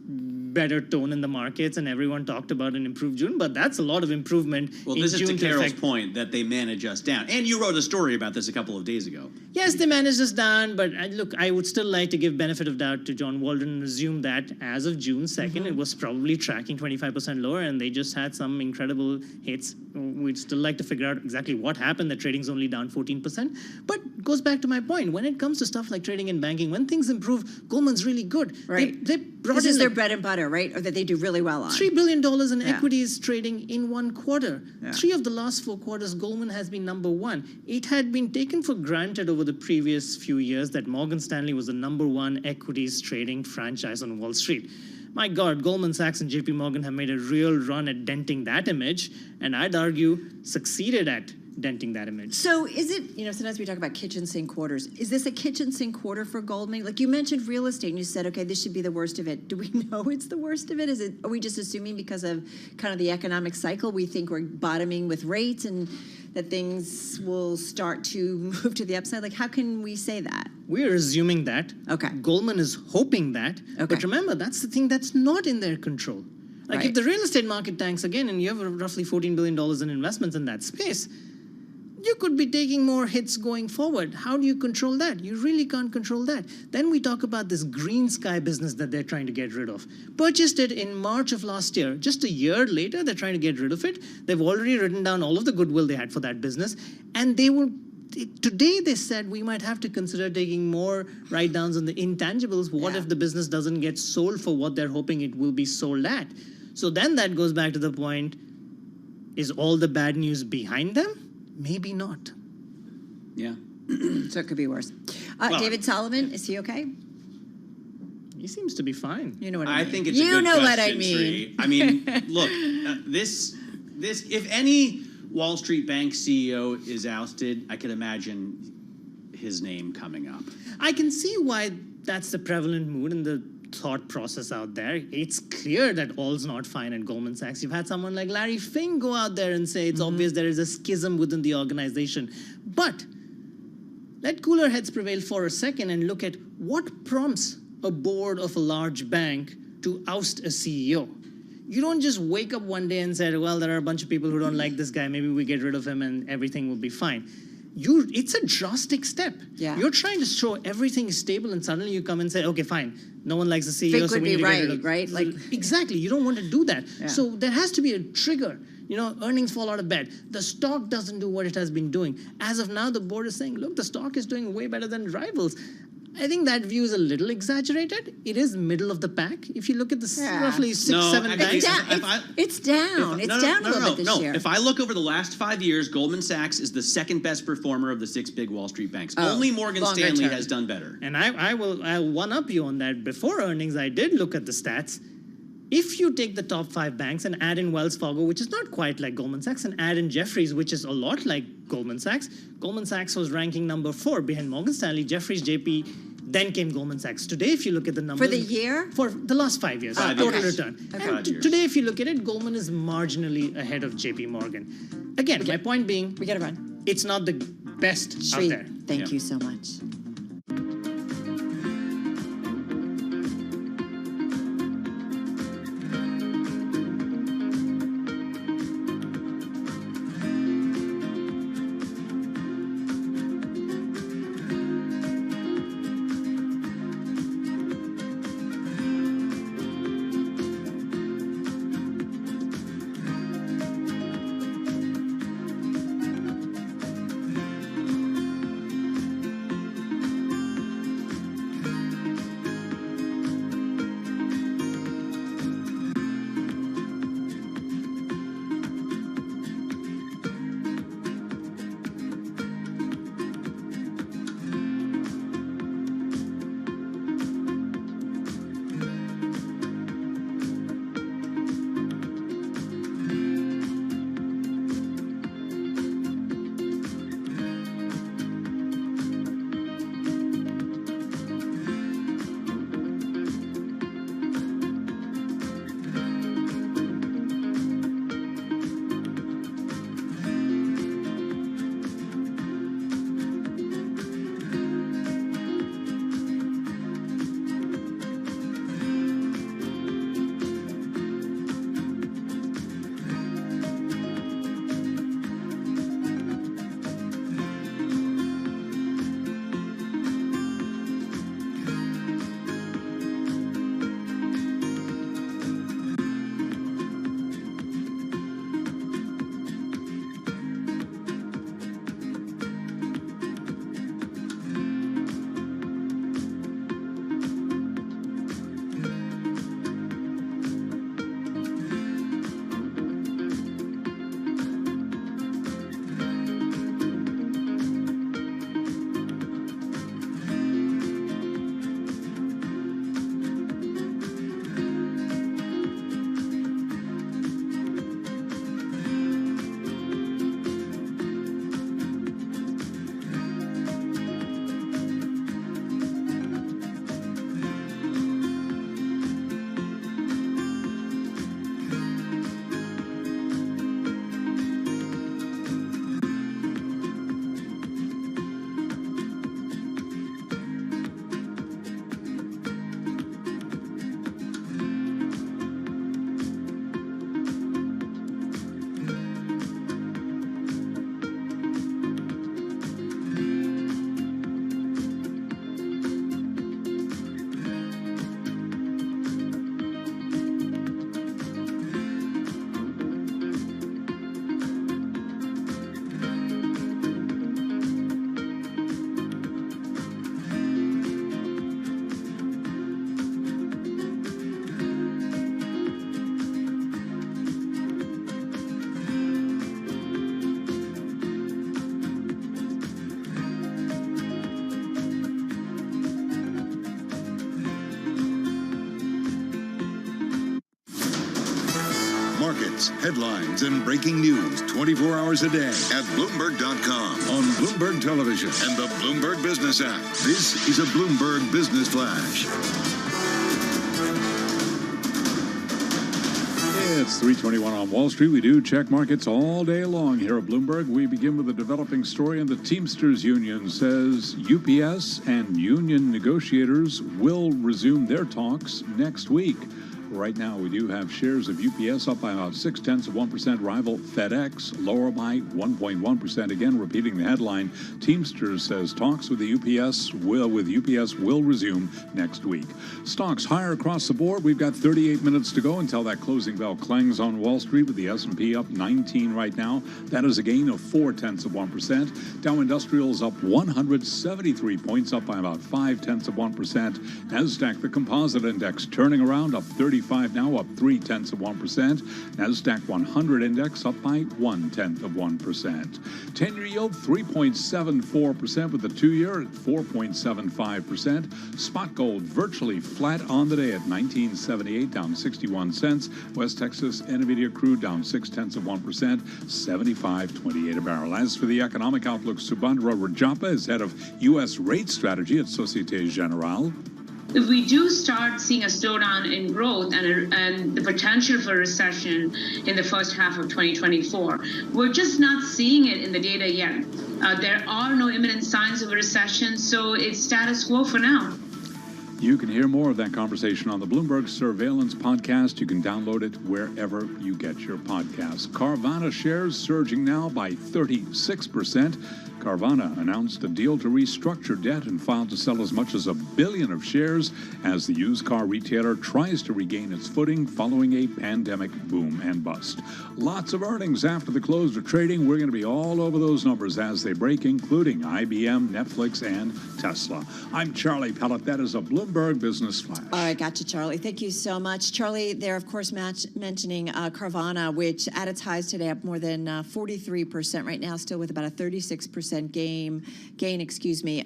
better tone in the markets and everyone talked about an improved June, but that's a lot of improvement. Well, this is to Carol's point that they manage us down. And you wrote a story about this a couple of days ago. Yes, they managed us down, but look, I would still like to give benefit of doubt to John Waldron and assume that as of June 2nd, it was probably tracking 25% lower and they just had some incredible hits. We'd still like to figure out exactly what happened, that trading's only down 14%. But it goes back to my point, when it comes to stuff like trading and banking, when things improve, Goldman's really good. Right. They This is their bread and butter, right? Or that they do really well on. $3 billion in equities trading in one quarter. 3 of the last 4 quarters, Goldman has been number 1. It had been taken for granted over the previous few years that Morgan Stanley was the number 1 equities trading franchise on Wall Street. My God, Goldman Sachs and JP Morgan have made a real run at denting that image, and I'd argue succeeded at denting that image. So is it, sometimes we talk about kitchen sink quarters. Is this a kitchen sink quarter for Goldman? Like you mentioned real estate and you said, okay, this should be the worst of it. Do we know it's the worst of it? Are we just assuming because of kind of the economic cycle, we think we're bottoming with rates and that things will start to move to the upside? Like how can we say that? We're assuming that. Okay. Goldman is hoping that. Okay. But remember, that's the thing that's not in their control. Like if the real estate market tanks again and you have roughly $14 billion in investments in that space, you could be taking more hits going forward. How do you control that? You really can't control that. Then we talk about this green sky business that they're trying to get rid of. Purchased it in March of last year. Just a year later, they're trying to get rid of it. They've already written down all of the goodwill they had for that business. And today they said we might have to consider taking more write-downs on the intangibles. What if the business doesn't get sold for what they're hoping it will be sold at? So then that goes back to the point, is all the bad news behind them? Maybe not. Yeah. So it could be worse. David Solomon, is he okay? He seems to be fine. You know what I mean. I think it's a good question, Sri. I mean, look, this, if any Wall Street bank CEO is ousted, I could imagine his name coming up. I can see why that's the prevalent mood in the thought process out there. It's clear that all's not fine at Goldman Sachs. You've had someone like Larry Fink go out there and say it's obvious there is a schism within the organization. But let cooler heads prevail for a second and look at what prompts a board of a large bank to oust a CEO. You don't just wake up one day and say, well, there are a bunch of people who don't like this guy, maybe we get rid of him and everything will be fine. It's a drastic step. Yeah. You're trying to show everything is stable and suddenly you come and say, okay, fine, no one likes the CEO, Fink so would we need be to get rid of right? Like exactly, you don't want to do that. Yeah. So there has to be a trigger. Earnings fall out of bed. The stock doesn't do what it has been doing. As of now, the board is saying, look, the stock is doing way better than rivals. I think that view is a little exaggerated. It is middle of the pack. If you look at the roughly 6-7 banks. It's down. It's down a little bit this year. If I look over the last 5 years, Goldman Sachs is the second best performer of the 6 big Wall Street banks. Only Morgan Stanley has done better. And I'll one-up you on that. Before earnings, I did look at the stats. If you take the top 5 banks and add in Wells Fargo, which is not quite like Goldman Sachs, and add in Jefferies, which is a lot like Goldman Sachs was ranking number 4 behind Morgan Stanley, Jefferies, JP, then came Goldman Sachs. Today, if you look at the numbers... For the year? For the last 5 years. Total return. Okay. And today, if you look at it, Goldman is marginally ahead of JP Morgan. Again, my point being... We gotta run. It's not the best out there. Thank you so much. news, headlines, and breaking news 24 hours a day at Bloomberg.com, on Bloomberg Television, and the Bloomberg Business app. This is a Bloomberg Business Flash. It's 3:21 on Wall Street. We do check markets all day long here at Bloomberg. We begin with a developing story, and the Teamsters Union says UPS and union negotiators will resume their talks next week. Right now, we do have shares of UPS up by about 0.6%. Rival FedEx lower by 1.1%. Again, repeating the headline, Teamsters says talks with the UPS will resume next week. Stocks higher across the board. We've got 38 minutes to go until that closing bell clangs on Wall Street, with the S&P up 19 right now. That is a gain of 0.4%. Dow Industrials up 173 points, up by about 0.5%. Nasdaq, the composite index, turning around, up 35 now, up 0.3%. Nasdaq 100 index up by 0.1%. 10-year yield 3.74%, with the 2-year at 4.75%. Spot gold virtually flat on the day at $19.78, down 61 cents. West Texas Intermediate crude down 0.6%, 75.28 a barrel. As for the economic outlook, Subhadra Rajappa is head of U.S. rate strategy at Societe Generale. If we do start seeing a slowdown in growth and the potential for a recession in the first half of 2024, we're just not seeing it in the data yet. There are no imminent signs of a recession, so it's status quo for now. You can hear more of that conversation on the Bloomberg Surveillance podcast. You can download it wherever you get your podcasts. Carvana shares surging now by 36%. Carvana announced a deal to restructure debt and filed to sell as much as 1 billion of shares as the used car retailer tries to regain its footing following a pandemic boom and bust. Lots of earnings after the close of trading. We're going to be all over those numbers as they break, including IBM, Netflix, and Tesla. I'm Charlie Pellet. That is a Bloomberg Business Flash. All right, gotcha, Charlie. Thank you so much. Charlie, they're, of course, mentioning Carvana, which at its highs today up more than 43% right now, still with about a 36% gain.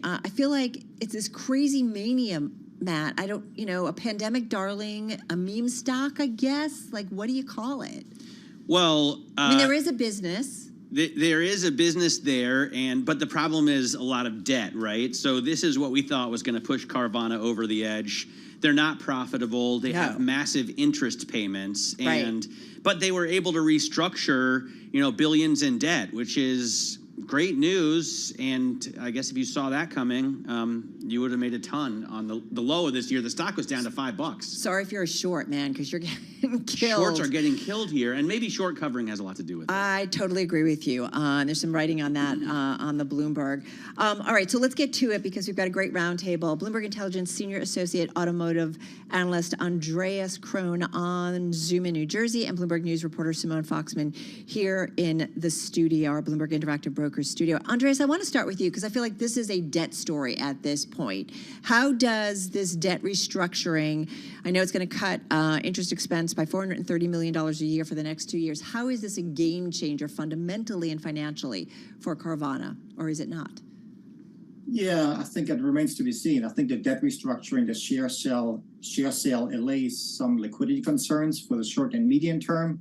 I feel like it's this crazy mania, Matt. I don't, a pandemic darling, a meme stock, I guess. Like, what do you call it? Well, I mean, there is a business. There is a business there, but the problem is a lot of debt, right? So this is what we thought was going to push Carvana over the edge. They're not profitable. They have massive interest payments, but they were able to restructure, billions in debt, which is great news. And I guess if you saw that coming, you would have made a ton on the low of this year. The stock was down to $5. Sorry if you're a short, man, because you're getting killed. Shorts are getting killed here, and maybe short covering has a lot to do with it. I totally agree with you. There's some writing on that on the Bloomberg. All right, so let's get to it because we've got a great roundtable. Bloomberg Intelligence Senior Associate Automotive Analyst Andreas Krohn on Zoom in New Jersey, and Bloomberg News reporter Simone Foxman here in the studio, our Bloomberg Interactive Brokers studio. Andreas, I want to start with you because I feel like this is a debt story at this point. How does this debt restructuring, I know it's going to cut interest expense by $430 million a year for the next 2 years. How is this a game changer fundamentally and financially for Carvana, or is it not? Yeah, I think it remains to be seen. I think the debt restructuring, the share sale allays some liquidity concerns for the short and medium term,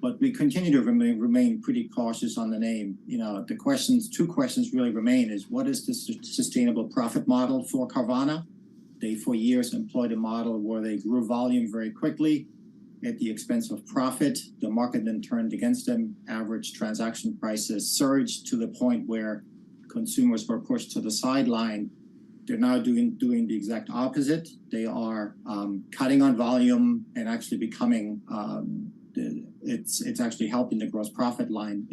but we continue to remain pretty cautious on the name. The two questions really remain is what is the sustainable profit model for Carvana? They, for years, employed a model where they grew volume very quickly at the expense of profit. The market then turned against them. Average transaction prices surged to the point where consumers were pushed to the sideline. They're now doing the exact opposite. They are cutting on volume and actually becoming it's actually helping the gross profit line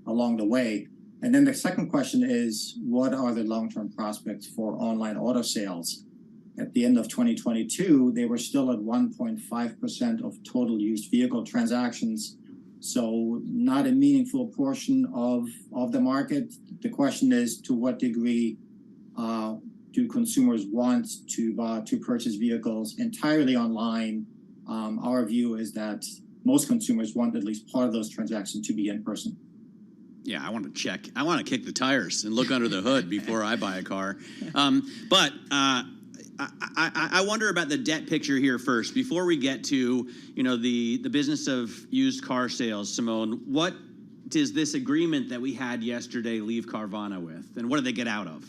along the way. And then the second question is, what are the long-term prospects for online auto sales? At the end of 2022, they were still at 1.5% of total used vehicle transactions. So not a meaningful portion of the market. The question is, to what degree do consumers want to purchase vehicles entirely online? Our view is that most consumers want at least part of those transactions to be in person. Yeah, I want to check. I want to kick the tires and look under the hood before I buy a car. But I wonder about the debt picture here first. Before we get to, the business of used car sales, Simone, what does this agreement that we had yesterday leave Carvana with? And what do they get out of?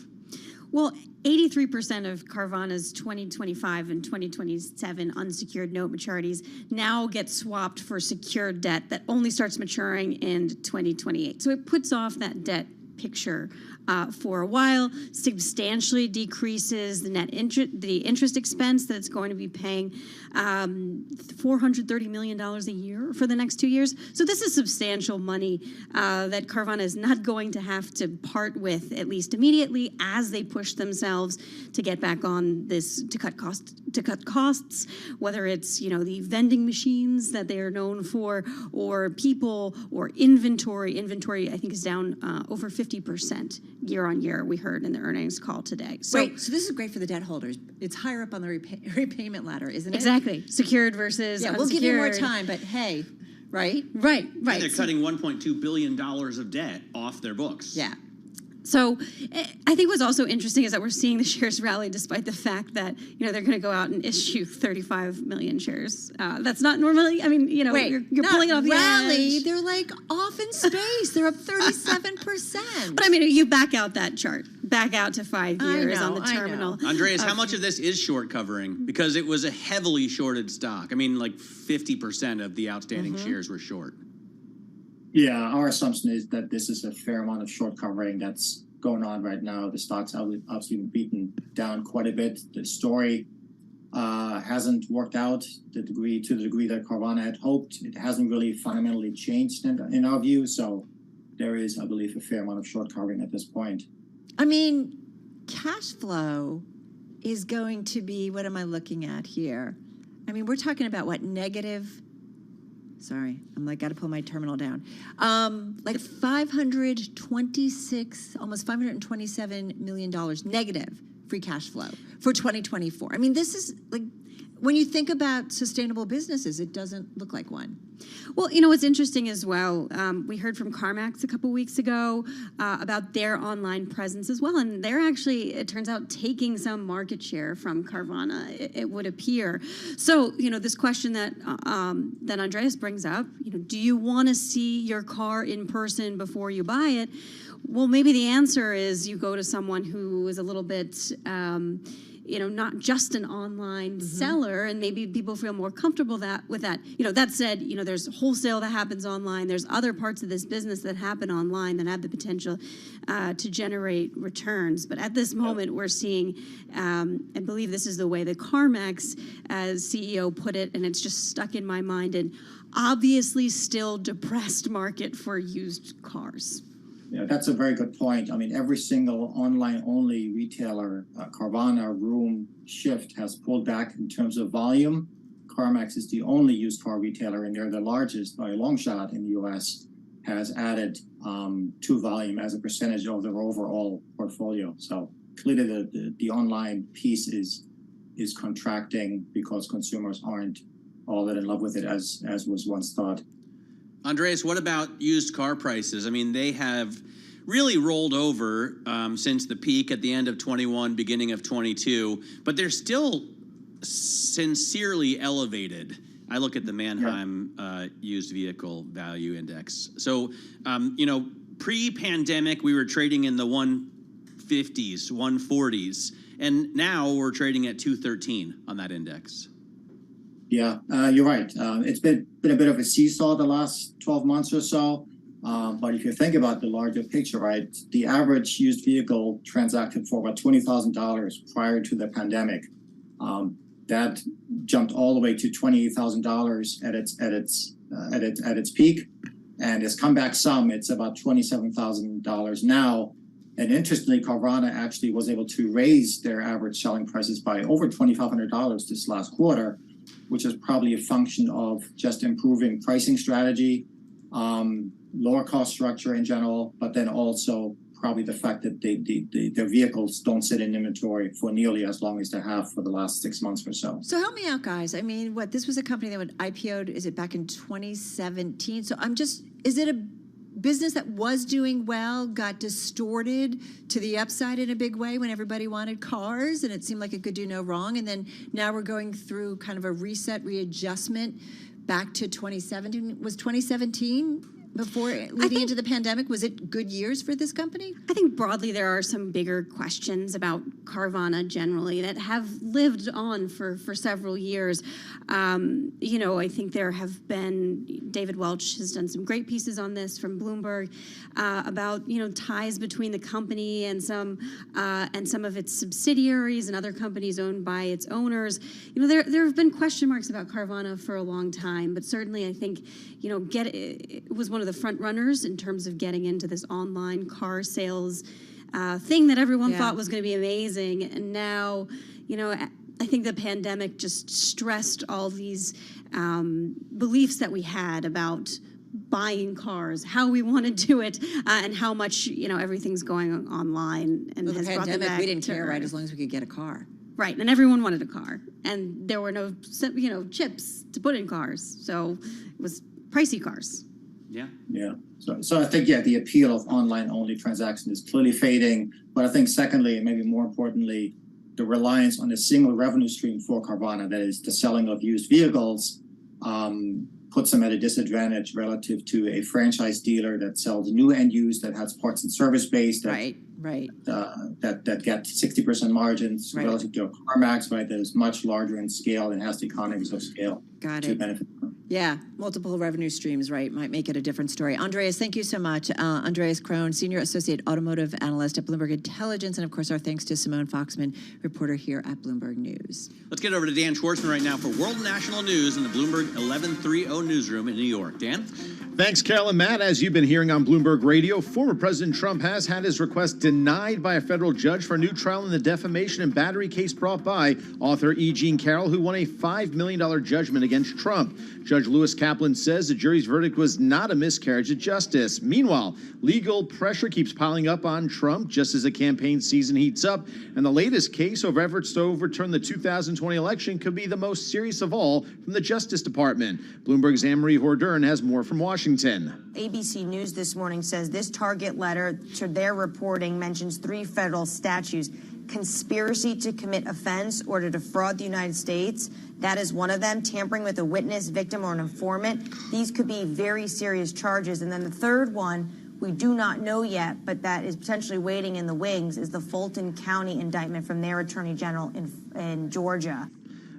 Well, 83% of Carvana's 2025 and 2027 unsecured note maturities now get swapped for secured debt that only starts maturing in 2028. So it puts off that debt picture for a while, substantially decreases the interest expense that it's going to be paying, $430 million a year for the next 2 years. So this is substantial money that Carvana is not going to have to part with, at least immediately, as they push themselves to get back on this, to cut costs, whether it's, the vending machines that they are known for, or people, or inventory. Inventory, I think, is down over 50% year on year, we heard in the earnings call today. So this is great for the debt holders. It's higher up on the repayment ladder, isn't it? Exactly. Secured versus unsecured. We'll give you more time, but hey, right? Right. And they're cutting $1.2 billion of debt off their books. Yeah. So I think what's also interesting is that we're seeing the shares rally despite the fact that, they're going to go out and issue 35 million shares. That's not normally, Wait, you're pulling it off the rally. edge. They're like off in space. They're up 37%. But you back out that chart, back out to 5 years on the terminal. Andreas, how much of this is short covering? Because it was a heavily shorted stock. Like 50% of the outstanding shares were short. Yeah, our assumption is that this is a fair amount of short covering that's going on right now. The stock's obviously been beaten down quite a bit. The story hasn't worked out to the degree that Carvana had hoped. It hasn't really fundamentally changed in our view. So there is, I believe, a fair amount of short covering at this point. Cash flow is going to be, what am I looking at here? We're talking about what, negative? Sorry, got to pull my terminal down. Like 526, almost $527 million negative free cash flow for 2024. This is when you think about sustainable businesses, it doesn't look like one. Well, what's interesting as well, we heard from CarMax a couple weeks ago about their online presence as well, and they're actually, it turns out, taking some market share from Carvana, it would appear. So, this question that Andreas brings up, do you want to see your car in person before you buy it? Well, maybe the answer is you go to someone who is a little bit not just an online seller, and maybe people feel more comfortable with that. That said, there's wholesale that happens online. There's other parts of this business that happen online that have the potential to generate returns. But at this moment, we're seeing, I believe this is the way the CarMax CEO put it, and it's just stuck in my mind, an obviously still depressed market for used cars. Yeah, that's a very good point. Every single online-only retailer, Carvana, Room, Shift, has pulled back in terms of volume. CarMax is the only used car retailer, and they're the largest by a long shot in the U.S., has added to volume as a percentage of their overall portfolio. So clearly the online piece is contracting because consumers aren't all that in love with it as was once thought. Andreas, what about used car prices? They have really rolled over since the peak at the end of 21, beginning of 22, but they're still sincerely elevated. I look at the Manheim used vehicle value index. So, pre-pandemic, we were trading in the 150s, 140s, and now we're trading at 213 on that index. Yeah, you're right. It's been a bit of a seesaw the last 12 months or so. But if you think about the larger picture, right, the average used vehicle transacted for about $20,000 prior to the pandemic. That jumped all the way to $28,000 at its peak, and it's come back some. It's about $27,000 now. And interestingly, Carvana actually was able to raise their average selling prices by over $2,500 this last quarter, which is probably a function of just improving pricing strategy, lower cost structure in general, but then also probably the fact that their vehicles don't sit in inventory for nearly as long as they have for the last 6 months or so. So help me out, guys. This was a company that would IPO'd, is it back in 2017? So is it a business that was doing well got distorted to the upside in a big way when everybody wanted cars, and it seemed like it could do no wrong. And then now we're going through kind of a readjustment back to 2017. Was 2017 before leading into the pandemic? Was it good years for this company? I think broadly there are some bigger questions about Carvana generally that have lived on for several years. I think there have been, David Welch has done some great pieces on this from Bloomberg about ties between the company and some of its subsidiaries and other companies owned by its owners. There have been question marks about Carvana for a long time, but certainly I think it was one of the front runners in terms of getting into this online car sales thing that everyone thought was going to be amazing. And now, I think the pandemic just stressed all these beliefs that we had about buying cars, how we want to do it, and how much everything's going online. And well, the has brought them pandemic, back we didn't to care, right? earth. As long as we could get a car. Right, and everyone wanted a car, and there were no chips to put in cars, so it was pricey cars. Yeah. Yeah. So I think, the appeal of online-only transactions is clearly fading. But I think secondly, and maybe more importantly, the reliance on a single revenue stream for Carvana, that is the selling of used vehicles, puts them at a disadvantage relative to a franchise dealer that sells new and used, that has parts and service based, that get 60% margins relative to a CarMax, right? That is much larger in scale and has the economies of scale to benefit from. Yeah, multiple revenue streams, right, might make it a different story. Andreas, thank you so much. Andreas Krohn, Senior Associate Automotive Analyst at Bloomberg Intelligence. And of course, our thanks to Simone Foxman, reporter here at Bloomberg News. Let's get over to Dan Schwartzman right now for World National News in the Bloomberg 1130 newsroom in New York. Dan? Thanks, Carol and Matt. As you've been hearing on Bloomberg Radio, former President Trump has had his request denied by a federal judge for a new trial in the defamation and battery case brought by author E. Jean Carroll, who won a $5 million judgment against Trump. Judge Lewis Kaplan says the jury's verdict was not a miscarriage of justice. Meanwhile, legal pressure keeps piling up on Trump just as the campaign season heats up. And the latest case over efforts to overturn the 2020 election could be the most serious of all from the Justice Department. Bloomberg's Anne-Marie Hordern has more from Washington. ABC News this morning says this target letter to their reporting mentions 3 federal statutes: conspiracy to commit offense or to defraud the United States. That is one of them. Tampering with a witness, victim, or an informant. These could be very serious charges. And then the third one, we do not know yet, but that is potentially waiting in the wings, is the Fulton County indictment from their attorney general in Georgia.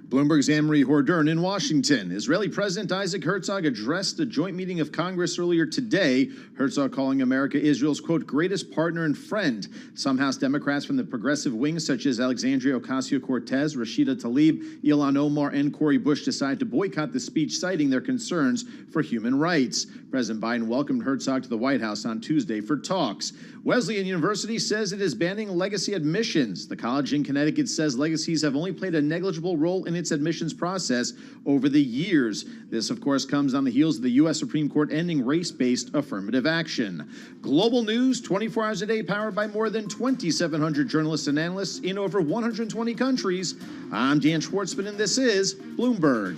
Bloomberg's Anne-Marie Hordern in Washington. Israeli President Isaac Herzog addressed a joint meeting of Congress earlier today. Herzog calling America Israel's, quote, greatest partner and friend. Some House Democrats from the progressive wing, such as Alexandria Ocasio-Cortez, Rashida Tlaib, Ilhan Omar, and Cori Bush, decided to boycott the speech, citing their concerns for human rights. President Biden welcomed Herzog to the White House on Tuesday for talks. Wesleyan University says it is banning legacy admissions. The college in Connecticut says legacies have only played a negligible role in its admissions process over the years. This, of course, comes on the heels of the U.S. Supreme Court ending race-based affirmative action. Global news, 24 hours a day, powered by more than 2,700 journalists and analysts in over 120 countries. I'm Dan Schwartzman, and this is Bloomberg.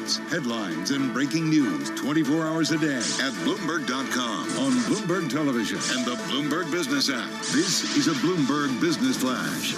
events, headlines, and breaking news 24 hours a day at Bloomberg.com, on Bloomberg Television, and the Bloomberg Business app. This is a Bloomberg Business Flash.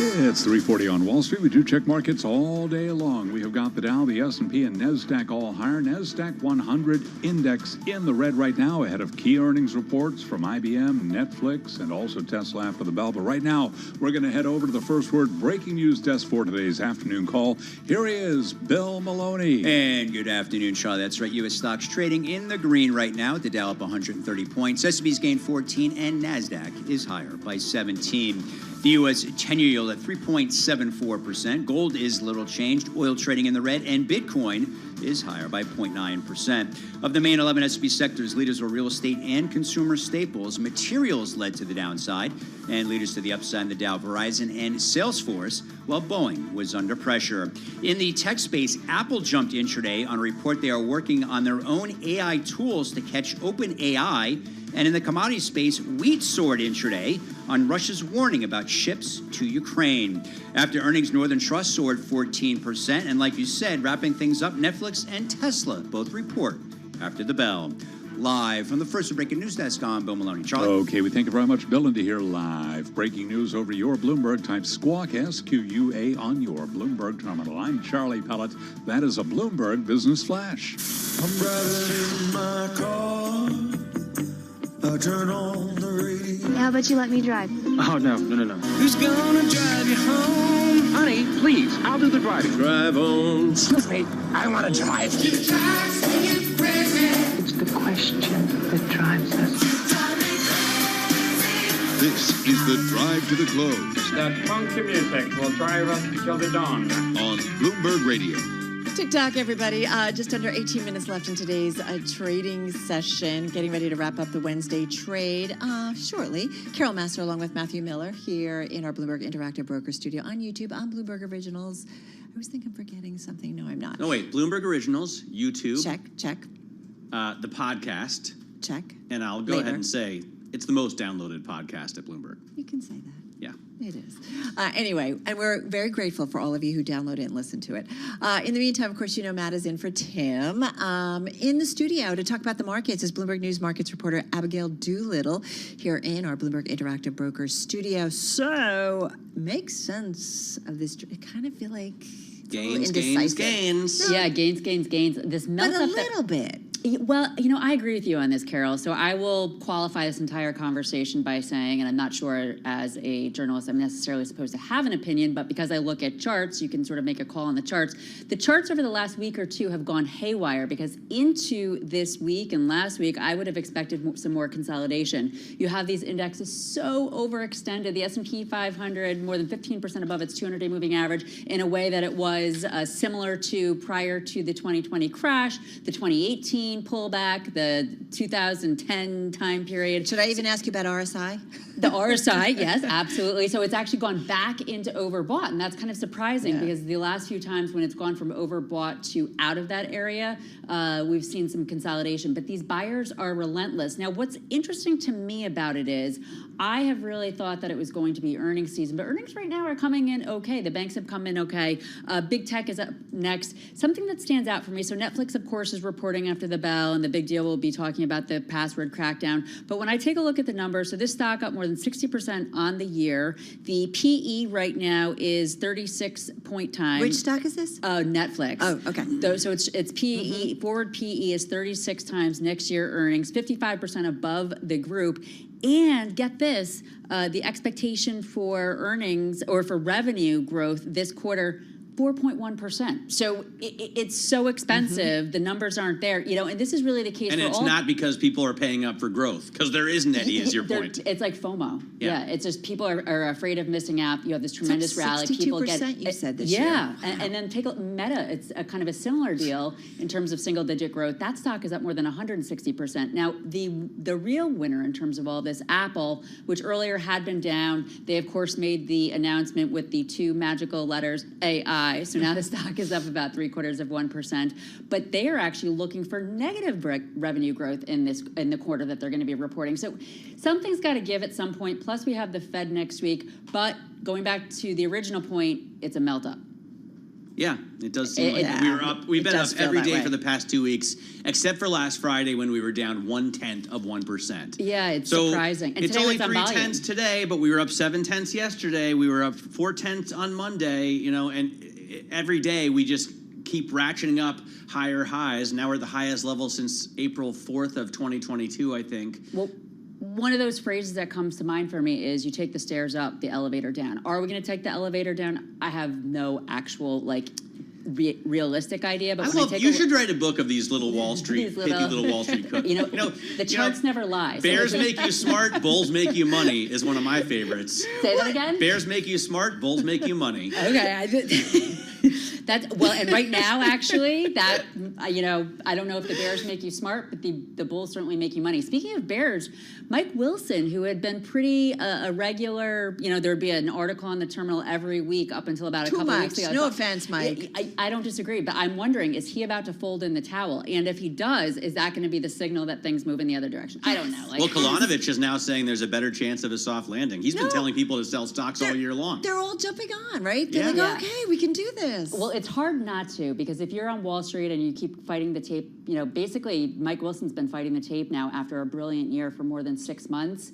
It's 3:40 on Wall Street. We do check markets all day long. We have got the Dow, the S&P, and NASDAQ all higher. NASDAQ 100 index in the red right now, ahead of key earnings reports from IBM, Netflix, and also Tesla after the bell. But right now, we're going to head over to the First Word breaking news desk for today's afternoon call. Here he is, Bill Maloney. And good afternoon, Shaw. That's right. U.S. stocks trading in the green right now. The Dow up 130 points. S&P's gained 14, and NASDAQ is higher by 17. The U.S. 10-year yield at 3.74%. Gold is little changed. Oil trading in the red, and Bitcoin is higher by 0.9%. Of the main 11 S&P sectors, leaders were real estate and consumer staples. Materials led to the downside, and leaders to the upside in the Dow, Verizon, and Salesforce, while Boeing was under pressure. In the tech space, Apple jumped intraday on a report they are working on their own AI tools to catch OpenAI. And in the commodity space, wheat soared intraday on Russia's warning about ships to Ukraine. After earnings, Northern Trust soared 14%. And like you said, wrapping things up, Netflix and Tesla both report after the bell. Live from the First Breaking News Desk, I'm Bill Maloney. Charlie? Okay, we thank you very much, Bill. And to hear live breaking news over your Bloomberg, type Squawk, SQUA, on your Bloomberg terminal. I'm Charlie Pellet. That is a Bloomberg Business Flash. I'm driving in my car. I turn on the radio. How about you let me drive? Oh, no. Who's gonna drive you home? Honey, please, I'll do the driving. Drive on. Excuse me, I want to drive. It's the question that drives us. This is the Drive to the Close. That funky music will drive us till the dawn. On Bloomberg Radio. TikTok, everybody. Just under 18 minutes left in today's trading session. Getting ready to wrap up the Wednesday trade shortly. Carol Master along with Matthew Miller here in our Bloomberg Interactive Broker Studio on YouTube, on Bloomberg Originals. I always think I'm forgetting something. No, I'm not. No, wait. Bloomberg Originals, YouTube. Check. The podcast. Check. And I'll go ahead and say it's the most downloaded podcast at Bloomberg. You can say that. Yeah. It is. Anyway, and we're very grateful for all of you who download it and listen to it. In the meantime, of course, you know Matt is in for Tim. In the studio to talk about the markets is Bloomberg News Markets reporter Abigail Doolittle here in our Bloomberg Interactive Brokers studio. So, makes sense of this. I kind of feel like gains. Yeah, gains. This melts but a up little bit. Well, I agree with you on this, Carol. So I will qualify this entire conversation by saying, and I'm not sure as a journalist I'm necessarily supposed to have an opinion, but because I look at charts, you can sort of make a call on the charts. The charts over the last week or two have gone haywire because into this week and last week, I would have expected some more consolidation. You have these indexes so overextended, the S&P 500 more than 15% above its 200-day moving average in a way that it was similar to prior to the 2020 crash, the 2018 pullback, the 2010 time period. Should I even ask you about RSI? The RSI, yes, absolutely. So it's actually gone back into overbought, and that's kind of surprising because the last few times when it's gone from overbought to out of that area, we've seen some consolidation. But these buyers are relentless. Now, what's interesting to me about it is I have really thought that it was going to be earnings season, but earnings right now are coming in okay. The banks have come in okay. Big tech is up next. Something that stands out for me, so Netflix, of course, is reporting after the bell, and the big deal will be talking about the password crackdown. But when I take a look at the numbers, so this stock up more than 60% on the year. The PE right now is 36 point times. Which stock is this? Netflix. Oh, okay. So it's PE, forward PE is 36 times next year earnings, 55% above the group. And get this, the expectation for earnings or for revenue growth this quarter, 4.1%. So it's so expensive. The numbers aren't there, and this is really the case. And for it's all not because people are paying up for growth, because there isn't any, is your point. It's like FOMO. Yeah, it's just people are afraid of missing out. You have this tremendous rally. People get you said this year. Yeah, and then take a Meta. It's a kind of a similar deal in terms of single-digit growth. That stock is up more than 160%. Now, the real winner in terms of all this, Apple, which earlier had been down, they of course made the announcement with the two magical letters AI. high. So now the stock is up about 0.75%. But they are actually looking for negative revenue growth in the quarter that they're going to be reporting. So something's got to give at some point. Plus, we have the Fed next week. But going back to the original point, it's a melt up. Yeah, it does seem like we were up. We've been up every day for the past 2 weeks, except for last Friday when we were down 0.1%. Yeah, it's surprising. And it's only 0.3 today, but we were up 0.7 yesterday. We were up 0.4 on Monday. You know, and every day we just keep ratcheting up higher highs. Now we're at the highest level since April 4th of 2022, I think. Well, one of those phrases that comes to mind for me is you take the stairs up, the elevator down. Are we going to take the elevator down? I have no actual, realistic idea. But you should write a book of these little Wall Street, little Wall Street cookies. The charts never lie. Bears make you smart, bulls make you money is one of my favorites. Say that again? Bears make you smart, bulls make you money. Okay. And right now, actually, I don't know if the Bears make you smart, but the Bulls certainly make you money. Speaking of Bears, Mike Wilson, who had been pretty a regular, there would be an article on the terminal every week up until about a couple of weeks ago. No offense, Mike. I don't disagree, but I'm wondering, is he about to fold in the towel? And if he does, is that going to be the signal that things move in the other direction? I don't know. Well, Kalanovich is now saying there's a better chance of a soft landing. He's been telling people to sell stocks all year long. They're all jumping on, right? They're okay, we can do this. Well, it's hard not to, because if you're on Wall Street and you keep fighting the tape, basically Mike Wilson's been fighting the tape now after a brilliant year for more than 6 months.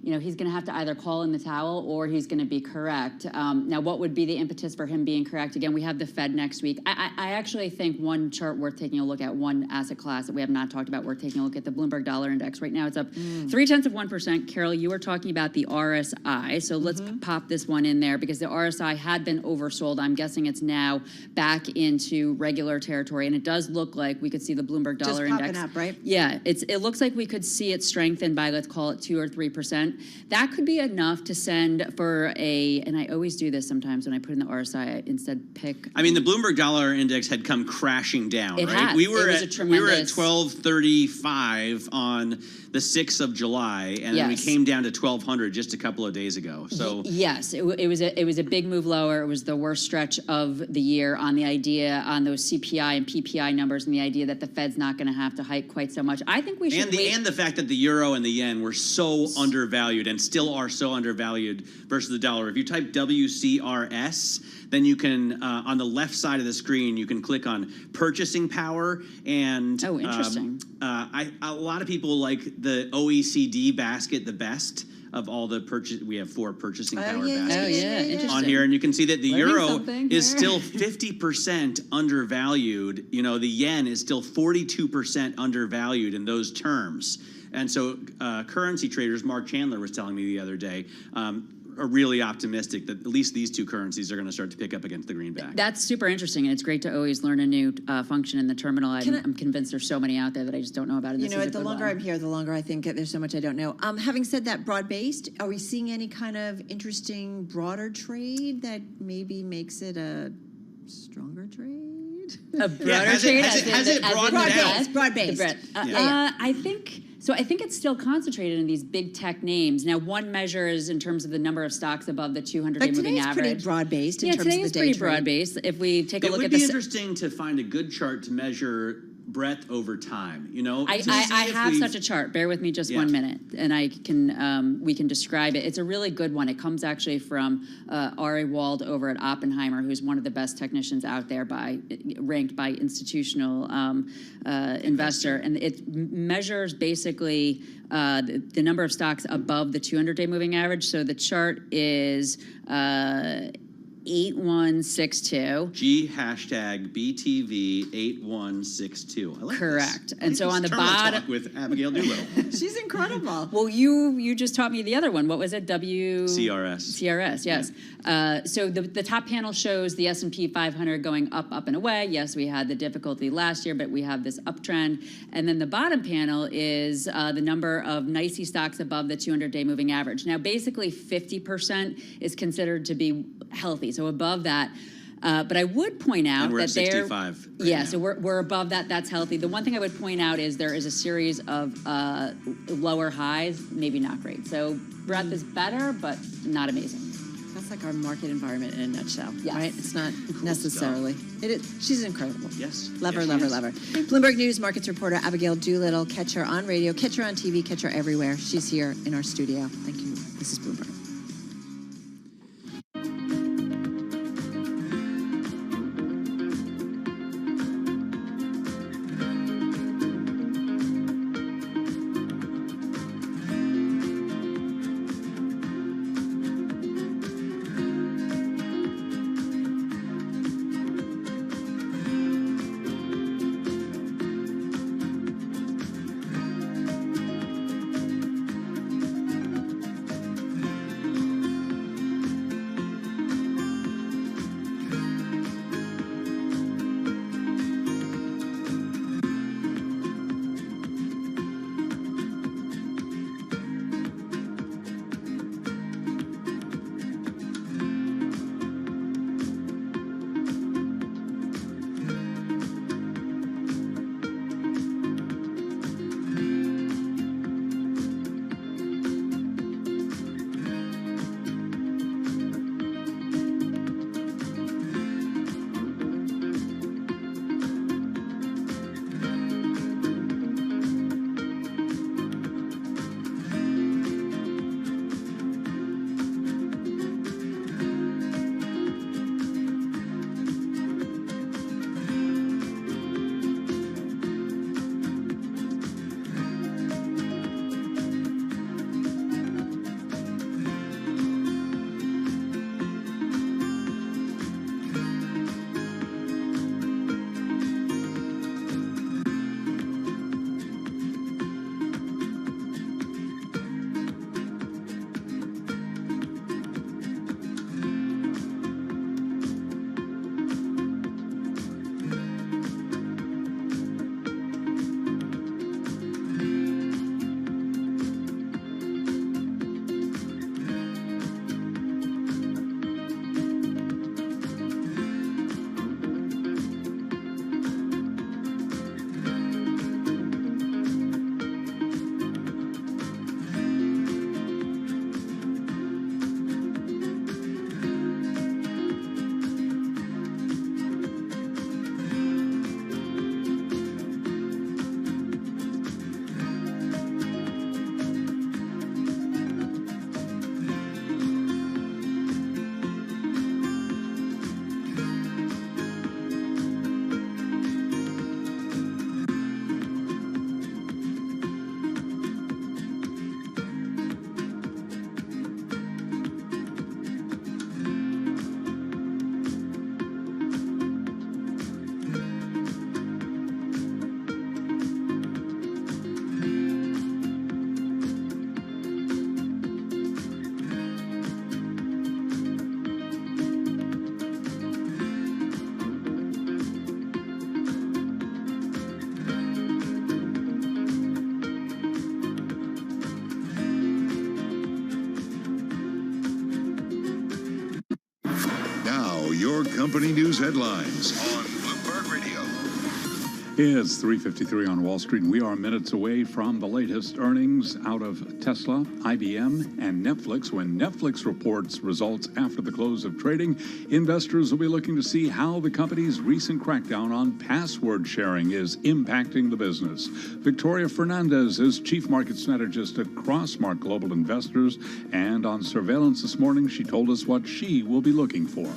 He's going to have to either call in the towel or he's going to be correct. Now, what would be the impetus for him being correct? Again, we have the Fed next week. I actually think one chart worth taking a look at, one asset class that we have not talked about worth taking a look at, the Bloomberg Dollar Index. Right now, it's up 0.3%. Carol, you were talking about the RSI. So let's pop this one in there because the RSI had been oversold. I'm guessing it's now back into regular territory. And it does look like we could see the Bloomberg Dollar Index. Just popping up, right? Yeah, it looks like we could see it strengthen by, let's call it 2 or 3%. That could be enough to send for and I always do this sometimes when I put in the RSI, I instead pick. I mean, the Bloomberg Dollar Index had come crashing down, right? Has. We were at 1235 on the 6th of July, and then we came down to 1200 just a couple of days ago. So yes, it was a big move lower. It was the worst stretch of the year on the idea on those CPI and PPI numbers, and the idea that the Fed's not going to have to hike quite so much. I think we should and the fact that the euro and the yen were so undervalued and still are so undervalued versus the dollar. If you type WCRS, then you can, on the left side of the screen, you can click on purchasing power. And interesting. A lot of people like the OECD basket the best of all the purchase. We have 4 purchasing power baskets on here. And you can see that the euro is still 50% undervalued. The yen is still 42% undervalued in those terms. And so currency traders, Mark Chandler was telling me the other day, are really optimistic that at least these two currencies are going to start to pick up against the greenback. That's super interesting, and it's great to always learn a new function in the terminal. I'm convinced there's so many out there that I just don't know about. The longer I'm here, the longer I think there's so much I don't know. Having said that, broad-based, are we seeing any kind of interesting broader trade that maybe makes it a stronger trade? A broader trade? Has it broadened out? Broad-based. I think... So I think it's still concentrated in these big tech names. Now, one measure is in terms of the number of stocks above the 200-day moving average. Today's pretty broad-based in terms of the day trade. Yeah, today is pretty broad-based. If we take a look at it would be interesting to find a good chart to measure breadth over time. I have such a chart. Bear with me just 1 minute, and we can describe it. It's a really good one. It comes actually from Ari Wald over at Oppenheimer, who's one of the best technicians out there, ranked by Institutional Investor, and it measures basically the number of stocks above the 200-day moving average. So the chart is 8162. #BTV8162. I like correct. This. And so on the bottom with Abigail Doolittle. She's incredible. Well, you just taught me the other one. What was it? CRS, yes. So the top panel shows the S&P 500 going up and away. Yes, we had the difficulty last year, but we have this uptrend. And then the bottom panel is the number of NYSE stocks above the 200-day moving average. Now, basically 50% is considered to be healthy. So above that, but I would point out and we're that at 65 right yeah, now. so we're above that. That's healthy. The one thing I would point out is there is a series of lower highs, maybe not great. So breadth is better, but not amazing. That's like our market environment in a nutshell, Yes. right? It's not necessarily. She's incredible. Yes. Love her, Yes, love she her, is. love her. Bloomberg News markets reporter Abigail Doolittle. Catch her on radio, catch her on TV, catch her everywhere. She's here in our studio. Thank you. This is Bloomberg. Your company news headlines on Bloomberg Radio. It's 3:53 on Wall Street, and we are minutes away from the latest earnings out of Tesla, IBM, and Netflix. When Netflix reports results after the close of trading, investors will be looking to see how the company's recent crackdown on password sharing is impacting the business. Victoria Fernandez is chief market strategist at Crossmark Global Investors, and on surveillance this morning, she told us what she will be looking for.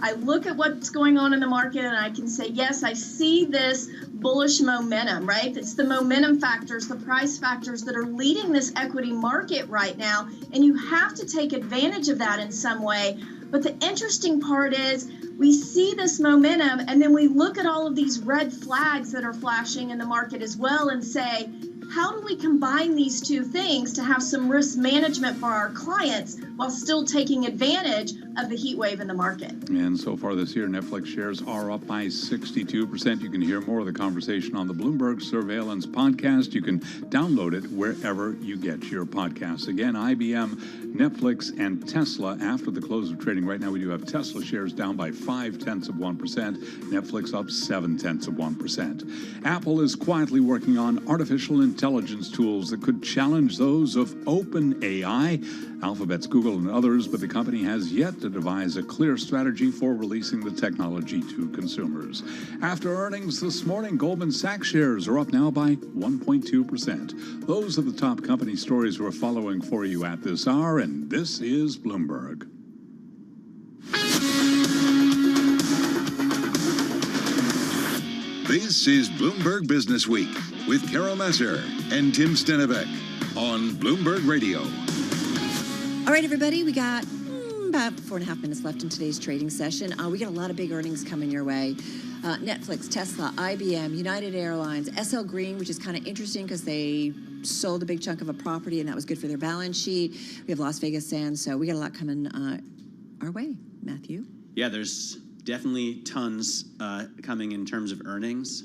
I look at what's going on in the market and I can say, yes, I see this bullish momentum, right? It's the momentum factors, the price factors that are leading this equity market right now. And you have to take advantage of that in some way. But the interesting part is we see this momentum and then we look at all of these red flags that are flashing in the market as well and say, how do we combine these two things to have some risk management for our clients while still taking advantage of the heat wave in the market? And so far this year, Netflix shares are up by 62%. You can hear more of the conversation on the Bloomberg Surveillance podcast. You can download it wherever you get your podcasts. Again, IBM, Netflix, and Tesla after the close of trading. Right now, we do have Tesla shares down by 0.5%, Netflix up 0.7%. Apple is quietly working on artificial intelligence tools that could challenge those of OpenAI. Alphabet's Google and others, but the company has yet to devise a clear strategy for releasing the technology to consumers. After earnings this morning, Goldman Sachs shares are up now by 1.2%. Those are the top company stories we're following for you at this hour, and this is Bloomberg. This is Bloomberg Business Week with Carol Massar and Tim Stenevec on Bloomberg Radio. All right, everybody, we got about 4.5 minutes left in today's trading session. We got a lot of big earnings coming your way. Netflix, Tesla, IBM, United Airlines, SL Green, which is kind of interesting because they sold a big chunk of a property and that was good for their balance sheet. We have Las Vegas Sands, so we got a lot coming our way. Matthew? Yeah, there's definitely tons coming in terms of earnings.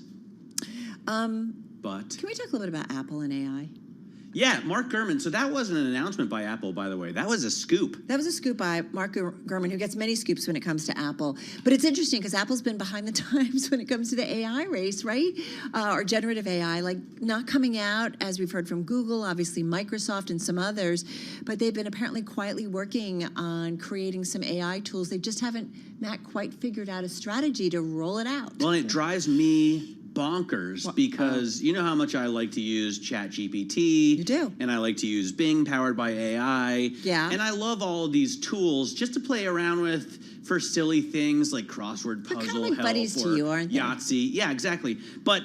But can we talk a little bit about Apple and AI? Yeah, Mark Gurman. So that wasn't an announcement by Apple, by the way. That was a scoop. That was a scoop by Mark Gurman, who gets many scoops when it comes to Apple. But it's interesting because Apple's been behind the times when it comes to the AI race, right? Or generative AI, like not coming out, as we've heard from Google, obviously Microsoft and some others, but they've been apparently quietly working on creating some AI tools. They just haven't, Matt, quite figured out a strategy to roll it out. Well, and it drives me bonkers because you know how much I like to use ChatGPT. You do. And I like to use Bing powered by AI. Yeah. And I love all of these tools just to play around with for silly things like crossword puzzle They're kind of like help buddies or to you, aren't they? Yahtzee. Yeah, exactly. But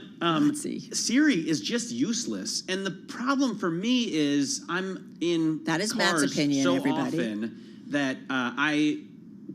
Siri is just useless. And the problem for me is I'm in that is cars Matt's opinion, so everybody. often that I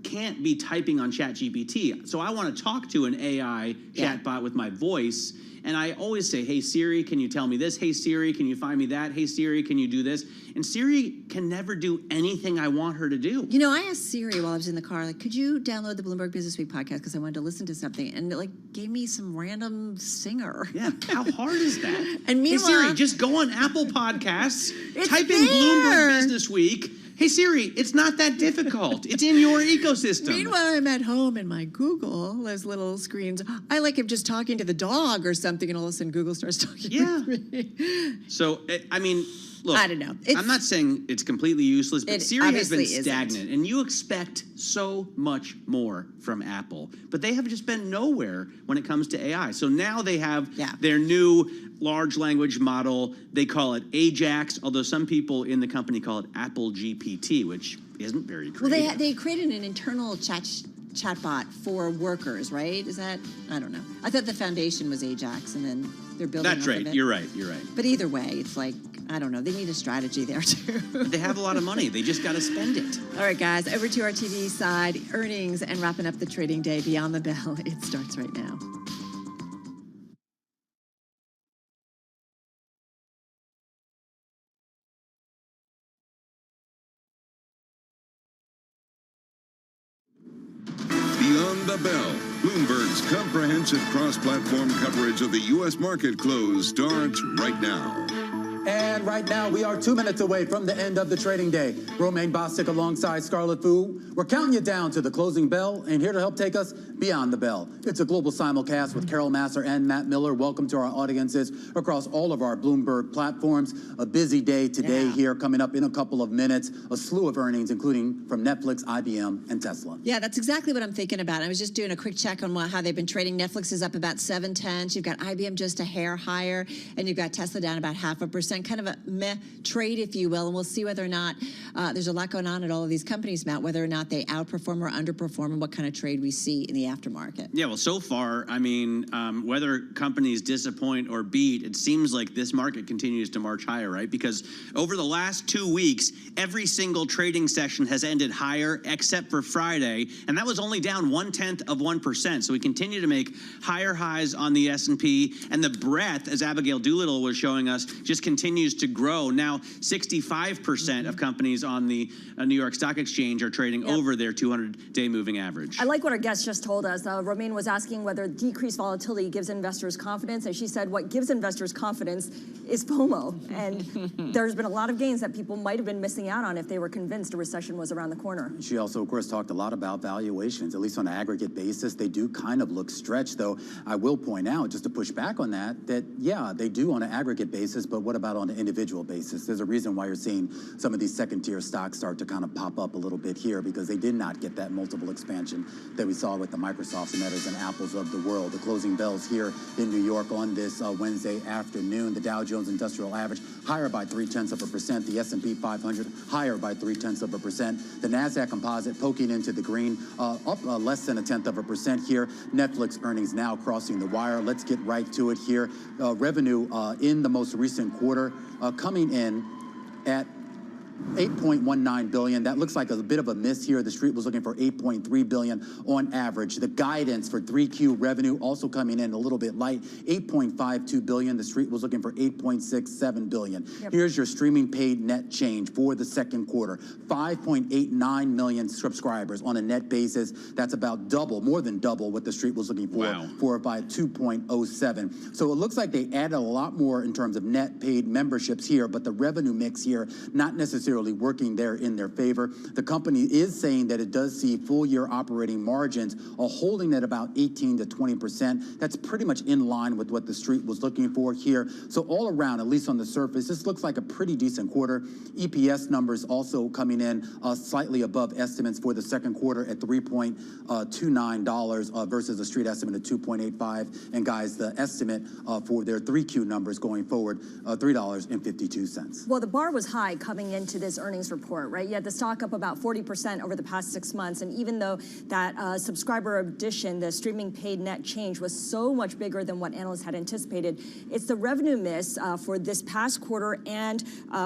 can't be typing on ChatGPT. So I want to talk to an AI chatbot with my voice. And I always say, hey, Siri, can you tell me this? Hey, Siri, can you find me that? Hey, Siri, can you do this? And Siri can never do anything I want her to do. You know, I asked Siri while I was in the car, like, could you download the Bloomberg Business Week podcast because I wanted to listen to something, and it, like, gave me some random singer. Yeah, how hard is that? And meanwhile, hey, Siri, just go on Apple Podcasts, type in there. Bloomberg Business Week. Hey, Siri, it's not that difficult. It's in your ecosystem. Meanwhile, I'm at home in my Google, those little screens. I like him just talking to the dog or something, and all of a sudden Google starts talking with me. So, I mean, look, I don't know. I'm not saying it's completely useless, but It Siri has been obviously stagnant, and you expect so much more from Apple. But they have just been nowhere when it comes to AI. So now they have their new large language model. They call it Ajax, although some people in the company call it Apple GPT, which isn't very creative. Well, they created an internal chatbot for workers, right? Is that, I don't know. I thought the foundation was Ajax, and then they're building That's off right. of it. You're right. You're right. But either way, it's like, I don't know. They need a strategy there, too. They have a lot of money. They just got to spend it. All right, guys, over to our TV side, earnings and wrapping up the trading day beyond the bell. It starts right now. Beyond the Bell, Bloomberg's comprehensive cross-platform coverage of the U.S. market close starts right now. And right now, we are 2 minutes away from the end of the trading day. Romaine Bostic alongside Scarlett Fu. We're counting you down to the closing bell, and here to help take us beyond the bell. It's a global simulcast with Carol Massar and Matt Miller. Welcome to our audiences across all of our Bloomberg platforms. A busy day today here, coming up in a couple of minutes. A slew of earnings, including from Netflix, IBM, and Tesla. Yeah, that's exactly what I'm thinking about. I was just doing a quick check on how they've been trading. Netflix is up about 7/10. You've got IBM just a hair higher, and you've got Tesla down about 0.5%. Kind of a meh trade, if you will, and we'll see whether or not there's a lot going on at all of these companies, Matt, whether or not they outperform or underperform, and what kind of trade we see in the aftermarket. Yeah, well, so far, I mean, whether companies disappoint or beat, it seems like this market continues to march higher, right? Because over the last 2 weeks, every single trading session has ended higher except for Friday, and that was only down 0.1%. So we continue to make higher highs on the S&P, and the breadth, as Abigail Doolittle was showing us, just continues to grow. Now, 65% of companies on the New York Stock Exchange are trading over their 200-day moving average. I like what our guest just told us. Romaine was asking whether decreased volatility gives investors confidence, and she said what gives investors confidence is FOMO. And there's been a lot of gains that people might have been missing out on if they were convinced a recession was around the corner. She also, of course, talked a lot about valuations, at least on an aggregate basis. They do kind of look stretched, though. I will point out, just to push back on that, yeah, they do on an aggregate basis, but what about out on an individual basis. There's a reason why you're seeing some of these second-tier stocks start to kind of pop up a little bit here, because they did not get that multiple expansion that we saw with the Microsofts, Metas, and Apples of the world. The closing bells here in New York on this Wednesday afternoon. The Dow Jones Industrial Average higher by 0.3%. The S&P 500 higher by 0.3%. The Nasdaq Composite poking into the green, up less than 0.1% here. Netflix earnings now crossing the wire. Let's get right to it here. Revenue in the most recent quarter coming in at $8.19 billion. That looks like a bit of a miss here. The street was looking for $8.3 billion on average. The guidance for 3Q revenue also coming in a little bit light, $8.52 billion. The street was looking for $8.67 billion. Yep. Here's your streaming paid net change for the second quarter. 5.89 million subscribers on a net basis. That's about double, more than double what the street was looking for by 2.07. So it looks like they added a lot more in terms of net paid memberships here, but the revenue mix here, not necessarily working there in their favor. The company is saying that it does see full year operating margins holding at about 18 to 20%. That's pretty much in line with what the street was looking for here. So all around, at least on the surface, this looks like a pretty decent quarter. EPS numbers also coming in slightly above estimates for the second quarter at $3.29 versus a street estimate of $2.85. And guys, the estimate for their 3Q numbers going forward, $3.52. Well, the bar was high coming into this earnings report, right? You had the stock up about 40% over the past 6 months. And even though that subscriber addition, the streaming paid net change, was so much bigger than what analysts had anticipated, it's the revenue miss for this past quarter and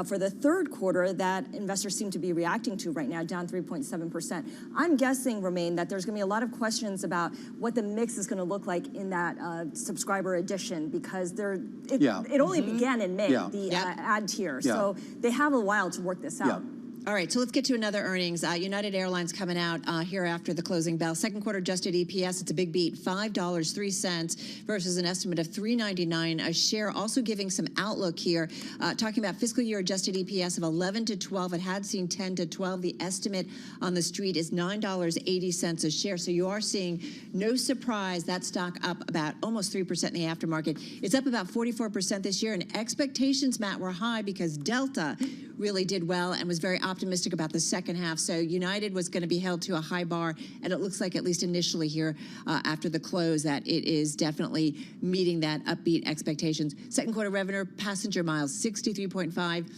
for the third quarter that investors seem to be reacting to right now, down 3.7%. I'm guessing, Romain, that there's going to be a lot of questions about what the mix is going to look like in that subscriber addition, because it only began in May, the ad tier. So they have a while to work this out. All right, so let's get to another earnings. United Airlines coming out here after the closing bell. Second quarter adjusted EPS, it's a big beat, $5.03 versus an estimate of $3.99 a share. Also giving some outlook here, talking about fiscal year adjusted EPS of 11 to 12. It had seen 10 to 12. The estimate on the street is $9.80 a share. So you are seeing, no surprise, that stock up about almost 3% in the aftermarket. It's up about 44% this year, and expectations, Matt, were high because Delta really did well and was very optimistic about the second half. So United was going to be held to a high bar, and it looks like, at least initially here after the close, that it is definitely meeting that upbeat expectations. Second quarter revenue, passenger miles, 63.5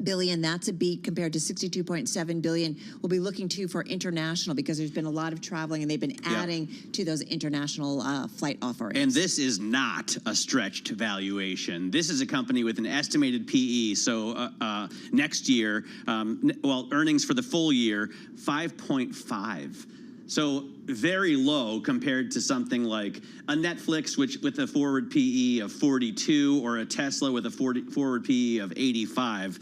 billion. That's a beat compared to 62.7 billion. We'll be looking to for international, because there's been a lot of traveling and they've been adding to those international flight offerings. And this is not a stretched valuation. This is a company with an estimated PE. So next year, earnings for the full year, 5.5. So very low compared to something like a Netflix, which with a forward PE of 42, or a Tesla with a forward PE of 85.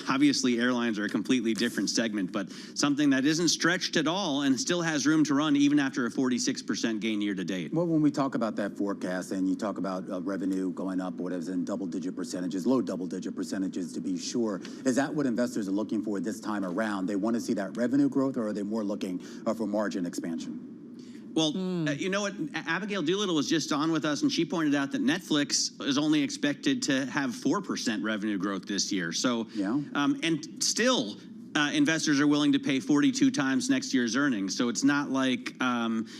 Obviously airlines are a completely different segment, but something that isn't stretched at all and still has room to run even after a 46% gain year to date. Well, when we talk about that forecast and you talk about revenue going up, whatever's in double-digit percentages, low double-digit percentages to be sure, is that what investors are looking for this time around? They want to see that revenue growth, or are they more looking for margin expansion? Well, you know what? Abigail Doolittle was just on with us, and she pointed out that Netflix is only expected to have 4% revenue growth this year. So, and still, investors are willing to pay 42 times next year's earnings. So it's not like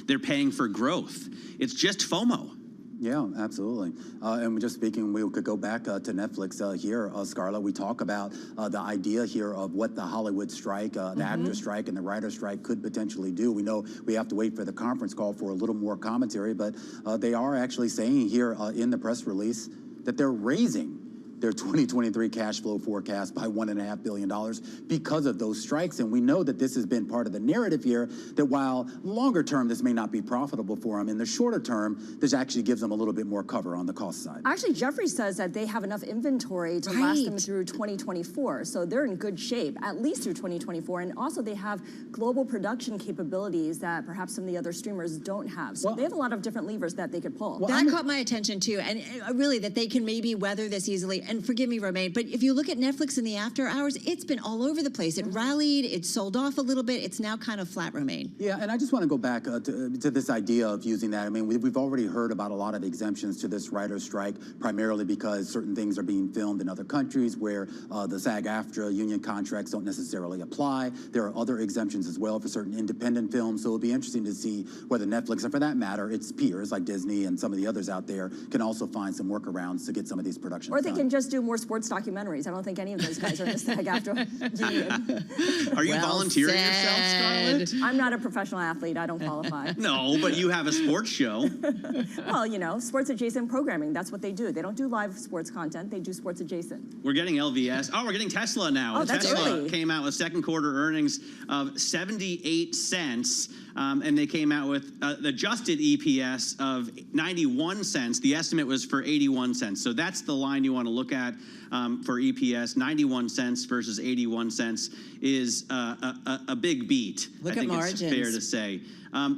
they're paying for growth. It's just FOMO. Yeah, absolutely. And just speaking, we could go back to Netflix here, Scarlett. We talk about the idea here of what the Hollywood strike, the actor strike and the writer strike could potentially do. We know we have to wait for the conference call for a little more commentary, but they are actually saying here in the press release that they're raising their 2023 cash flow forecast by $1.5 billion because of those strikes. And we know that this has been part of the narrative here, that while longer term this may not be profitable for them, in the shorter term, this actually gives them a little bit more cover on the cost side. Actually, Jeffrey says that they have enough inventory to last them through 2024. So they're in good shape, at least through 2024. And also they have global production capabilities that perhaps some of the other streamers don't have. So they have a lot of different levers that they could pull. That caught my attention too. And really that they can maybe weather this easily. and forgive me, Romaine, but if you look at Netflix in the after hours, it's been all over the place. It rallied, it sold off a little bit. It's now kind of flat, Romaine. Yeah, and I just want to go back to this idea of using that. I mean, we've already heard about a lot of exemptions to this writer's strike, primarily because certain things are being filmed in other countries where the SAG-AFTRA union contracts don't necessarily apply. There are other exemptions as well for certain independent films, so it'll be interesting to see whether Netflix, and for that matter, its peers like Disney and some of the others out there, can also find some workarounds to get some of these productions Or they done. can just do more sports documentaries. I don't think any of those guys are in the SAG-AFTRA union. Are you volunteering yourself, Scarlett? I'm not a professional athlete. I don't qualify. No, but you have a sports show. Well, you know, sports adjacent programming. That's what they do. They don't do live sports content. They do sports adjacent. We're getting LVS. Oh, we're getting Tesla now. Oh, that's Tesla early. came out with second quarter earnings of 78 cents. And they came out with the adjusted EPS of 91 cents. The estimate was for 81 cents. So that's the line you want to look at for EPS. 91 cents versus 81 cents is a big beat. Look I think at margins. it's fair to say.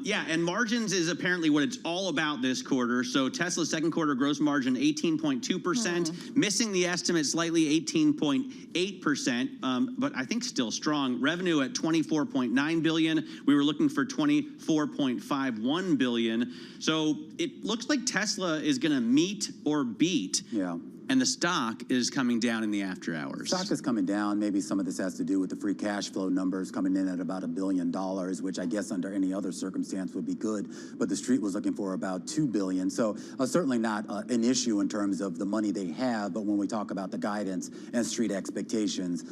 Yeah, and margins is apparently what it's all about this quarter. So Tesla's second quarter gross margin 18.2%, missing the estimate slightly 18.8%, but I think still strong. Revenue at 24.9 billion. We were looking for 24.51 billion. So it looks like Tesla is going to meet or beat. Yeah. And the stock is coming down in the after hours. Stock is coming down. Maybe some of this has to do with the free cash flow numbers coming in at about $1 billion, which I guess under any other circumstance would be good. But the street was looking for about $2 billion. So certainly not an issue in terms of the money they have. But when we talk about the guidance and street expectations,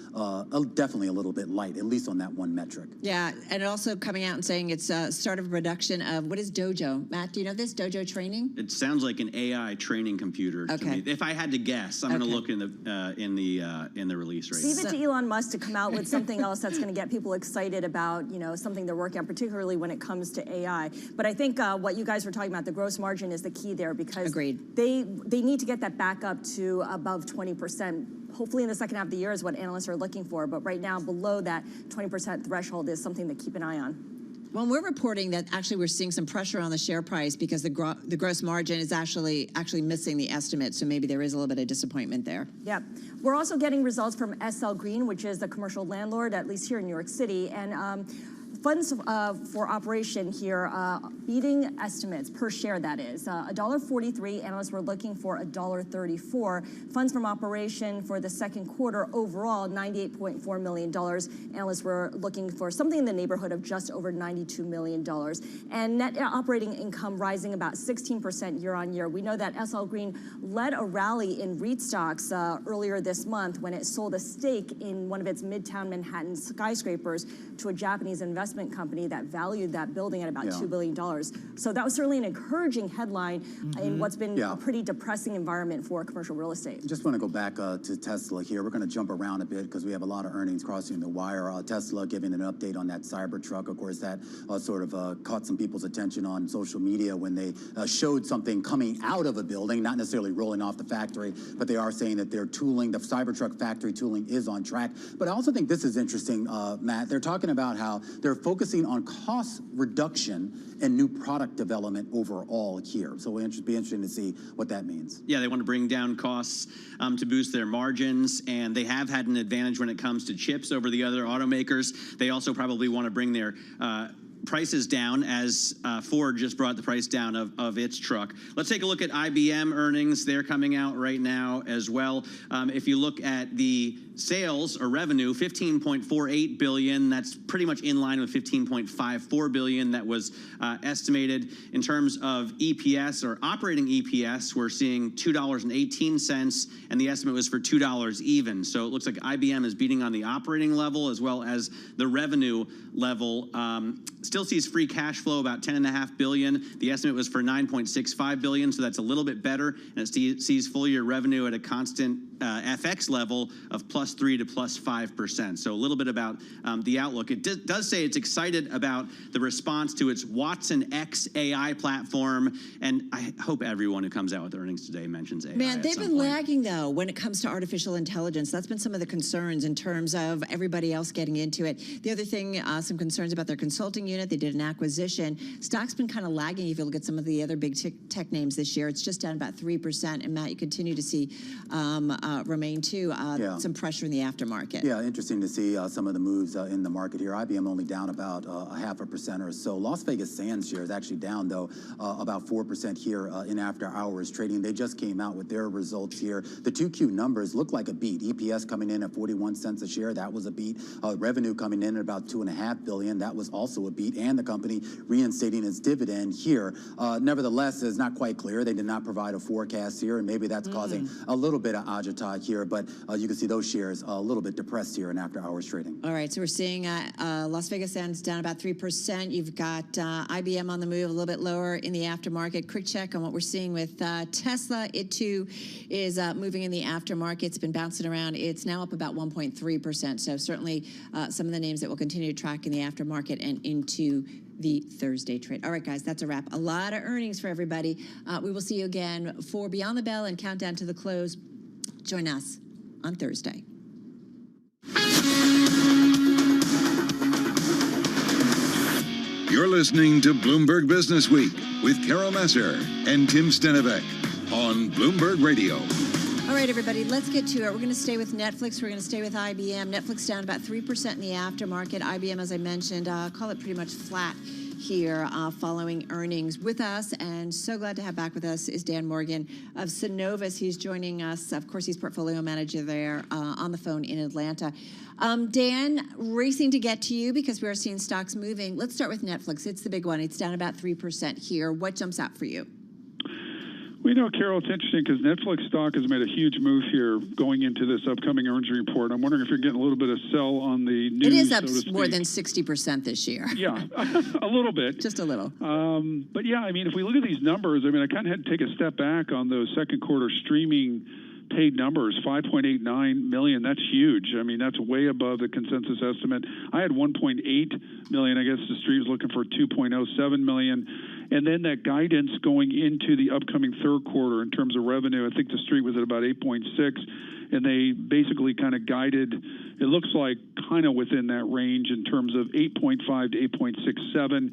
definitely a little bit light, at least on that one metric. Yeah, and also coming out and saying it's start of a production of, what is Dojo? Matt, do you know this? Dojo training? It sounds like an AI training computer to me. If I had to guess, I'm going to look in the release right now. Leave it to Elon Musk to come out with something else that's going to get people excited about, you know, something they're working on, particularly when it comes to AI. But I think what you guys were talking about, the gross margin is the key there, because they need to get that back up to above 20%. Hopefully in the second half of the year is what analysts are looking for. But right now, below that 20% threshold is something to keep an eye on. Well, we're reporting that actually we're seeing some pressure on the share price because the gross margin is actually missing the estimate. So maybe there is a little bit of disappointment there. Yeah. We're also getting results from SL Green, which is the commercial landlord, at least here in New York City. And funds for operation here beating estimates per share, that is. $1.43. Analysts were looking for $1.34. Funds from operation for the second quarter overall, $98.4 million. Analysts were looking for something in the neighborhood of just over $92 million. And net operating income rising about 16% year on year. We know that SL Green led a rally in REIT stocks earlier this month when it sold a stake in one of its Midtown Manhattan skyscrapers to a Japanese investment company that valued that building at about $2 billion. So that was certainly an encouraging headline in what's been a pretty depressing environment for commercial real estate. Just want to go back to Tesla here. We're going to jump around a bit because we have a lot of earnings crossing the wire. Tesla giving an update on that Cybertruck. Of course, that sort of caught some people's attention on social media when they showed something coming out of a building, not necessarily rolling off the factory, but they are saying that their tooling, the Cybertruck factory tooling, is on track. But I also think this is interesting, Matt. They're talking about how they're focusing on cost reduction and new product development overall here. So it'll be interesting to see what that means. Yeah, they want to bring down costs to boost their margins, and they have had an advantage when it comes to chips over the other automakers. They also probably want to bring their prices down, as Ford just brought the price down of its truck. Let's take a look at IBM earnings. They're coming out right now as well. If you look at the sales or revenue, $15.48 billion. That's pretty much in line with $15.54 billion that was estimated. In terms of EPS or operating EPS, we're seeing $2.18, and the estimate was for $2 even. So it looks like IBM is beating on the operating level as well as the revenue level. Still sees free cash flow about $10.5 billion. The estimate was for $9.65 billion, so that's a little bit better. And it sees full year revenue at a constant FX level of +3 to +5%. So a little bit about the outlook. It does say it's excited about the response to its Watson X AI platform, and I hope everyone who comes out with earnings today mentions AI. Man, they've been lagging though when it comes to artificial intelligence. That's been some of the concerns in terms of everybody else getting into it. The other thing, some concerns about their consulting unit. unit. They did an acquisition. Stock's been kind of lagging if you look at some of the other big tech names this year. It's just down about 3%. And Matt, you continue to see remain too some pressure in the aftermarket. Yeah, interesting to see some of the moves in the market here. IBM only down about 0.5% or so. Las Vegas Sands shares actually down though about 4% here in after hours trading. They just came out with their results here. The 2Q numbers look like a beat. EPS coming in at 41 cents a share. That was a beat. Revenue coming in at about $2.5 billion. That was also a beat. And the company reinstating its dividend here. Nevertheless, it's not quite clear. They did not provide a forecast here, and maybe that's causing a little bit of agita here. But you can see those shares a little bit depressed here in after hours trading. All right, so we're seeing Las Vegas Sands down about 3%. You've got IBM on the move, a little bit lower in the aftermarket. Quick check on what we're seeing with Tesla. It too is moving in the aftermarket. It's been bouncing around. It's now up about 1.3%. So certainly some of the names that will continue to track in the aftermarket and into the Thursday trade. All right, guys, that's a wrap. A lot of earnings for everybody. We will see you again for Beyond the Bell and Countdown to the Close. Join us on Thursday. You're listening to Bloomberg Business Week with Carol Messer and Tim Stenovec on Bloomberg Radio. All right, everybody, let's get to it. We're going to stay with Netflix. We're going to stay with IBM. Netflix down about 3% in the aftermarket. IBM, as I mentioned, call it pretty much flat here following earnings. With us, and so glad to have back with us, is Dan Morgan of Synovus. He's joining us. Of course, he's portfolio manager there on the phone in Atlanta. Dan, racing to get to you because we are seeing stocks moving. Let's start with Netflix. It's the big one. It's down about 3% here. What jumps out for you? We know, Carol, it's interesting because Netflix stock has made a huge move here going into this upcoming earnings report. I'm wondering if you're getting a little bit of sell on the news. It is up more than 60% this year. Yeah, a little bit. Just a little. But yeah, I mean, if we look at these numbers, I mean, I kind of had to take a step back on those second quarter streaming paid numbers, 5.89 million. That's huge. I mean, that's way above the consensus estimate. I had 1.8 million. I guess the street was looking for 2.07 million. And then that guidance going into the upcoming third quarter in terms of revenue, I think the street was at about 8.6, and they basically kind of guided, it looks like kind of within that range in terms of 8.5 to 8.67.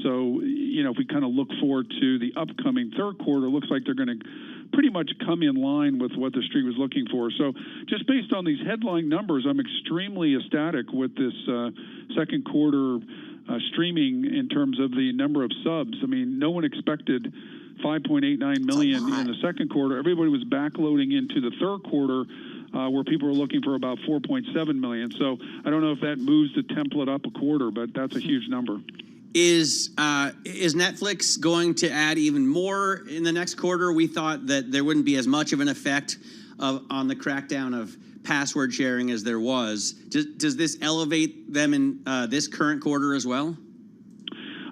So, you know, if we kind of look forward to the upcoming third quarter, it looks like they're going to pretty much come in line with what the street was looking for. So just based on these headline numbers, I'm extremely ecstatic with this second quarter streaming in terms of the number of subs. I mean, no one expected 5.89 million in the second quarter. Everybody was backloading into the third quarter where people were looking for about 4.7 million. So I don't know if that moves the template up a quarter, but that's a huge number. Is Netflix going to add even more in the next quarter? We thought that there wouldn't be as much of an effect on the crackdown of password sharing as there was. Does this elevate them in this current quarter as well?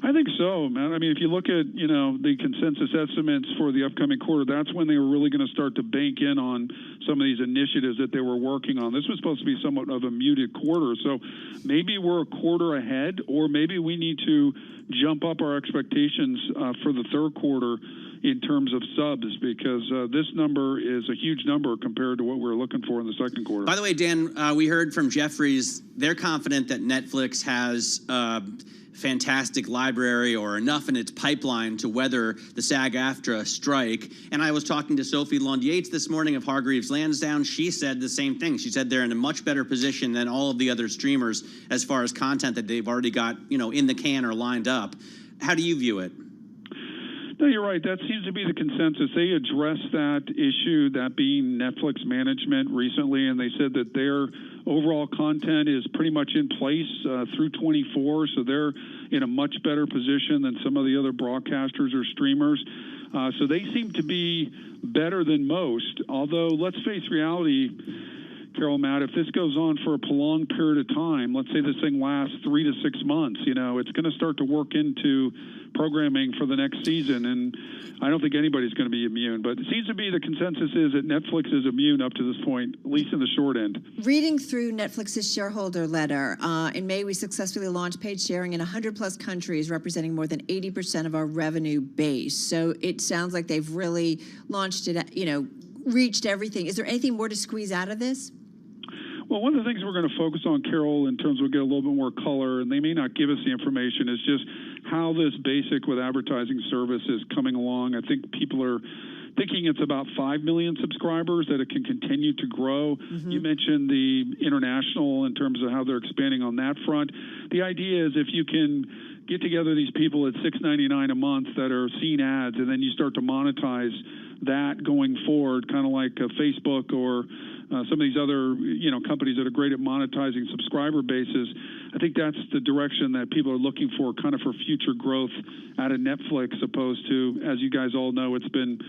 I think so, man. I mean, if you look at, you know, the consensus estimates for the upcoming quarter, that's when they were really going to start to bank in on some of these initiatives that they were working on. This was supposed to be somewhat of a muted quarter. So maybe we're a quarter ahead, or maybe we need to jump up our expectations for the third quarter in terms of subs, because this number is a huge number compared to what we were looking for in the second quarter. By the way, Dan, we heard from Jefferies, they're confident that Netflix has fantastic library or enough in its pipeline to weather the SAG-AFTRA strike. And I was talking to Sophie Lund-Yates this morning of Hargreaves Lansdowne. She said the same thing. She said they're in a much better position than all of the other streamers as far as content that they've already got, you know, in the can or lined up. How do you view it? No, you're right. That seems to be the consensus. They addressed that issue, that being Netflix management recently, and they said that their overall content is pretty much in place through 24, so they're in a much better position than some of the other broadcasters or streamers. So they seem to be better than most, although let's face reality, Carol, Matt, if this goes on for a prolonged period of time, let's say this thing lasts 3 to 6 months, you know, it's going to start to work into programming for the next season, and I don't think anybody's going to be immune. But it seems to be the consensus is that Netflix is immune up to this point, at least in the short end. Reading through Netflix's shareholder letter, in May we successfully launched paid sharing in 100-plus countries, representing more than 80% of our revenue base. So it sounds like they've really launched it, you know, reached everything. Is there anything more to squeeze out of this? Well, one of the ththings we're going to focus on, Carol, in terms of get a little bit more color, and they may not give us the information, is just how this basic with advertising service is coming along. I think people are thinking it's about 5 million subscribers, that it can continue to grow. You mentioned the international in terms of how they're expanding on that front. The idea is if you can get together these people at $6.99 a month that are seeing ads, and then you start to monetize that going forward, kind of like Facebook or some of these other companies that are great at monetizing subscriber bases. I think that's the direction that people are looking for, kind of for future growth out of Netflix, opposed to, as you guys all know, it's been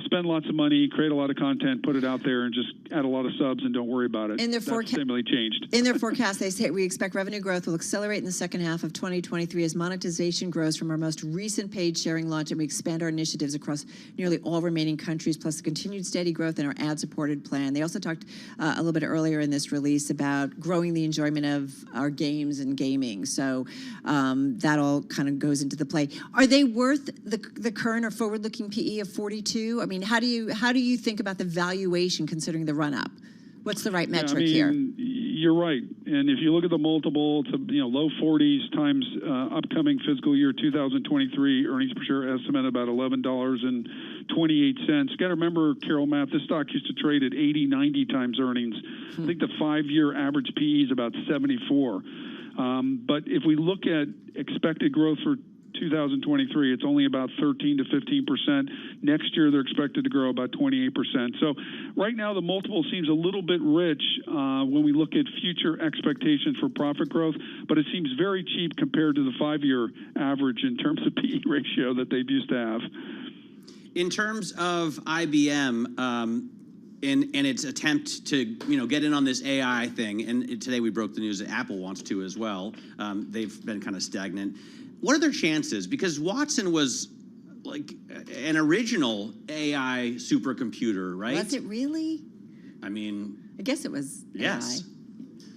spend lots of money, create a lot of content, put it out there, and just add a lot of subs and don't worry about it. That's similarly changed. In their forecast, they say we expect revenue growth will accelerate in the second half of 2023 as monetization grows from our most recent paid sharing launch, and we expand our initiatives across nearly all remaining countries, plus the continued steady growth in our ad-supported plan. They also talked a little bit earlier in this release about growing the enjoyment of our games and gaming. So that all kind of goes into the play. Are they worth the current or forward-looking PE of 42? I mean, how do you think about the valuation considering the run-up? What's the right metric here? You're right. And if you look at the multiple, it's low 40s times upcoming fiscal year 2023 earnings per share estimate about $11.28. Got to remember, Carol, Matt, this stock used to trade at 80, 90 times earnings. I think the 5-year average PE is about 74. But if we look at expected growth for 2023, it's only about 13 to 15%. Next year, they're expected to grow about 28%. So right now, the multiple seems a little bit rich when we look at future expectations for profit growth, but it seems very cheap compared to the 5-year average in terms of PE ratio that they've used to have. In terms of IBM, and its attempt to get in on this AI thing, and today we broke the news that Apple wants to as well. They've been kind of stagnant. What are their chances? Because Watson was like an original AI supercomputer, right? Was it really? I mean, I guess it was yes. AI.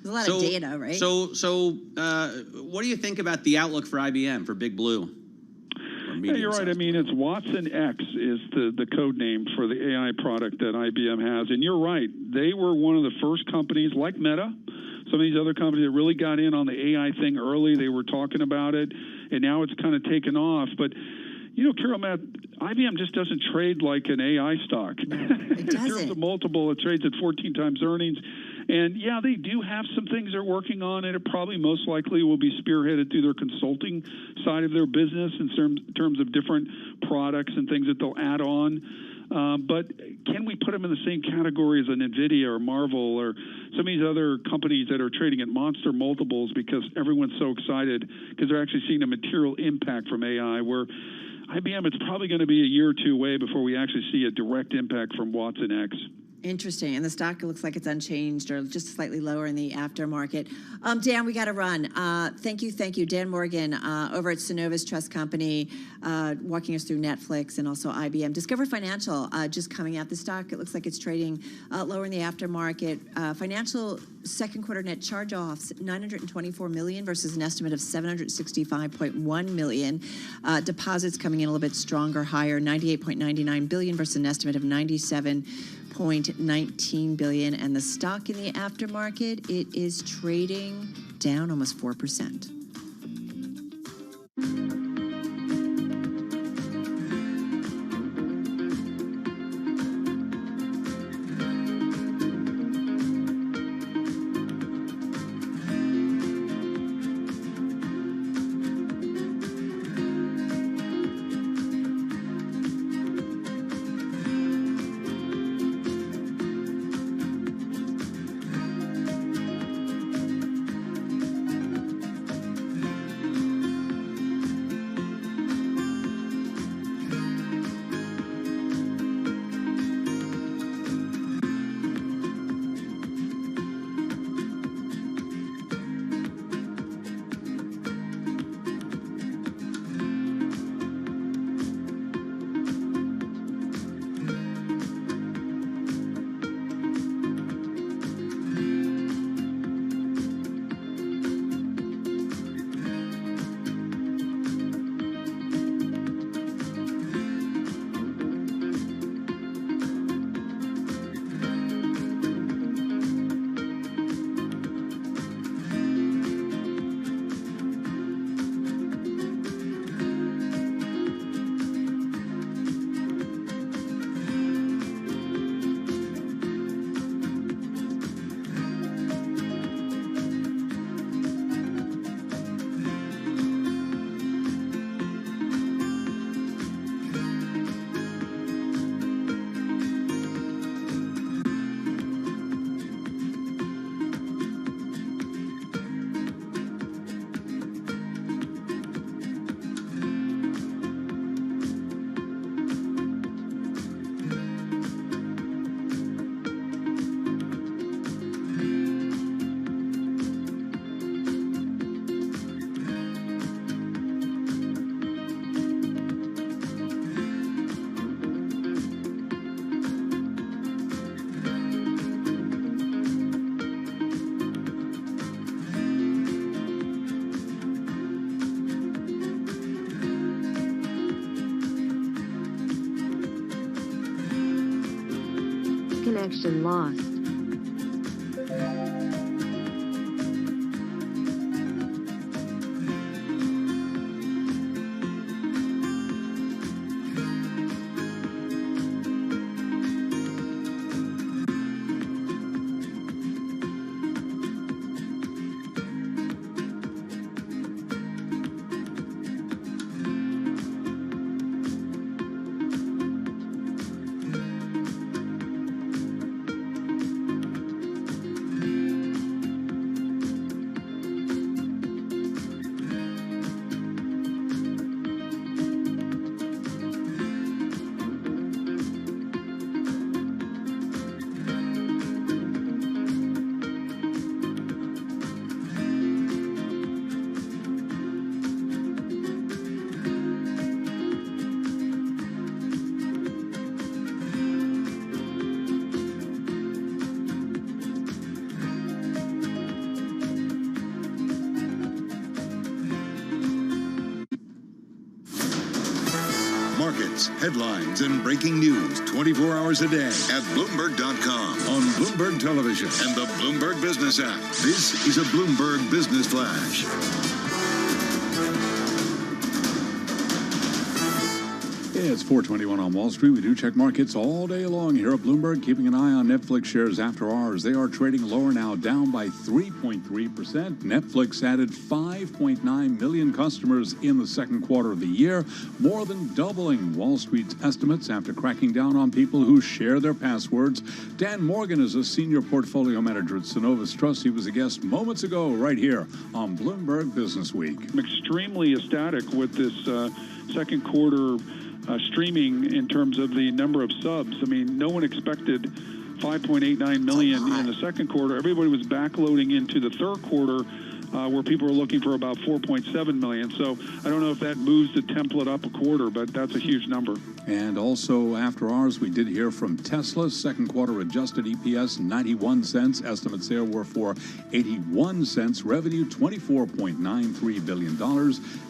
There's a lot of data, right? So, what do you think about the outlook for IBM, for Big Blue? Yeah, you're right. I mean, it's Watson X is the code name for the AI product that IBM has. And you're right. They were one of the first companies, like Meta, some of these other companies that really got in on the AI thing early. They were talking about it, and now it's kind of taken off. But, Carol, Matt, IBM just doesn't trade like an AI stock. No, it doesn't. In terms of multiple, it trades at 14 times earnings. And, yeah, they do have some things they're working on, and it probably most likely will be spearheaded through their consulting side of their business in terms of different products and things that they'll add on. But can we put them in the same category as an NVIDIA or Marvel or some of these other companies that are trading at monster multiples because everyone's so excited because they're actually seeing a material impact from AI, where IBM, it's probably going to be a year or two away before we actually see a direct impact from Watson X. Interesting. And the stock looks like it's unchanged or just slightly lower in the aftermarket. Dan, we got to run. Thank you. Dan Morgan over at Synovus Trust Company, walking us through Netflix and also IBM. Discover Financial just coming out. The stock, it looks like it's trading lower in the aftermarket. Financial second quarter net charge-offs, $924 million versus an estimate of $765.1 million. Deposits coming in a little bit stronger, higher, $98.99 billion versus an estimate of $97.19 billion. And the stock in the aftermarket, it is trading down almost 4%. Connection lost. Markets, headlines, and breaking news 24 hours a day at Bloomberg.com, on Bloomberg Television, and the Bloomberg Business app. This is a Bloomberg Business Flash. It's 4:21 on Wall Street. We do check markets all day long here at Bloomberg, keeping an eye on Netflix shares after hours. They are trading lower now, down by 3.3%. Netflix added 5.9 million customers in the second quarter of the year, more than doubling Wall Street's estimates after cracking down on people who share their passwords. Dan Morgan is a senior portfolio manager at Synovus Trust. He was a guest moments ago right here on Bloomberg Business Week. I'm extremely ecstatic with this second quarter streaming in terms of the number of subs. I mean, no one expected 5.89 million in the second quarter. Everybody was backloading into the third quarter where people were looking for about 4.7 million. So I don't know if that moves the template up a quarter, but that's a huge number. And also after hours, we did hear from Tesla. Second quarter adjusted EPS, 91 cents. Estimates there were for 81 cents. Revenue, $24.93 billion.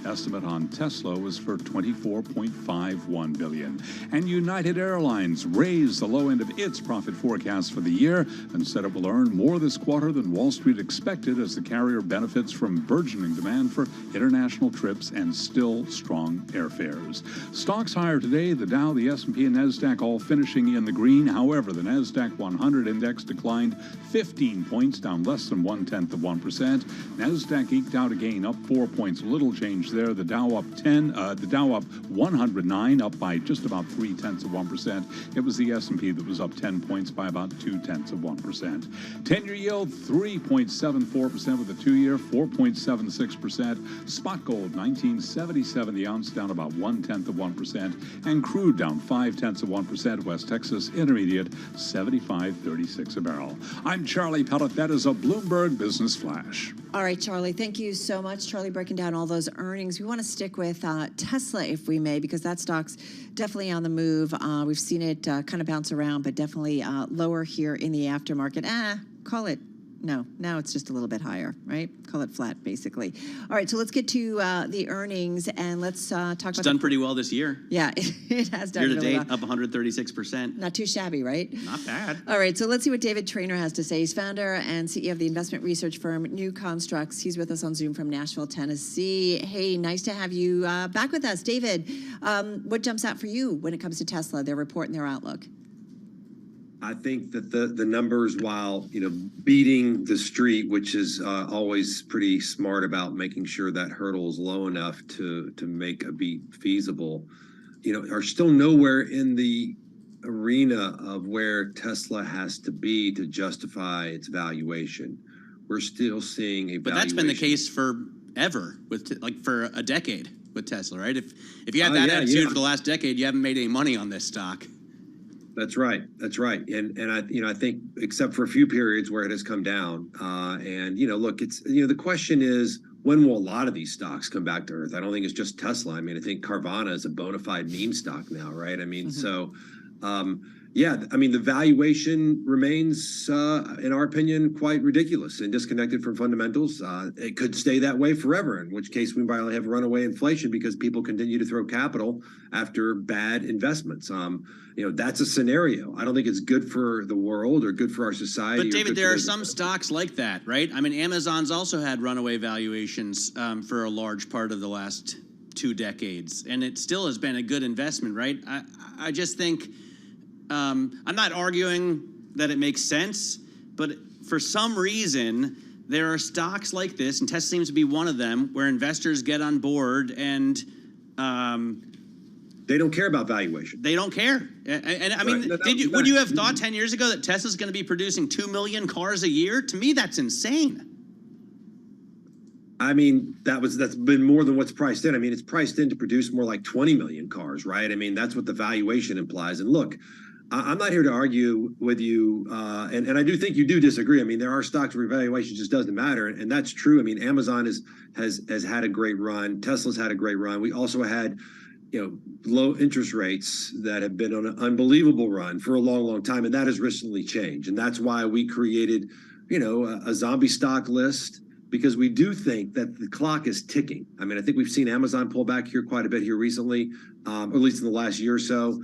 Estimate on Tesla was for $24.51 billion. And United Airlines raised the low end of its profit forecast for the year and said it will earn more this quarter than Wall Street expected as the carrier benefits from burgeoning demand for international trips and still strong airfares. Stocks higher today. The Dow, the S&P, and NASDAQ all finishing in the green. However, the NASDAQ 100 index declined 15 points, down less than 0.1%. NASDAQ eked out a gain, up 4 points. Little change there. The Dow up 109, up by just about 0.3%. It was the S&P that was up 10 points by about 0.2%. 10-year yield 3.74% with a 2-year, 4.76%. Spot gold 1977 the ounce, down about 0.1%, and crude down 0.5%. West Texas Intermediate 75.36 a barrel. I'm Charlie Pellet. That is a Bloomberg Business Flash. All right, Charlie, thank you so much. Charlie breaking down all those earnings. We want to stick with Tesla, if we may, because that stock's definitely on the move. We've seen it kind of bounce around, but definitely lower here in the aftermarket. Call it. No, now it's just a little bit higher, right? Call it flat, basically. All right, so let's get to the earnings, and let's talk about... It's done pretty well this year. Yeah, it has done really well. Year to date, up 136%. Not too shabby, right? Not bad. All right, so let's see what David Traynor has to say. He's founder and CEO of the investment research firm New Constructs. He's with us on Zoom from Nashville, Tennessee. Hey, nice to have you back with us. David, what jumps out for you when it comes to Tesla, their report and their outlook? I think that the numbers, while beating the street, which is always pretty smart about making sure that hurdle is low enough to make a beat feasible, are still nowhere in the arena of where Tesla has to be to justify its valuation. We're still seeing a but that's been the case forever, for a decade with Tesla, right? If you had that attitude for the last decade, you haven't made any money on this stock. That's right. And I think except for a few periods where it has come down, look, it's the question is, when will a lot of these stocks come back to earth? I don't think it's just Tesla. I mean, I think Carvana is a bona fide meme stock now, right? I mean, so Yeah, I mean, the valuation remains, in our opinion, quite ridiculous and disconnected from fundamentals. It could stay that way forever, in which case we might have runaway inflation because people continue to throw capital after bad investments. That's a scenario. I don't think it's good for the world or good for our society. But David, there are some stocks like that, right? I mean, Amazon's also had runaway valuations for a large part of the last 2 decades, and it still has been a good investment, right? I just think... I'm not arguing that it makes sense, but for some reason, there are stocks like this, and Tesla seems to be one of them, where investors get on board and they don't care about valuation. They don't care. And I mean, would you have thought 10 years ago that Tesla's going to be producing 2 million cars a year? To me, that's insane. I mean, that's been more than what's priced in. I mean, it's priced in to produce more like 20 million cars, right? I mean, that's what the valuation implies. And look, I'm not here to argue with you, and I do think you do disagree. I mean, there are stocks where valuation just doesn't matter, and that's true. I mean, Amazon has had a great run. Tesla's had a great run. We also had, low interest rates that have been on an unbelievable run for a long, long time, and that has recently changed. And that's why we created, a zombie stock list, because we do think that the clock is ticking. I mean, I think we've seen Amazon pull back here quite a bit here recently, or at least in the last year or so.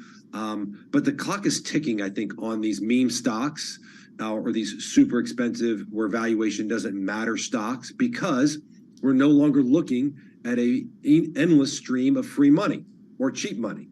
But the clock is ticking, I think, on these meme stocks or these super expensive where valuation doesn't matter stocks, because we're no longer looking at an endless stream of free money or cheap money.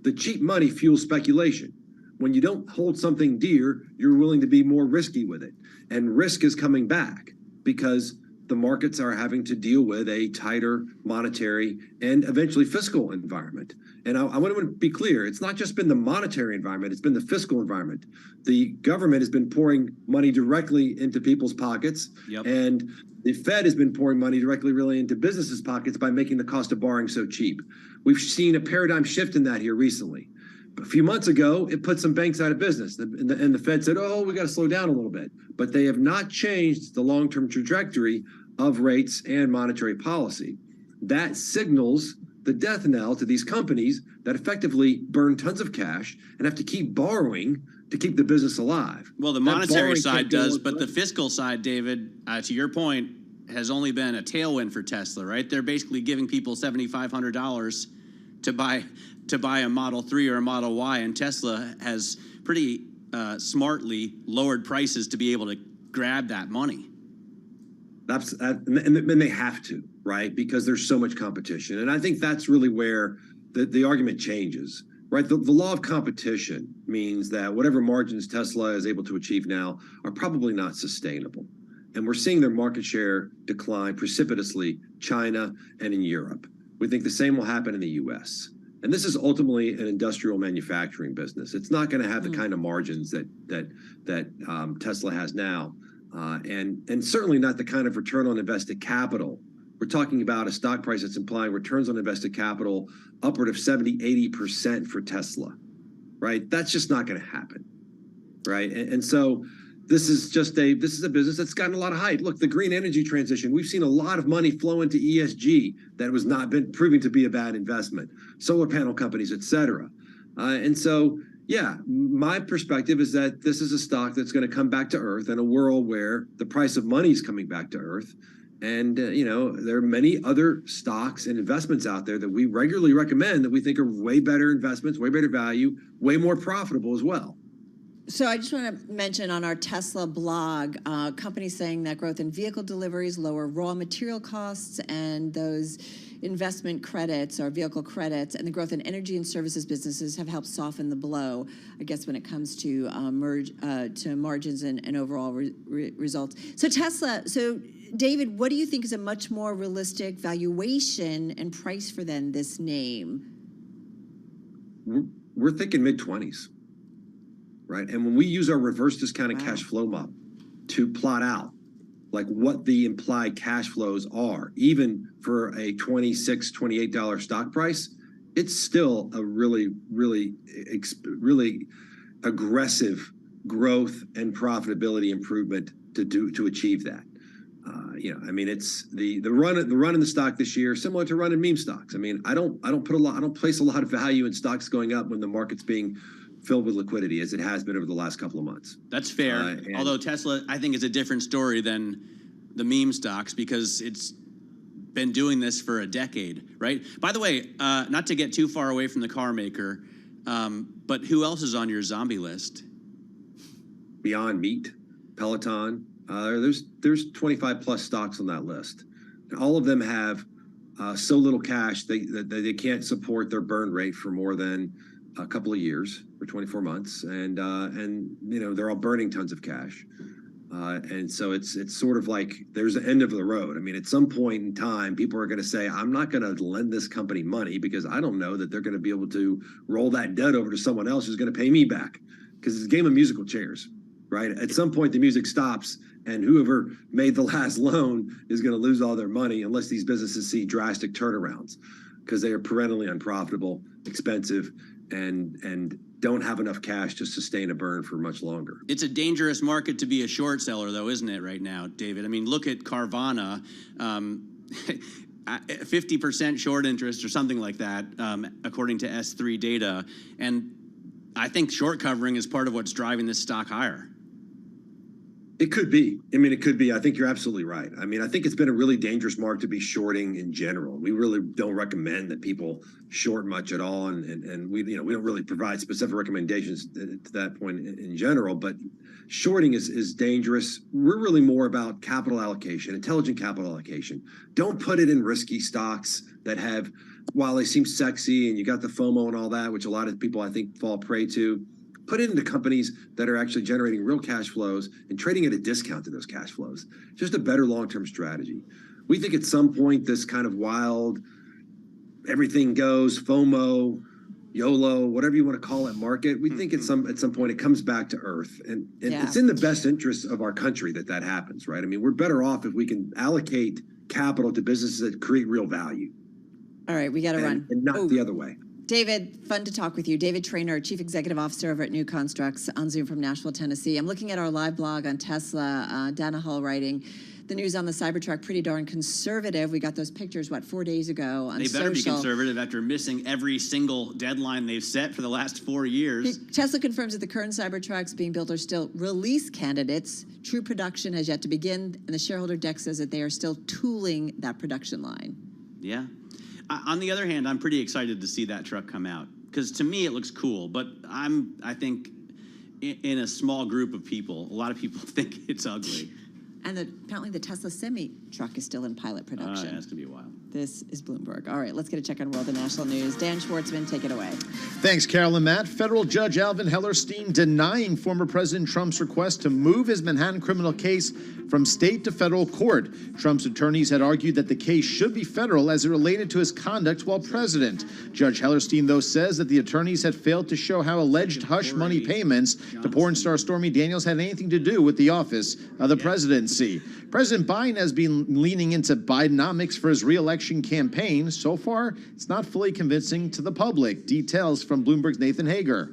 The cheap money fuels speculation. When you don't hold something dear, you're willing to be more risky with it. And risk is coming back because the markets are having to deal with a tighter monetary and eventually fiscal environment. And I want to be clear, it's not just been the monetary environment, it's been the fiscal environment. The government has been pouring money directly into people's pockets, and the Fed has been pouring money directly really into businesses' pockets by making the cost of borrowing so cheap. We've seen a paradigm shift in that here recently. A few months ago, it put some banks out of business, and the Fed said, oh, we got to slow down a little bit. But they have not changed the long-term trajectory of rates and monetary policy. That signals the death knell to these companies that effectively burn tons of cash and have to keep borrowing to keep the business alive. Well, the monetary side does, but the fiscal side, David, to your point, has only been a tailwind for Tesla, right? They're basically giving people $7,500 to buy a Model 3 or a Model Y, and Tesla has pretty smartly lowered prices to be able to grab that money. And they have to, right? Because there's so much competition. And I think that's really where the argument changes, right? The law of competition means that whatever margins Tesla is able to achieve now are probably not sustainable. And we're seeing their market share decline precipitously, China and in Europe. We think the same will happen in the US. And this is ultimately an industrial manufacturing business. It's not going to have the kind of margins that Tesla has now. And certainly not the kind of return on invested capital. We're talking about a stock price that's implying returns on invested capital upward of 70, 80% for Tesla, right? That's just not going to happen, right? And so this is a business that's gotten a lot of hype. Look, the green energy transition, we've seen a lot of money flow into ESG that was not been proving to be a bad investment, solar panel companies, et cetera. And so, yeah, my perspective is that this is a stock that's going to come back to earth in a world where the price of money is coming back to earth. And, there are many other stocks and investments out there that we regularly recommend that we think are way better investments, way better value, way more profitable as well. So I just want to mention on our Tesla blog, companies saying that growth in vehicle deliveries, lower raw material costs, and those investment credits or vehicle credits, and the growth in energy and services businesses have helped soften the blow, I guess, when it comes to margins and overall results. So Tesla, David, what do you think is a much more realistic valuation and price for then this name? We're thinking mid-20s. Right. And when we use our reverse discounted cash flow model to plot out like what the implied cash flows are, even for a $26, $28 stock price, it's still a really, really, really aggressive growth and profitability improvement to achieve that. I mean, it's the run in the stock this year, similar to run in meme stocks. I mean, I don't place a lot of value in stocks going up when the market's being filled with liquidity as it has been over the last couple of months. That's fair. Although Tesla, I think, is a different story than the meme stocks because it's been doing this for a decade, right? By the way, not to get too far away from the car maker, but who else is on your zombie list? Beyond Meat, Peloton. There's 25 plus stocks on that list. And all of them have so little cash that they can't support their burn rate for more than a couple of years, for 24 months, and they're all burning tons of cash. And so it's sort of like there's an end of the road. I mean, at some point in time, people are going to say, I'm not going to lend this company money because I don't know that they're going to be able to roll that debt over to someone else who's going to pay me back, because it's a game of musical chairs, right? At some point, the music stops, and whoever made the last loan is going to lose all their money unless these businesses see drastic turnarounds, because they are perennially unprofitable, expensive, and don't have enough cash to sustain a burn for much longer. It's a dangerous market to be a short seller, though, isn't it, right now, David? I mean, look at Carvana, 50% short interest or something like that, according to S3 data. And I think short covering is part of what's driving this stock higher. It could be. I mean, it could be. I think you're absolutely right. I mean, I think it's been a really dangerous market to be shorting in general. We really don't recommend that people short much at all, and we don't really provide specific recommendations to that point in general. But shorting is dangerous. We're really more about capital allocation, intelligent capital allocation. Don't put it in risky stocks that have, while they seem sexy and you got the FOMO and all that, which a lot of people I think fall prey to. Put it into companies that are actually generating real cash flows and trading at a discount to those cash flows. Just a better long-term strategy. We think at some point this kind of wild, everything goes, FOMO, YOLO, whatever you want to call it, market, we think at some point it comes back to earth. And it's in the best interest of our country that happens, right? I mean, we're better off if we can allocate capital to businesses that create real value. All right, we got to run. And not the other way. David, fun to talk with you. David Traynor, Chief Executive Officer over at New Constructs, on Zoom from Nashville, Tennessee. I'm looking at our live blog on Tesla. Dana Hull writing, the news on the Cybertruck pretty darn conservative. We got those pictures, 4 days ago on social. They better be conservative after missing every single deadline they've set for the last 4 years. Tesla confirms that the current Cybertrucks being built are still release candidates. True production has yet to begin, and the shareholder deck says that they are still tooling that production line. Yeah. On the other hand, I'm pretty excited to see that truck come out, because to me it looks cool, but I think in a small group of people, a lot of people think it's ugly. And apparently the Tesla Semi truck is still in pilot production. Yeah, it's going to be a while. This is Bloomberg. All right, let's get a check on world and national news. Dan Schwartzman, take it away. Thanks, Carol and Matt. Federal Judge Alvin Hellerstein denying former President Trump's request to move his Manhattan criminal case from state to federal court. Trump's attorneys had argued that the case should be federal as it related to his conduct while president. Judge Hellerstein, though, says that the attorneys had failed to show how alleged hush money payments to porn star Stormy Daniels had anything to do with the office of the presidency. President Biden has been leaning into Bidenomics for his re-election campaign. So far, it's not fully convincing to the public. Details from Bloomberg's Nathan Hager.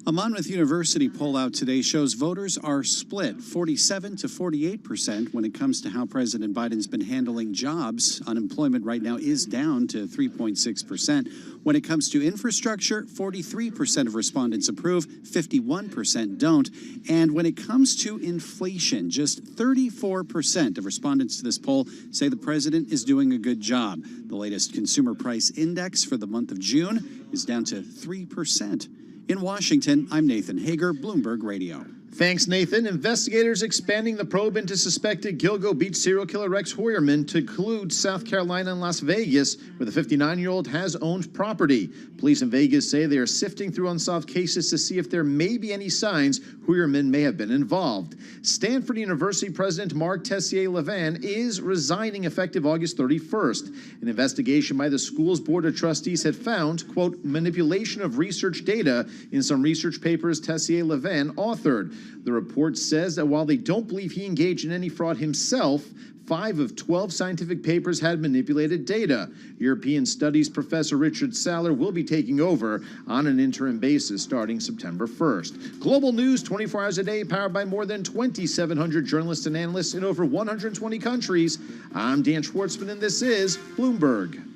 A Monmouth University poll out today shows voters are split 47 to 48% when it comes to how President Biden's been handling jobs. Unemployment right now is down to 3.6%. When it comes to infrastructure, 43% of respondents approve, 51% don't. And when it comes to inflation, just 34% of respondents to this poll say the president is doing a good job. The latest consumer price index for the month of June is down to 3%. In Washington, I'm Nathan Hager, Bloomberg Radio. Thanks, Nathan. Investigators expanding the probe into suspected Gilgo Beach serial killer Rex Heuermann to include South Carolina and Las Vegas, where the 59-year-old has owned property. Police in Vegas say they are sifting through unsolved cases to see if there may be any signs Heuermann may have been involved. Stanford University President Mark Tessier-Lavan is resigning effective August 31st. An investigation by the school's Board of Trustees had found, quote, manipulation of research data in some research papers Tessier-Lavan authored. The report says that while they don't believe he engaged in any fraud himself, 5 of 12 scientific papers had manipulated data. European Studies professor Richard Saller will be taking over on an interim basis starting September 1st. Global news 24 hours a day, powered by more than 2,700 journalists and analysts in over 120 countries. I'm Dan Schwartzman, and this is Bloomberg.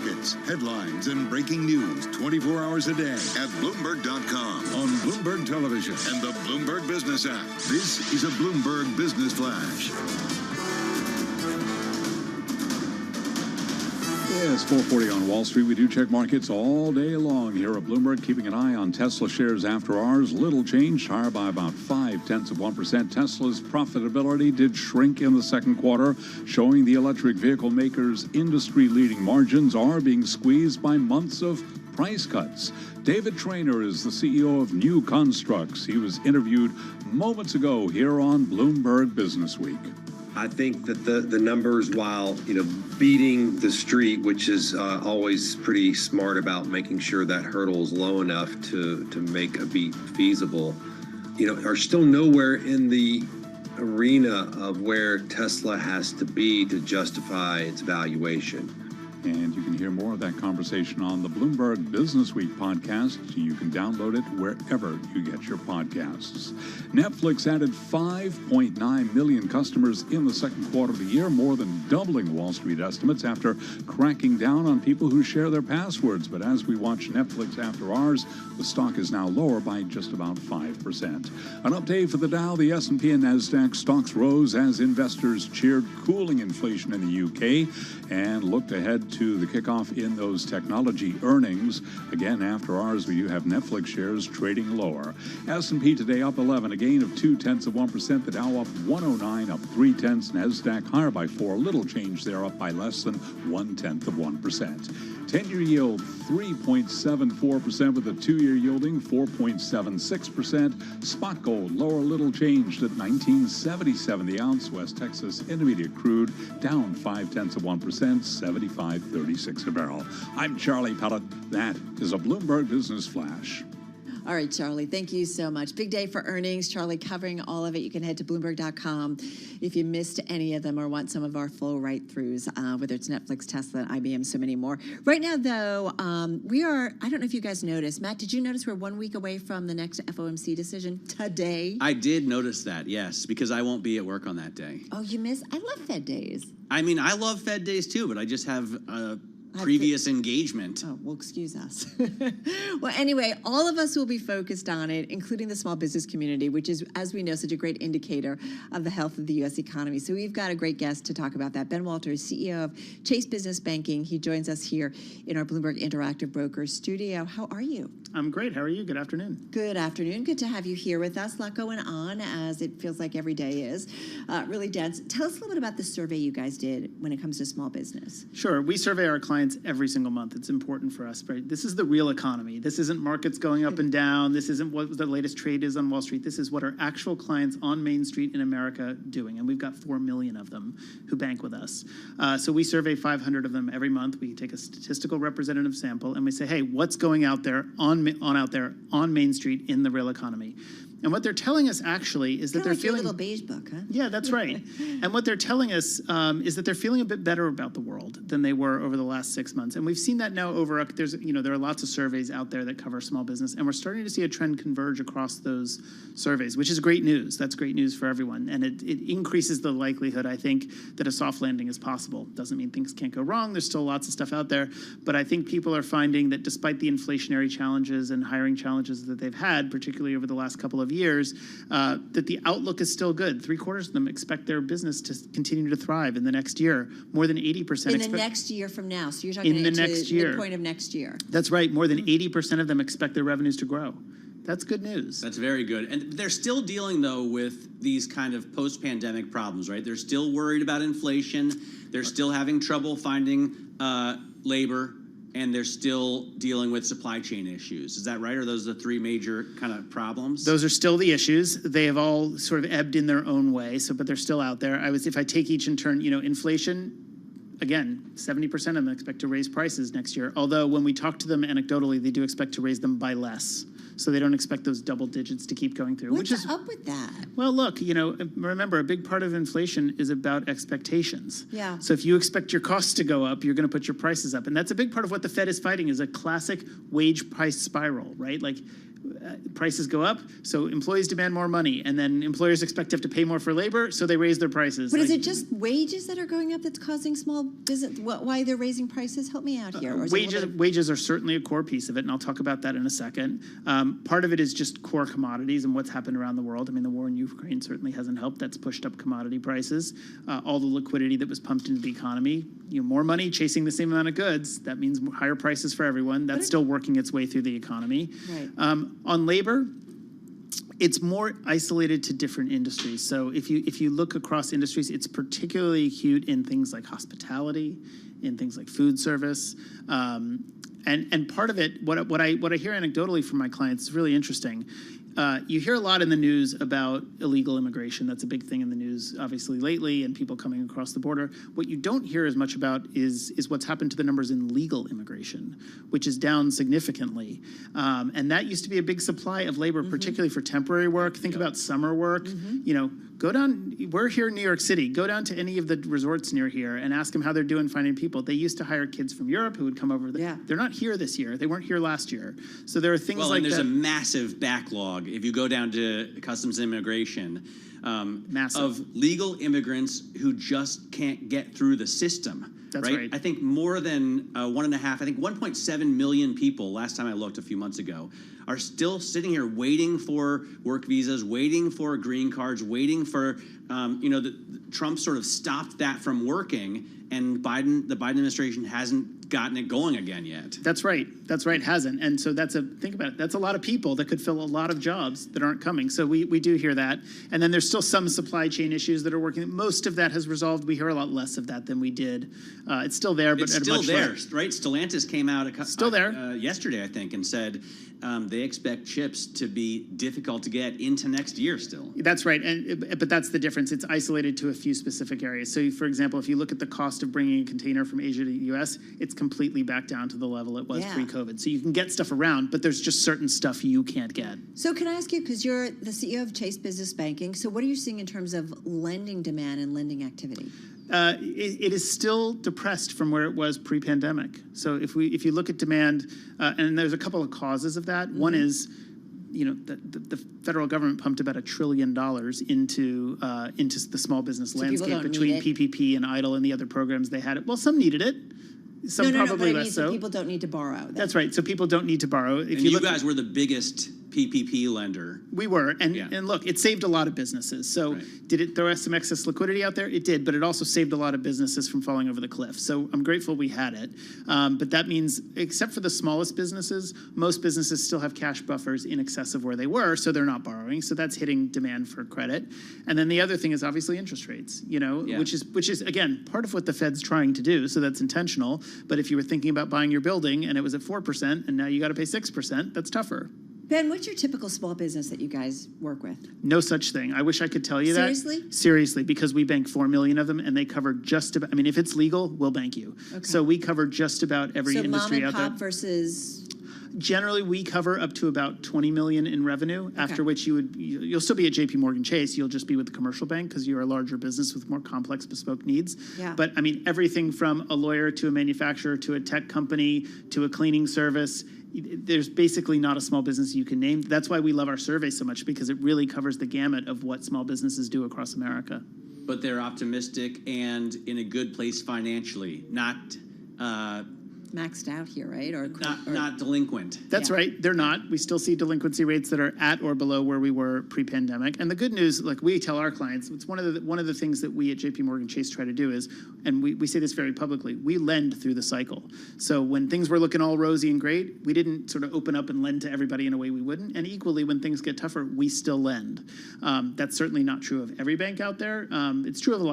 markets, headlines, and breaking news 24 hours a day at Bloomberg.com, on Bloomberg Television, and the Bloomberg Business app. This is a Bloomberg Business Flash. It's 4:40 on Wall Street. We do check markets all day long here at Bloomberg, keeping an eye on Tesla shares after hours. Little change, higher by about 0.5%. Tesla's profitability did shrink in the second quarter, showing the electric vehicle maker's industry-leading margins are being squeezed by months of price cuts. David Traynor is the CEO of New Constructs. He was interviewed moments ago here on Bloomberg Business Week. I think that the numbers, while beating the street, which is always pretty smart about making sure that hurdle is low enough to make a beat feasible, are still nowhere in the arena of where Tesla has to be to justify its valuation. And you can hear more of that conversation on the Bloomberg Business Week podcast. You can download it wherever you get your podcasts. Netflix added 5.9 million customers in the second quarter of the year, more than doubling Wall Street estimates after cracking down on people who share their passwords. But as we watch Netflix after hours, the stock is now lower by just about 5%. An update for the Dow, the S&P and NASDAQ stocks rose as investors cheered cooling inflation in the UK and looked ahead to the kickoff in those technology earnings. Again, after hours, we do have Netflix shares trading lower. S&P today up 11, a gain of 0.2%. The Dow up 109, up 0.3. NASDAQ higher by 4, little change there, up by less than 0.1%. 10-year yield 3.74%, with a 2-year yielding 4.76%. Spot gold lower, little changed at $19.77 the ounce. West Texas Intermediate crude down 0.5%, 75.36 a barrel. I'm Charlie Pellet. That is a Bloomberg Business Flash. All right, Charlie, thank you so much. Big day for earnings. Charlie covering all of it. You can head to Bloomberg.com if you missed any of them or want some of our full right-throughs, whether it's Netflix, Tesla, IBM, so many more. Right now, though, we are, I don't know if you guys noticed. Matt, did you notice we're 1 week away from the next FOMC decision today? I did notice that, yes, because I won't be at work on that day. Oh, you miss? I love Fed days. I mean, I love Fed days, too, but I just have previous engagement. Oh, well, excuse us. Well, anyway, all of us will be focused on it, including the small business community, which is, as we know, such a great indicator of the health of the U.S. economy. So we've got a great guest to talk about that. Ben Walters, CEO of Chase Business Banking. He joins us here in our Bloomberg Interactive Brokers studio. How are you? I'm great. How are you? Good afternoon. Good afternoon. Good to have you here with us. A lot going on, as it feels like every day is. Really dense. Tell us a little bit about the survey you guys did when it comes to small business. Sure. We survey our clients every single month. It's important for us, right? This is the real economy. This isn't markets going up and down. This isn't what the latest trade is on Wall Street. This is what our actual clients on Main Street in America doing. And we've got 4 million of them who bank with us. So we survey 500 of them every month. We take a statistical representative sample and we say, hey, what's going out there on Main Street in the real economy? And what they're telling us actually is that they're feeling your little beige book, huh? Yeah, that's right. And what they're telling us is that they're feeling a bit better about the world than they were over the last 6 months. And we've seen that now over there are lots of surveys out there that cover small business, and we're starting to see a trend converge across those surveys, which is great news. That's great news for everyone, and it increases the likelihood, I think, that a soft landing is possible. Doesn't mean things can't go wrong. There's still lots of stuff out there, but I think people are finding that despite the inflationary challenges and hiring challenges that they've had, particularly over the last couple of years, that the outlook is still good. 3/4 of them expect their business to continue to thrive in the next year. More than 80% in the next year from now. So you're talking in the next year, midpoint of next year. That's right. More than 80% of them expect their revenues to grow. That's good news. That's very good. And they're still dealing, though, with these kind of post-pandemic problems, right? They're still worried about inflation. They're still having trouble finding labor. And they're still dealing with supply chain issues. Is that right? Are those the 3 major kind of problems? Those are still the issues. They have all sort of ebbed in their own way, but they're still out there. If I take each in turn, inflation, again, 70% of them expect to raise prices next year. Although when we talk to them anecdotally, they do expect to raise them by less. So they don't expect those double digits to keep going through. What's up with that? Well, look, remember, a big part of inflation is about expectations. Yeah. So if you expect your costs to go up, you're going to put your prices up. And that's a big part of what the Fed is fighting, is a classic wage price spiral, right? Like, prices go up, so employees demand more money, and then employers expect to have to pay more for labor, so they raise their prices. But is it just wages that are going up that's causing small business? Why they're raising prices? Help me out here. Or is it a little bit Wages are certainly a core piece of it, and I'll talk about that in a second. Part of it is just core commodities and what's happened around the world. I mean, the war in Ukraine certainly hasn't helped. That's pushed up commodity prices. All the liquidity that was pumped into the economy, more money chasing the same amount of goods. That means higher prices for everyone. That's still working its way through the economy. Right. On labor, it's more isolated to different industries. So if you look across industries, it's particularly acute in things like hospitality, in things like food service, and part of it, what I hear anecdotally from my clients is really interesting. You hear a lot in the news about illegal immigration. That's a big thing in the news, obviously, lately, and people coming across the border. What you don't hear as much about is what's happened to the numbers in legal immigration, which is down significantly. And that used to be a big supply of labor, particularly for temporary work. Think about summer work. Go down, we're here in New York City. Go down to any of the resorts near here and ask them how they're doing finding people. They used to hire kids from Europe who would come over. They're not here this year. They weren't here last year. So there are things like that. Well, and there's a massive backlog. If you go down to Customs and Immigration, of legal immigrants who just can't get through the system. That's right. I think more than 1.7 million people, last time I looked a few months ago, are still sitting here waiting for work visas, waiting for green cards, waiting for, Trump sort of stopped that from working, and the Biden administration hasn't gotten it going again yet. That's right. Hasn't. And so think about it. That's a lot of people that could fill a lot of jobs that aren't coming. So we do hear that. And then there's still some supply chain issues that are working. Most of that has resolved. We hear a lot less of that than we did. It's still there, but it's at still a much there, less. right? Stellantis came out yesterday, I think, and said they expect chips to be difficult to get into next year still. That's right. But that's the difference. It's isolated to a few specific areas. So, for example, if you look at the cost of bringing a container from Asia to the U.S., it's completely back down to the level it was pre-COVID. So you can get stuff around, but there's just certain stuff you can't get. So can I ask you, because you're the CEO of Chase Business Banking, so what are you seeing in terms of lending demand and lending activity? It is still depressed from where it was pre-pandemic. So if you look at demand, and there's a couple of causes of that. One is, the federal government pumped about $1 trillion into the small business landscape between PPP and EIDL and the other programs they had. Well, some needed it. Some probably less so. People don't need to borrow. That's right. So people don't need to borrow. If you guys were the biggest PPP lender. We were, and look, it saved a lot of businesses. So did it throw us some excess liquidity out there? It did, but it also saved a lot of businesses from falling over the cliff. So I'm grateful we had it. But that means, except for the smallest businesses, most businesses still have cash buffers in excess of where they were, so they're not borrowing. So that's hitting demand for credit. And then the other thing is obviously interest rates, which is again part of what the Fed's trying to do. So that's intentional. But if you were thinking about buying your building and it was at 4% and now you got to pay 6%, that's tougher. Ben, what's your typical small business that you guys work with? No such thing. I wish I could tell you Seriously? that. Seriously, because we bank 4 million of them, and they cover just about. I mean, if it's legal, we'll bank you. Okay. So we cover just about every industry out there. So mom and pop versus. Generally, we cover up to about 20 million in revenue. Okay. After which you'll still be at J.P. Morgan Chase. You'll just be with the commercial bank because you're a larger business with more complex, bespoke needs. Yeah. But I mean, everything from a lawyer to a manufacturer to a tech company to a cleaning service. There's basically not a small business you can name. That's why we love our survey so much, because it really covers the gamut of what small businesses do across America. But they're optimistic and in a good place financially, not maxed out here, right? Or not delinquent. That's right. They're not. We still see delinquency rates that are at or below where we were pre-pandemic. And the good news, like we tell our clients, it's one of the things that we at J.P. Morgan Chase try to do is, and we say this very publicly, we lend through the cycle. So when things were looking all rosy and great, we didn't sort of open up and lend to everybody in a way we wouldn't. And equally, when things get tougher, we still lend. That's certainly not true of every bank out there. It's true of a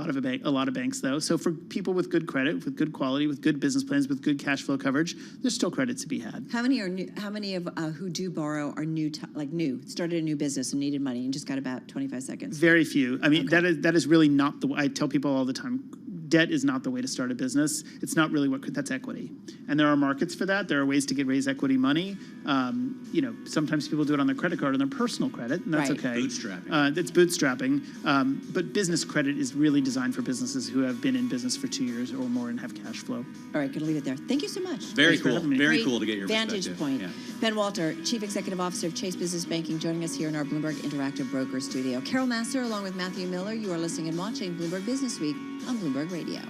lot of banks, though. So for people with good credit, with good quality, with good business plans, with good cash flow coverage, there's still credit to be had. How many are new? How many of who do borrow are new? Started a new business and needed money and just got about 25 seconds. Very few. I mean, that is really not the way I tell people all the time. debt is not the way to start a business. It's not really that's equity. And there are markets for that. There are ways to raise equity money. Sometimes people do it on their credit card, on their personal credit, and that's okay. Bootstrapping. It's bootstrapping. But business credit is really designed for businesses who have been in business for 2 years or more and have cash flow. All right, gonna leave it there. Thank you so much. Very cool. Very Great cool to get your vantage perspective. point. Yeah. Ben Walter, Chief Executive Officer of Chase Business Banking, joining us here in our Bloomberg Interactive Broker Studio. Carol Master, along with Matthew Miller, you are listening and watching Bloomberg Business Week on Bloomberg Radio.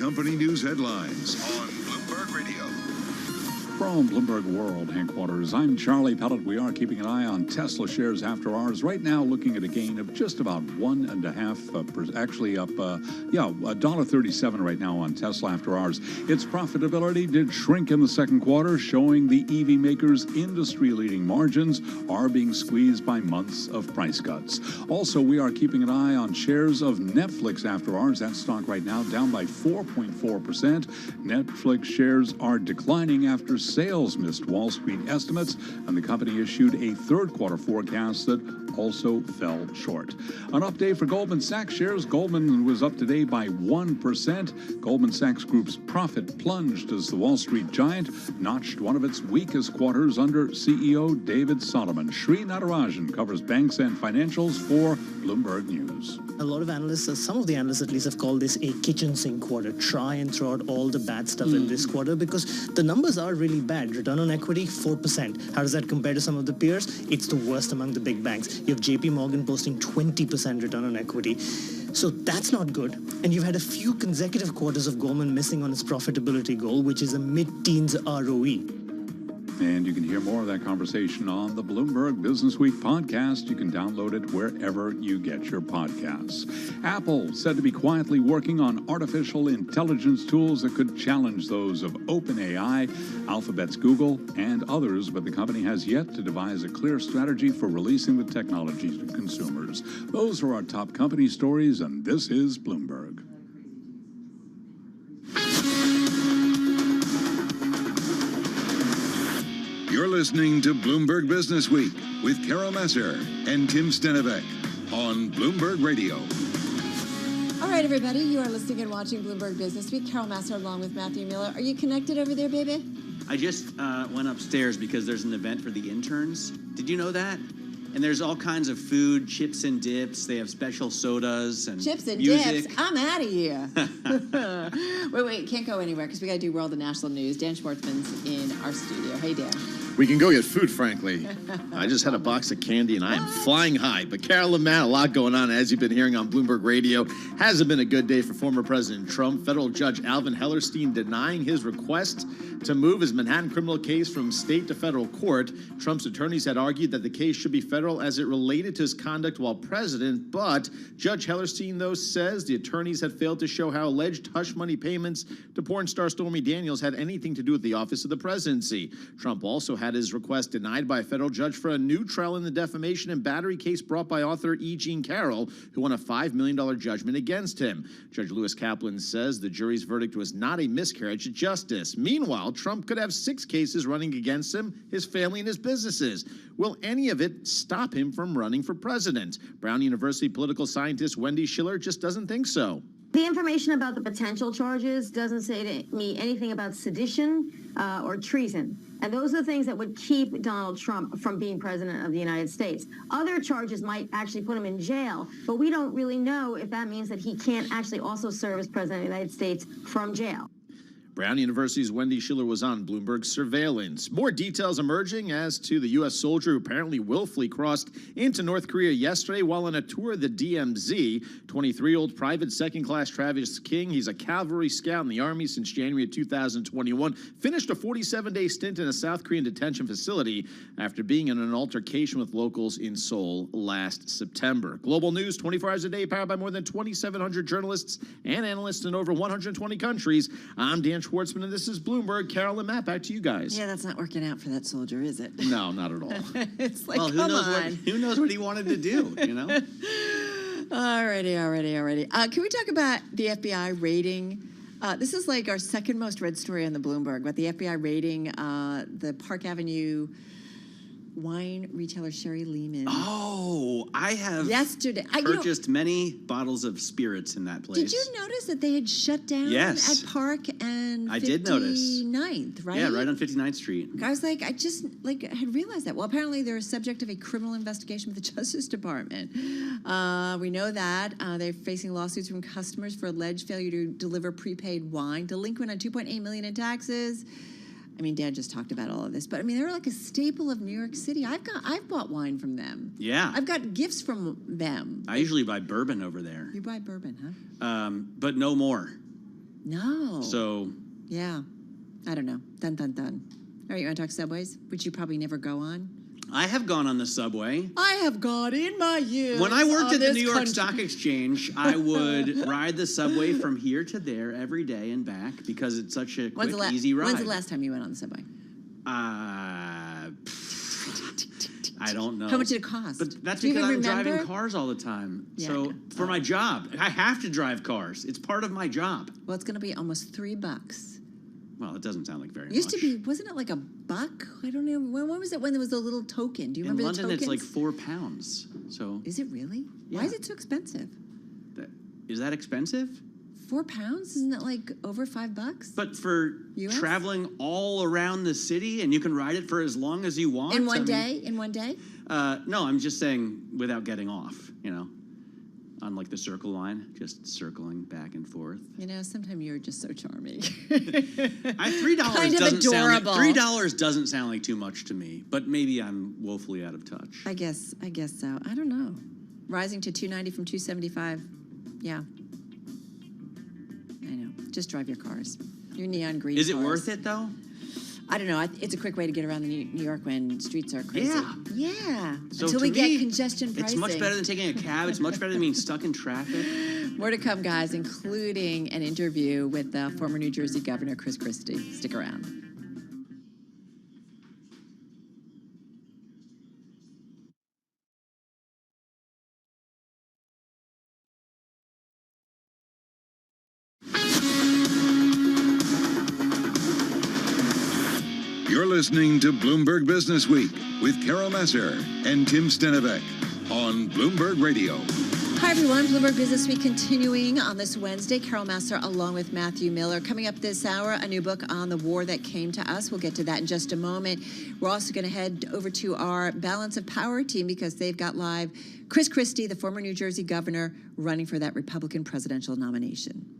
company news headlines on Bloomberg Radio. From Bloomberg World headquarters, I'm Charlie Pellet. We are keeping an eye on Tesla shares after hours. Right now, looking at a gain of just about 1.5%, actually up, $1.37 right now on Tesla after hours. Its profitability did shrink in the second quarter, showing the EV makers' industry-leading margins are being squeezed by months of price cuts. Also, we are keeping an eye on shares of Netflix after hours. That stock right now down by 4.4%. Netflix shares are declining after sales missed Wall Street estimates, and the company issued a third quarter forecast that also fell short. An update for Goldman Sachs shares. Goldman was up today by 1%. Goldman Sachs Group's profit plunged as the Wall Street giant notched one of its weakest quarters under CEO David Solomon. Sri Natarajan covers banks and financials for Bloomberg News. A lot of analysts, some of the analysts at least, have called this a kitchen sink quarter. Try and throw out all the bad stuff in this quarter because the numbers are really bad. Return on equity, 4%. How does that compare to some of the peers? It's the worst among the big banks. You have JP Morgan posting 20% return on equity. So that's not good. And you've had a few consecutive quarters of Goldman missing on its profitability goal, which is a mid-teens ROE. And you can hear more of that conversation on the Bloomberg Business Week podcast. You can download it wherever you get your podcasts. Apple said to be quietly working on artificial intelligence tools that could challenge those of OpenAI, Alphabet's Google, and others, but the company has yet to devise a clear strategy for releasing the technology to consumers. Those are our top company stories, and this is Bloomberg. You're listening to Bloomberg Business Week with Carol Messer and Tim Stenivek on Bloomberg Radio. All right, everybody, you are listening and watching Bloomberg Business Week. Carol Massar along with Matthew Miller. Are you connected over there, baby? I just went upstairs because there's an event for the interns. Did you know that? And there's all kinds of food, chips and dips. They have special sodas and Chips and music. dips. I'm out of here. Wait, can't go anywhere because we got to do world and national news. Dan Schwartzman's in our studio. Hey, Dan. We can go get food, frankly. I just had a box of candy, and I am flying high. But Carol and Matt, a lot going on, as you've been hearing on Bloomberg Radio. Hasn't been a good day for former President Trump. Federal Judge Alvin Hellerstein denying his request to move his Manhattan criminal case from state to federal court. Trump's attorneys had argued that the case should be federal as it related to his conduct while president. But Judge Hellerstein, though, says the attorneys had failed to show how alleged hush money payments to porn star Stormy Daniels had anything to do with the office of the presidency. Trump also had his request denied by a federal judge for a new trial in the defamation and battery case brought by author E. Jean Carroll, who won a $5 million judgment against him. Judge Lewis Kaplan says the jury's verdict was not a miscarriage of justice. Meanwhile, Trump could have 6 cases running against him, his family, and his businesses. Will any of it stop him from running for president? Brown University political scientist Wendy Schiller just doesn't think so. The information about the potential charges doesn't say to me anything about sedition or treason. And those are the things that would keep Donald Trump from being president of the United States. Other charges might actually put him in jail, but we don't really know if that means that he can't actually also serve as president of the United States from jail. Brown University's Wendy Schiller was on Bloomberg Surveillance. More details emerging as to the U.S. soldier who apparently willfully crossed into North Korea yesterday while on a tour of the DMZ. 23-year-old Private Second-Class Travis King, he's a cavalry scout in the Army since January of 2021, finished a 47-day stint in a South Korean detention facility after being in an altercation with locals in Seoul last September. Global news 24 hours a day, powered by more than 2,700 journalists and analysts in over 120 countries. I'm Dan Schwartzman, and this is Bloomberg. Carol and Matt, back to you guys. Yeah, that's not working out for that soldier, is it? No, not at all. It's like, well, who knows what he wanted to do, you know? Alrighty. Can we talk about the FBI raiding? This is like our second most read story on the Bloomberg, about the FBI raiding the Park Avenue wine retailer Sherry Lehman. Oh, I have purchased many bottles of spirits in that place. Did you notice that they had shut down at Park and 59th, I did notice. Right? Yeah, right on 59th Street. I was like, I just had realized that. Well, apparently they're subject of a criminal investigation with the Justice Department. We know that. They're facing lawsuits from customers for alleged failure to deliver prepaid wine, delinquent on $2.8 million in taxes. I mean, Dad just talked about all of this, but I mean, they're like a staple of New York City. I've bought wine from them. Yeah. I've got gifts from them. I usually buy bourbon over there. You buy bourbon, huh? But no more. No. So. Yeah. I don't know. Dun. All right, you want to talk subways, which you probably never go on? I have gone on the subway. I have gone in my years. When I worked at the New York Stock Exchange, I would ride the subway from here to there every day and back because it's such a quick, easy ride. When's the last time you went on the subway? I don't know. How much did it cost? But that's Do you because I'm even remember? driving cars all the time. Yeah, so for my job, I have to drive cars. It's part of my job. Well, it's going to be almost $3. Well, it doesn't sound like very much. Used to be, wasn't it like $1? I don't know. When was it when there was a little token? Do you remember the tokens? In London, it's like £4. So is it really? Yeah. Why is it so expensive? Is that expensive? £4? Isn't it like over $5? But for traveling all around the city, and you can ride it for as long as you want. In one day? In one day? No, I'm just saying without getting off. You know. on like the circle line, just circling back and forth. You know, sometimes you're just so charming. $3 kind of doesn't adorable. sound like, $3 doesn't sound like too much to me, but maybe I'm woefully out of touch. I guess so. I don't know. Rising to 290 from 275. Yeah. I know. Just drive your cars. Your neon green Is it cars. worth it though? I don't know. It's a quick way to get around New York when streets are crazy. Yeah. So Until to we me, get congestion pricing. It's much better than taking a cab. It's much better than being stuck in traffic. More to come, guys, including an interview with former New Jersey Governor Chris Christie. Stick around. You're listening to Bloomberg Business Week with Carol Messer and Tim Stenevec on Bloomberg Radio. Hi, everyone. Bloomberg Business Week continuing on this Wednesday. Carol Messer along with Matthew Miller. Coming up this hour, a new book on the war that came to us. We'll get to that in just a moment. We're also going to head over to our Balance of Power team because they've got live Chris Christie, the former New Jersey governor, running for that Republican presidential nomination.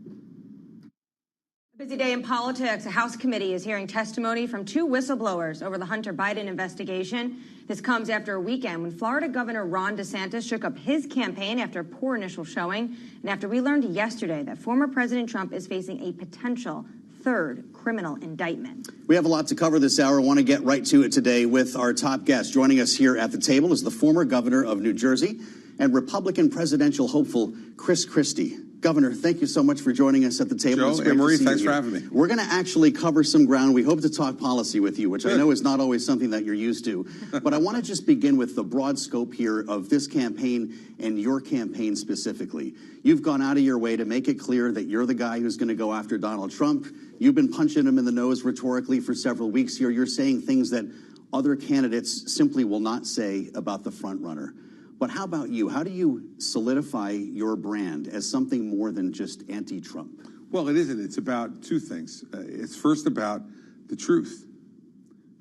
Busy day in politics. A House committee is hearing testimony from two whistleblowers over the Hunter Biden investigation. This comes after a weekend when Florida Governor Ron DeSantis shook up his campaign after a poor initial showing, and after we learned yesterday that former President Trump is facing a potential third criminal indictment. We have a lot to cover this hour. I want to get right to it today with our top guest. Joining us here at the table is the former governor of New Jersey and Republican presidential hopeful Chris Christie. Governor, thank you so much for joining us at the table. Joe, Anne-Marie, thanks for having me. We're going to actually cover some ground. We hope to talk policy with you, which I know is not always something that you're used to. But I want to just begin with the broad scope here of this campaign and your campaign specifically. You've gone out of your way to make it clear that you're the guy who's going to go after Donald Trump. You've been punching him in the nose rhetorically for several weeks here. You're saying things that other candidates simply will not say about the front runner. But how about you? How do you solidify your brand as something more than just anti-Trump? Well, it isn't. It's about two things. It's first about the truth.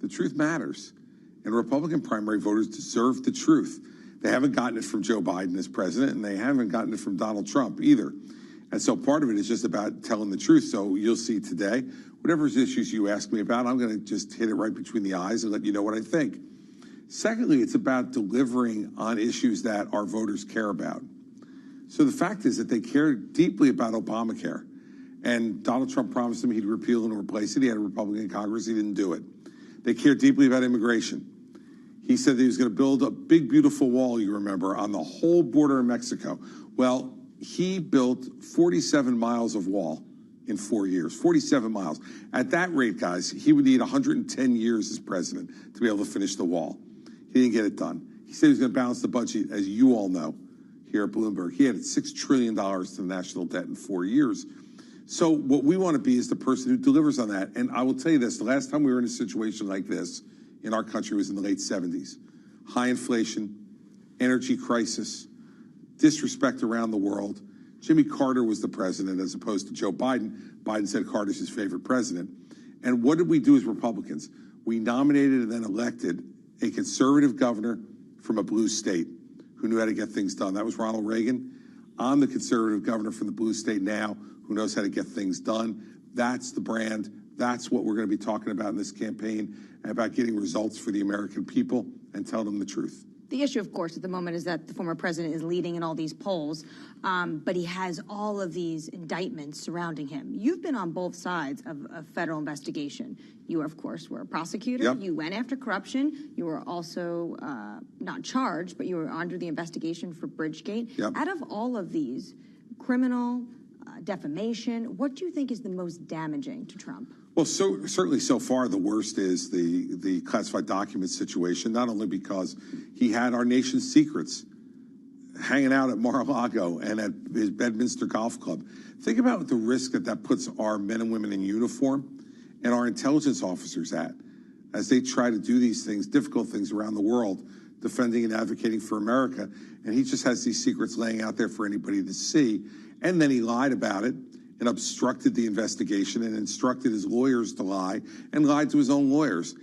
The truth matters. And Republican primary voters deserve the truth. They haven't gotten it from Joe Biden as president, and they haven't gotten it from Donald Trump either. And so part of it is just about telling the truth. So you'll see today, whatever issues you ask me about, I'm going to just hit it right between the eyes and let you know what I think. Secondly, it's about delivering on issues that our voters care about. So the fact is that they care deeply about Obamacare. And Donald Trump promised them he'd repeal and replace it. He had a Republican Congress. He didn't do it. They care deeply about immigration. He said that he was going to build a big, beautiful wall, you remember, on the whole border of Mexico. Well, he built 47 miles of wall in 4 years, 47 miles. At that rate, guys, he would need 110 years as president to be able to finish the wall. He didn't get it done. He said he was going to balance the budget, as you all know, here at Bloomberg. He added $6 trillion to the national debt in 4 years. So what we want to be is the person who delivers on that. And I will tell you this, the last time we were in a situation like this in our country was in the late 70s. High inflation, energy crisis, disrespect around the world. Jimmy Carter was the president as opposed to Joe Biden. Biden said Carter's his favorite president. And what did we do as Republicans? We nominated and then elected a conservative governor from a blue state who knew how to get things done. That was Ronald Reagan. I'm the conservative governor from the blue state now who knows how to get things done. That's the brand. That's what we're going to be talking about in this campaign, about getting results for the American people and telling them the truth. The issue, of course, at the moment is that the former president is leading in all these polls, but he has all of these indictments surrounding him. You've been on both sides of a federal investigation. You, of course, were a prosecutor. Yep. You went after corruption. You were also not charged, but you were under the investigation for Bridgegate. Yep. Out of all of these, criminal, defamation, what do you think is the most damaging to Trump? Well, certainly so far, the worst is the classified documents situation, not only because he had our nation's secrets hanging out at Mar-a-Lago and at his Bedminster Golf Club. Think about the risk that puts our men and women in uniform and our intelligence officers at as they try to do these things, difficult things around the world, defending and advocating for America. And he just has these secrets laying out there for anybody to see. And then he lied about it and obstructed the investigation and instructed his lawyers to lie and lied to his own lawyers.